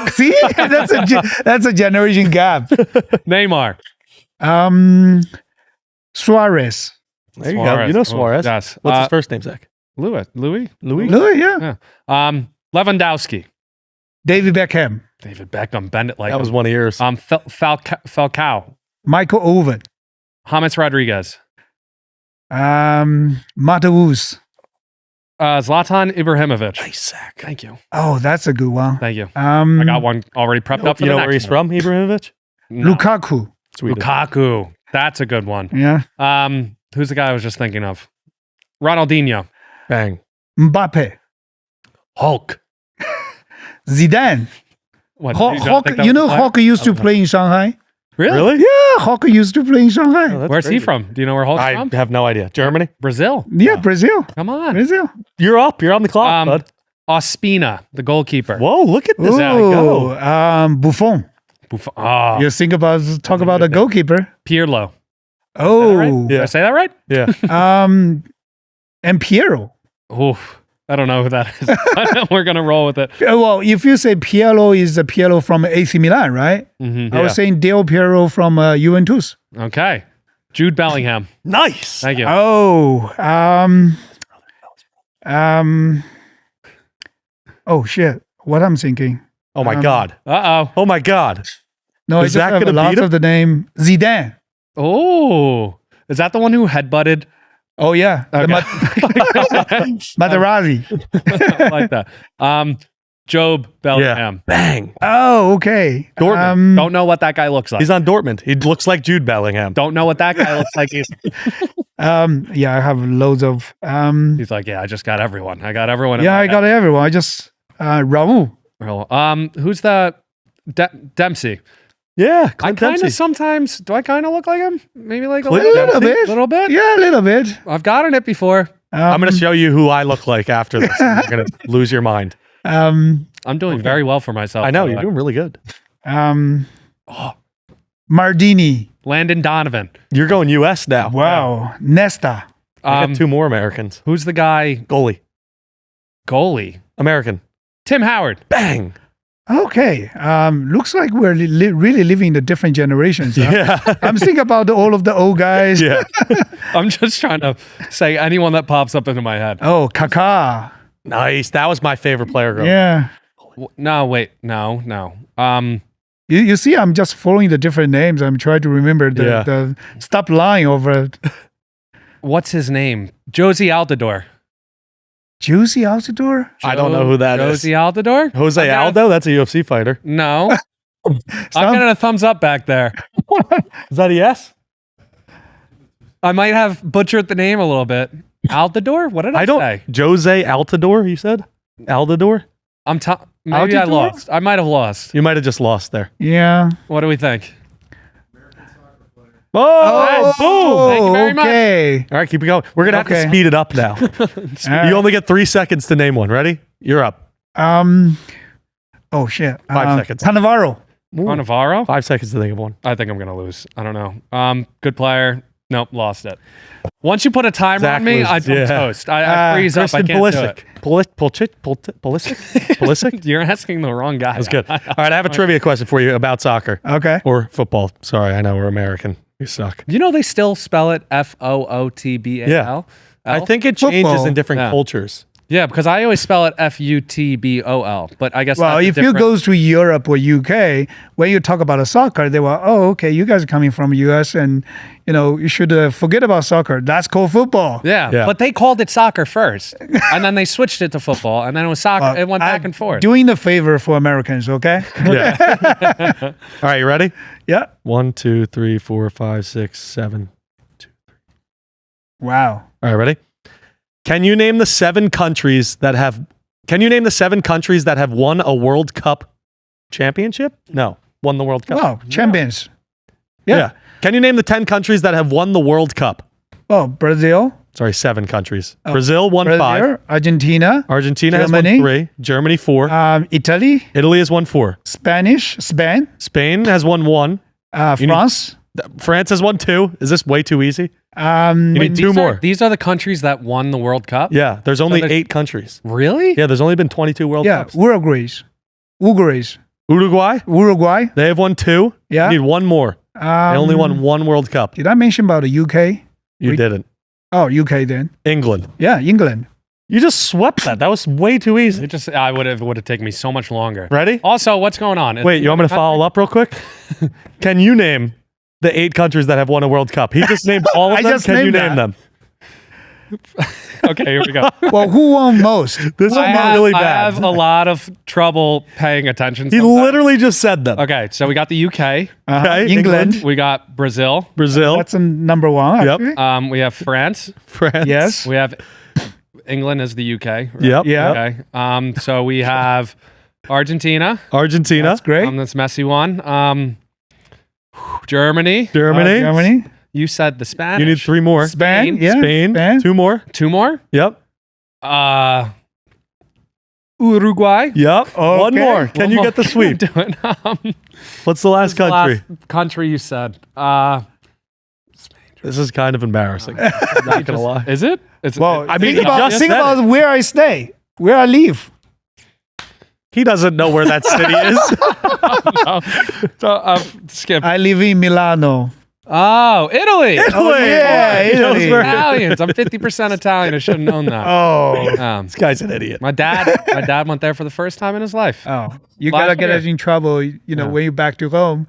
Speaker 5: See, that's a generation gap.
Speaker 4: Neymar.
Speaker 5: Suarez.
Speaker 1: There you go. You know Suarez.
Speaker 4: Yes.
Speaker 1: What's his first name, Zach?
Speaker 4: Louis.
Speaker 1: Louis?
Speaker 5: Louis, yeah.
Speaker 4: Lewandowski.
Speaker 5: David Beckham.
Speaker 4: David Beckham. Bend it like
Speaker 1: That was one of yours.
Speaker 4: Falcao.
Speaker 5: Michael Owen.
Speaker 4: James Rodriguez.
Speaker 5: Mateus.
Speaker 4: Zlatan Ibrahimovic.
Speaker 1: Nice, Zach.
Speaker 4: Thank you.
Speaker 5: Oh, that's a good one.
Speaker 4: Thank you. I got one already prepped up for
Speaker 1: You
Speaker 4: the
Speaker 1: know
Speaker 4: next
Speaker 1: where he's
Speaker 4: one.
Speaker 1: from, Ibrahimovic?
Speaker 4: No.
Speaker 5: Lukaku.
Speaker 1: Sweden.
Speaker 4: Lukaku. That's a good one.
Speaker 5: Yeah.
Speaker 4: Who's the guy I was just thinking of? Ronaldinho.
Speaker 1: Bang.
Speaker 5: Mbappe.
Speaker 4: Hulk.
Speaker 5: Zidane.
Speaker 4: What?
Speaker 5: Hulk,
Speaker 4: you don't think that
Speaker 5: you
Speaker 4: was
Speaker 5: know
Speaker 4: a player?
Speaker 5: Hulk used to play in Shanghai?
Speaker 4: Really?
Speaker 5: Yeah, Hulk used to play in Shanghai.
Speaker 1: Oh, that's
Speaker 4: Where's he
Speaker 1: crazy.
Speaker 4: from? Do you know where Hulk's
Speaker 1: I
Speaker 4: from?
Speaker 1: have no idea. Germany?
Speaker 4: Brazil.
Speaker 5: Yeah, Brazil.
Speaker 4: Come on.
Speaker 5: Brazil.
Speaker 1: You're up. You're on the clock, bud.
Speaker 4: Ospina, the goalkeeper.
Speaker 1: Whoa, look at this guy
Speaker 5: Ooh,
Speaker 1: go.
Speaker 5: Buffon.
Speaker 4: Oh,
Speaker 5: You talk about a goalkeeper.
Speaker 4: Pirlo.
Speaker 5: Oh,
Speaker 4: Did I say that right?
Speaker 1: Yeah.
Speaker 5: and Piero.
Speaker 4: Oof. I don't know who that is. We're going to roll with it.
Speaker 5: Well, if you say Piero is a Piero from AC Milan, right?
Speaker 4: Mhm.
Speaker 5: I was saying Del Piero from Juventus.
Speaker 4: Okay. Jude Bellingham.
Speaker 1: Nice.
Speaker 4: Thank you.
Speaker 5: Oh, oh shit! What I'm thinking?
Speaker 1: Oh, my God.
Speaker 4: Uh-oh.
Speaker 1: Oh, my God.
Speaker 5: No, I
Speaker 1: Is
Speaker 5: just
Speaker 1: Zach
Speaker 5: have
Speaker 1: gonna
Speaker 5: lots
Speaker 1: beat him?
Speaker 5: of the name Zidane.
Speaker 4: Oh. Is that the one who headbutted?
Speaker 5: Oh yeah,
Speaker 4: Okay.
Speaker 5: Materazzi.
Speaker 4: I like that. Job Bellingham.
Speaker 1: Bang.
Speaker 5: Oh, okay.
Speaker 1: Dortmund.
Speaker 4: Don't know what that guy looks like.
Speaker 1: He's on Dortmund. He looks like Jude Bellingham.
Speaker 4: Don't know what that guy looks like.
Speaker 5: Yeah, I have loads of.
Speaker 4: He's like, yeah, I just got everyone. I got everyone. in
Speaker 5: Yeah,
Speaker 4: my
Speaker 5: I got everyone. I just Raul.
Speaker 4: head. Who's the Dempsey?
Speaker 1: Yeah.
Speaker 4: I
Speaker 1: Clint
Speaker 4: kind
Speaker 1: Dempsey.
Speaker 4: of sometimes. Do I kind of look like him? Maybe like a
Speaker 1: Clint
Speaker 4: little,
Speaker 5: little
Speaker 1: Dempsey?
Speaker 5: bit.
Speaker 4: little bit.
Speaker 5: Yeah, a little bit.
Speaker 4: I've gotten it before.
Speaker 1: I'm going to show you who I look like after this. and You're going to lose your mind.
Speaker 4: I'm doing very well for myself.
Speaker 1: I know.
Speaker 4: by the
Speaker 1: You're
Speaker 4: way.
Speaker 1: doing really good.
Speaker 5: Mardini.
Speaker 4: Landon Donovan.
Speaker 1: You're going U.S. now.
Speaker 5: Wow. Nesta.
Speaker 1: I got 2 more Americans.
Speaker 4: Who's the guy? Goalie.
Speaker 1: American.
Speaker 4: Tim Howard.
Speaker 1: Bang.
Speaker 5: Okay. Looks like we're really living in the different generations. Huh?
Speaker 1: Yeah.
Speaker 5: I'm thinking about all of the old guys.
Speaker 1: Yeah.
Speaker 4: I'm just trying to say anyone that pops up into my head.
Speaker 5: Oh, Kaká.
Speaker 1: Nice. That was my favorite player growing up.
Speaker 5: Yeah.
Speaker 4: No, wait. No.
Speaker 5: You see, I'm just following the different names. I'm trying to remember the stop lying over
Speaker 4: What's his name? Josie Altidore.
Speaker 5: Juicy Altidore.
Speaker 1: I don't know who that is.
Speaker 4: Josie Altidore?
Speaker 1: Jose Aldo? That's a UFC fighter.
Speaker 4: No. I'm getting a thumbs up back there.
Speaker 1: Is that a yes?
Speaker 4: I might have butchered the name a little bit. Altidore? What did I say?
Speaker 6: Jose Altidore, you said? Altidore?
Speaker 4: Maybe I lost. I might have lost.
Speaker 6: You might have just lost there.
Speaker 5: Yeah.
Speaker 4: What do we think?
Speaker 6: Oh, boom.
Speaker 4: Thank you very much.
Speaker 5: Okay.
Speaker 6: All right, keep it going. We're going to have to speed it up now. You only get 3 seconds to name one. Ready? You're up.
Speaker 5: Oh shit.
Speaker 6: 5 seconds.
Speaker 5: Cannavaro.
Speaker 4: Cannavaro?
Speaker 6: 5 seconds to think of one.
Speaker 4: I think I'm going to lose. I don't know. Good player. Nope, lost it. Once you put a timer on me, I'm toast. I freeze up. I can't do it.
Speaker 6: Pulisic?
Speaker 4: You're asking the wrong guy.
Speaker 6: That's good. All right, I have a trivia question for you about soccer.
Speaker 5: Okay.
Speaker 6: Or football. Sorry, I know we're American. We suck.
Speaker 4: You know they still spell it Football?
Speaker 6: Yeah. I think it changes
Speaker 5: Football.
Speaker 6: in different cultures.
Speaker 4: Yeah, because I always spell it Futbol, but I guess
Speaker 5: Well,
Speaker 4: that's
Speaker 5: if you go to Europe or UK, when you talk about a soccer, they were, oh, okay, you guys are coming from US, and you should forget about soccer. That's called football.
Speaker 4: Yeah, but they called it soccer first, and then they switched it to football, and then it was soccer. It went back and forth.
Speaker 5: Doing the favor for Americans, okay?
Speaker 6: Yeah. All right, you ready?
Speaker 5: Yeah.
Speaker 6: 1, 2, 3, 4, 5, 6, 7. 2, 3.
Speaker 5: Wow.
Speaker 6: All right, ready? Can you name the 7 countries that have won a World Cup championship? No, won the World Cup.
Speaker 5: Wow, champions.
Speaker 6: Yeah. Can you name the 10 countries that have won the World Cup?
Speaker 5: Oh, Brazil.
Speaker 6: Sorry, 7 countries. Brazil won 5.
Speaker 5: Argentina.
Speaker 6: Argentina has
Speaker 5: Germany.
Speaker 6: won 3. Germany 4.
Speaker 5: Italy.
Speaker 6: Italy has won 4.
Speaker 5: Spain.
Speaker 6: Spain has won 1.
Speaker 5: France.
Speaker 6: France has won 2. Is this way too easy? You need 2 more.
Speaker 4: These are the countries that won the World Cup?
Speaker 6: Yeah, there's only 8 countries.
Speaker 4: Really?
Speaker 6: Yeah, there's only been 22 World Cups.
Speaker 5: Uruguay.
Speaker 6: Uruguay? They have won 2.
Speaker 5: Yeah.
Speaker 6: You need 1 more. They only won 1 World Cup.
Speaker 5: Did I mention about the UK?
Speaker 6: You didn't.
Speaker 5: Oh, UK then.
Speaker 6: England.
Speaker 5: Yeah, England.
Speaker 6: You just swept that. That was way too easy.
Speaker 4: It would have taken me so much longer.
Speaker 6: Ready?
Speaker 4: Also, what's going on?
Speaker 6: Wait, you want me to follow up real quick? Can you name the 8 countries that have won a World Cup? He just named all of them. Can you name them?
Speaker 4: Okay, here we go.
Speaker 5: Well, who won most?
Speaker 6: This is really bad.
Speaker 4: I have a lot of trouble paying attention.
Speaker 6: He literally just said them.
Speaker 4: Okay, so we got the UK.
Speaker 6: Okay,
Speaker 5: England.
Speaker 4: We got Brazil.
Speaker 5: That's number 1.
Speaker 6: Yep.
Speaker 5: Actually.
Speaker 4: We have France.
Speaker 5: Yes.
Speaker 4: We have England as the UK. Right?
Speaker 6: Yep.
Speaker 5: Yeah.
Speaker 4: Okay. So we have Argentina.
Speaker 5: That's great.
Speaker 4: That's messy one. Germany.
Speaker 5: Germany.
Speaker 4: You said the Spanish.
Speaker 6: You need 3 more.
Speaker 5: Spain. Yeah.
Speaker 6: Spain. 2 more.
Speaker 4: 2 more.
Speaker 6: Yep.
Speaker 4: Uruguay.
Speaker 6: Yep.
Speaker 5: Okay.
Speaker 6: 1 more. Can you get the sweep?
Speaker 4: Doing?
Speaker 6: What's the last country?
Speaker 4: Country you said.
Speaker 6: This is kind of embarrassing. I'm not gonna lie.
Speaker 4: Is it?
Speaker 5: Well,
Speaker 6: I mean,
Speaker 5: think about where I stay, where I live.
Speaker 6: He doesn't know where that city is.
Speaker 4: So, skip.
Speaker 5: I live in Milano.
Speaker 4: Oh, Italy.
Speaker 5: Yeah, Italy.
Speaker 4: Italians. I'm 50% Italian. I should have known that.
Speaker 5: Oh.
Speaker 6: This guy's an idiot.
Speaker 4: My dad went there for the first time in his life.
Speaker 5: Oh, you gotta get us in trouble. When you're back to home,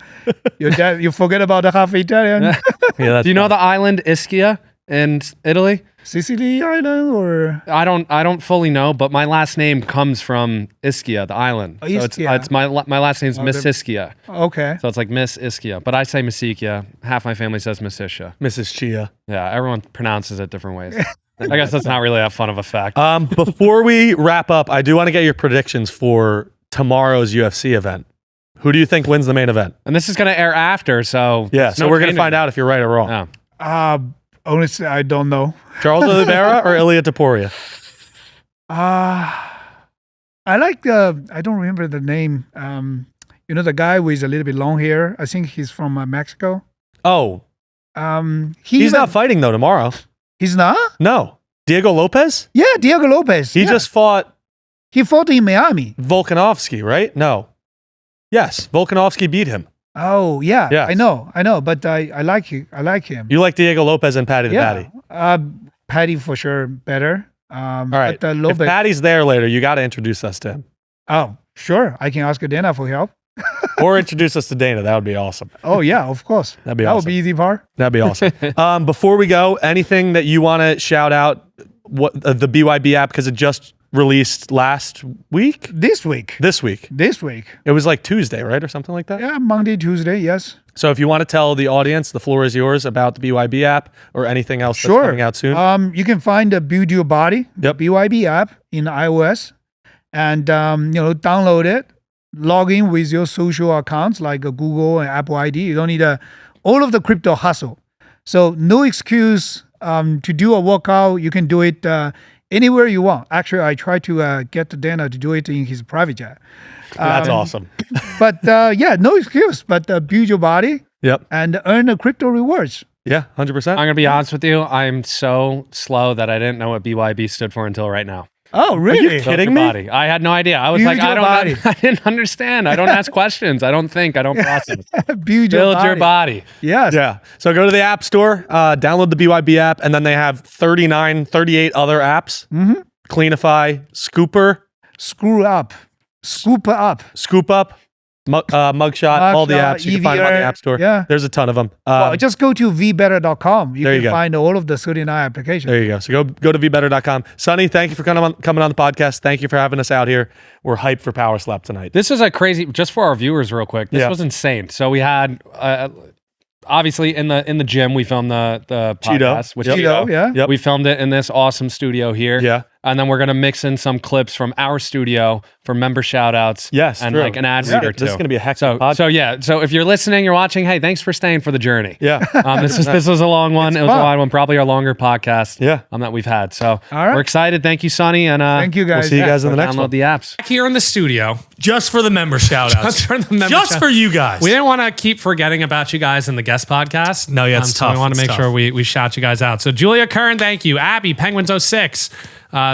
Speaker 5: you forget about the half Italian.
Speaker 6: Yeah,
Speaker 4: Do you know the island Ischia in Italy?
Speaker 5: Sicily Island or
Speaker 4: I don't fully know, but my last name comes from Ischia, the island.
Speaker 5: Oh,
Speaker 4: so
Speaker 5: Ischia.
Speaker 4: it's my last name's Miss Ischia.
Speaker 5: okay.
Speaker 4: So it's like Miss Ischia, but I say Misikia. Half my family says Miss Ischia.
Speaker 6: Mrs. Chia.
Speaker 4: Yeah, everyone pronounces it different ways. I guess that's not really that fun of a fact.
Speaker 6: Before we wrap up, I do want to get your predictions for tomorrow's UFC event. Who do you think wins the main event?
Speaker 4: And this is going to air after, so
Speaker 6: Yeah, so we're going to find out if you're right or wrong.
Speaker 4: Yeah.
Speaker 5: Honestly, I don't know.
Speaker 6: Charles Oliveira or Ilia Topuria?
Speaker 5: I like I don't remember the name. The guy with a little bit long hair. I think he's from Mexico.
Speaker 6: Oh,
Speaker 5: He's
Speaker 6: not fighting though tomorrow.
Speaker 5: He's not?
Speaker 6: No. Diego Lopez?
Speaker 5: Yeah, Diego Lopez.
Speaker 6: He just fought
Speaker 5: He fought in Miami.
Speaker 6: Volkanovski, right? No. Yes, Volkanovski beat him.
Speaker 5: Oh yeah,
Speaker 6: Yes.
Speaker 5: I know, but I like him. I like him.
Speaker 6: You like Diego Lopez and Patty the Patty.
Speaker 5: Patty for sure better.
Speaker 6: All right.
Speaker 5: But,
Speaker 6: If
Speaker 5: Lopez.
Speaker 6: Patty's there later, you got to introduce us to him.
Speaker 5: Oh, sure. I can ask Dana for help.
Speaker 6: Or introduce us to Dana. That would be awesome.
Speaker 5: Oh yeah, of course.
Speaker 6: That'd be
Speaker 5: That would
Speaker 6: awesome.
Speaker 5: be easy part.
Speaker 6: That'd be awesome. Before we go, anything that you want to shout out? What the BYB app, because it just released last week?
Speaker 5: This week.
Speaker 6: This week.
Speaker 5: This week.
Speaker 6: It was like Tuesday, right? Or something like that?
Speaker 5: Yeah, Monday, Tuesday, yes.
Speaker 6: So if you want to tell the audience, the floor is yours about the BYB app or anything else that's coming out soon.
Speaker 5: You can find the Build Your Body, BYB app in iOS, and download it. Log in with your social accounts like Google and Apple ID. You don't need all of the crypto hustle. So no excuse to do a workout. You can do it anywhere you want. Actually, I tried to get Dana to do it in his private jet.
Speaker 6: That's awesome.
Speaker 5: But no excuse. But build your body.
Speaker 6: Yep.
Speaker 5: And earn the crypto rewards.
Speaker 6: Yeah, 100%.
Speaker 4: I'm gonna be honest with you. I'm so slow that I didn't know what BYB stood for until right now.
Speaker 5: Oh, really?
Speaker 6: Are you kidding me?
Speaker 4: Body. I had no idea. I was
Speaker 5: Build
Speaker 4: like,
Speaker 5: your
Speaker 4: I
Speaker 5: body.
Speaker 4: didn't understand. I don't ask questions. I don't think. I don't process.
Speaker 5: Build
Speaker 4: Your body.
Speaker 5: Yes.
Speaker 6: Yeah. So go to the App Store, download the BYB app, and then they have 38 other apps. Cleanify, Scooper,
Speaker 5: Screw up. Scoop up.
Speaker 6: Scoop Up, Mugshot, all the apps. You can find them on the
Speaker 5: EVR,
Speaker 6: App Store.
Speaker 5: yeah.
Speaker 6: There's a ton of them.
Speaker 5: Well, just go to vbetter.com. You
Speaker 6: there you
Speaker 5: can
Speaker 6: go.
Speaker 5: find all of the 39 applications.
Speaker 6: There you go. So go to vbetter.com. Sonny, thank you for coming on the podcast. Thank you for having us out here. We're hyped for Power Slap tonight.
Speaker 4: This is a crazy. Just for our viewers, real quick. This
Speaker 6: Yeah.
Speaker 4: was insane. So we had. Obviously, in the gym, we filmed the
Speaker 6: Cheeto.
Speaker 4: podcast with
Speaker 6: Yep.
Speaker 5: Cheeto, yeah.
Speaker 6: Yep.
Speaker 4: We filmed it in this awesome studio here.
Speaker 6: Yeah.
Speaker 4: And then we're going to mix in some clips from our studio for member shout outs.
Speaker 6: Yes,
Speaker 4: And
Speaker 6: true.
Speaker 4: like an ad
Speaker 6: Yeah.
Speaker 4: reader too.
Speaker 6: This is gonna be a heck of a podcast.
Speaker 4: So yeah. So if you're listening, you're watching, hey, thanks for staying for the journey.
Speaker 6: Yeah.
Speaker 4: This was a long one. It was a long one, probably our longer podcast
Speaker 6: Yeah.
Speaker 4: that we've had. So
Speaker 5: All right.
Speaker 4: we're excited. Thank you, Sonny. And
Speaker 5: Thank you, guys.
Speaker 6: We'll see you guys in the next
Speaker 4: download
Speaker 6: one.
Speaker 4: the apps.
Speaker 7: Back here in the studio,
Speaker 1: Just for the member shout outs.
Speaker 7: just for the members.
Speaker 1: Just for you guys.
Speaker 7: We didn't want to keep forgetting about you guys in the guest podcast.
Speaker 1: No, yeah, it's
Speaker 7: so
Speaker 1: tough.
Speaker 7: we want to
Speaker 1: It's
Speaker 7: make
Speaker 1: tough.
Speaker 7: sure we shout you guys out. So Julia Kern, thank you. Abby, Penguins06.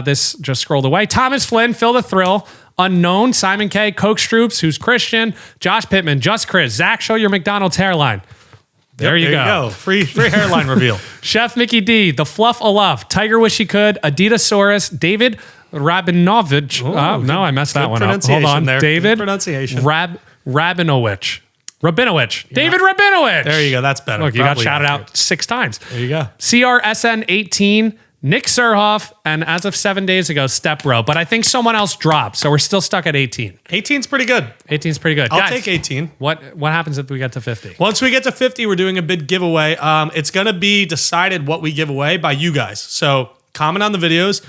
Speaker 7: This just scrolled away. Thomas Flynn, Phil the Thrill. Unknown, Simon K, Coke Stroops, who's Christian, Josh Pittman, Just Chris, Zach, show your McDonald's hairline. There you go.
Speaker 1: Free hairline reveal.
Speaker 7: Chef Mickey D, The Fluff of Love, Tiger Wish He Could, Aditasaurus, David Rabinovich. No, I messed that
Speaker 1: Good
Speaker 7: one up. Hold
Speaker 1: pronunciation
Speaker 7: on.
Speaker 1: there.
Speaker 7: David
Speaker 1: Good pronunciation.
Speaker 7: Rabinowicz. David Rabinowicz.
Speaker 1: There you go. That's better.
Speaker 7: Look, you
Speaker 1: Probably
Speaker 7: got shouted
Speaker 1: accurate.
Speaker 7: out 6 times.
Speaker 1: There you go.
Speaker 7: CRSN 18, Nick Surhoff, and as of 7 days ago, Step Bro. But I think someone else dropped, so we're still stuck at 18.
Speaker 1: 18's pretty good.
Speaker 7: 18's pretty good.
Speaker 1: I'll
Speaker 7: Guys,
Speaker 1: take 18.
Speaker 7: What happens if we get to 50?
Speaker 1: Once we get to 50, we're doing a big giveaway. It's going to be decided what we give away by you guys. So comment on the videos.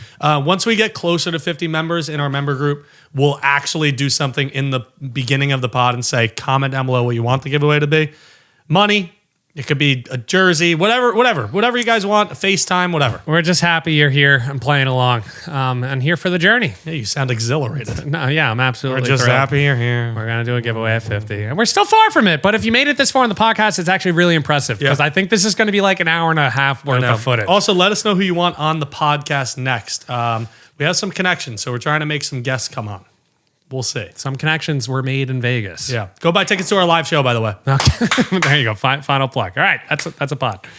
Speaker 1: Once we get closer to 50 members in our member group, we'll actually do something in the beginning of the pod and say, comment down below what you want the giveaway to be. Money. It could be a jersey, whatever you guys want, a FaceTime, whatever.
Speaker 7: We're just happy you're here and playing along, and here for the journey.
Speaker 1: Yeah, you sound exhilarated.
Speaker 7: No, yeah, I'm absolutely
Speaker 1: We're just
Speaker 7: thrilled.
Speaker 1: happy you're here.
Speaker 7: We're going to do a giveaway at 50. And we're still far from it, but if you made it this far in the podcast, it's actually really impressive because
Speaker 1: Yeah.
Speaker 7: I think this is going to be like an hour and a half worth of footage.
Speaker 1: Also, let us know who you want on the podcast next. We have some connections, so we're trying to make some guests come on. We'll see.
Speaker 7: Some connections were made in Vegas.
Speaker 1: Yeah. Go buy tickets to our live show, by the way.
Speaker 7: Okay. There you go. Final plug. All right. That's a pod.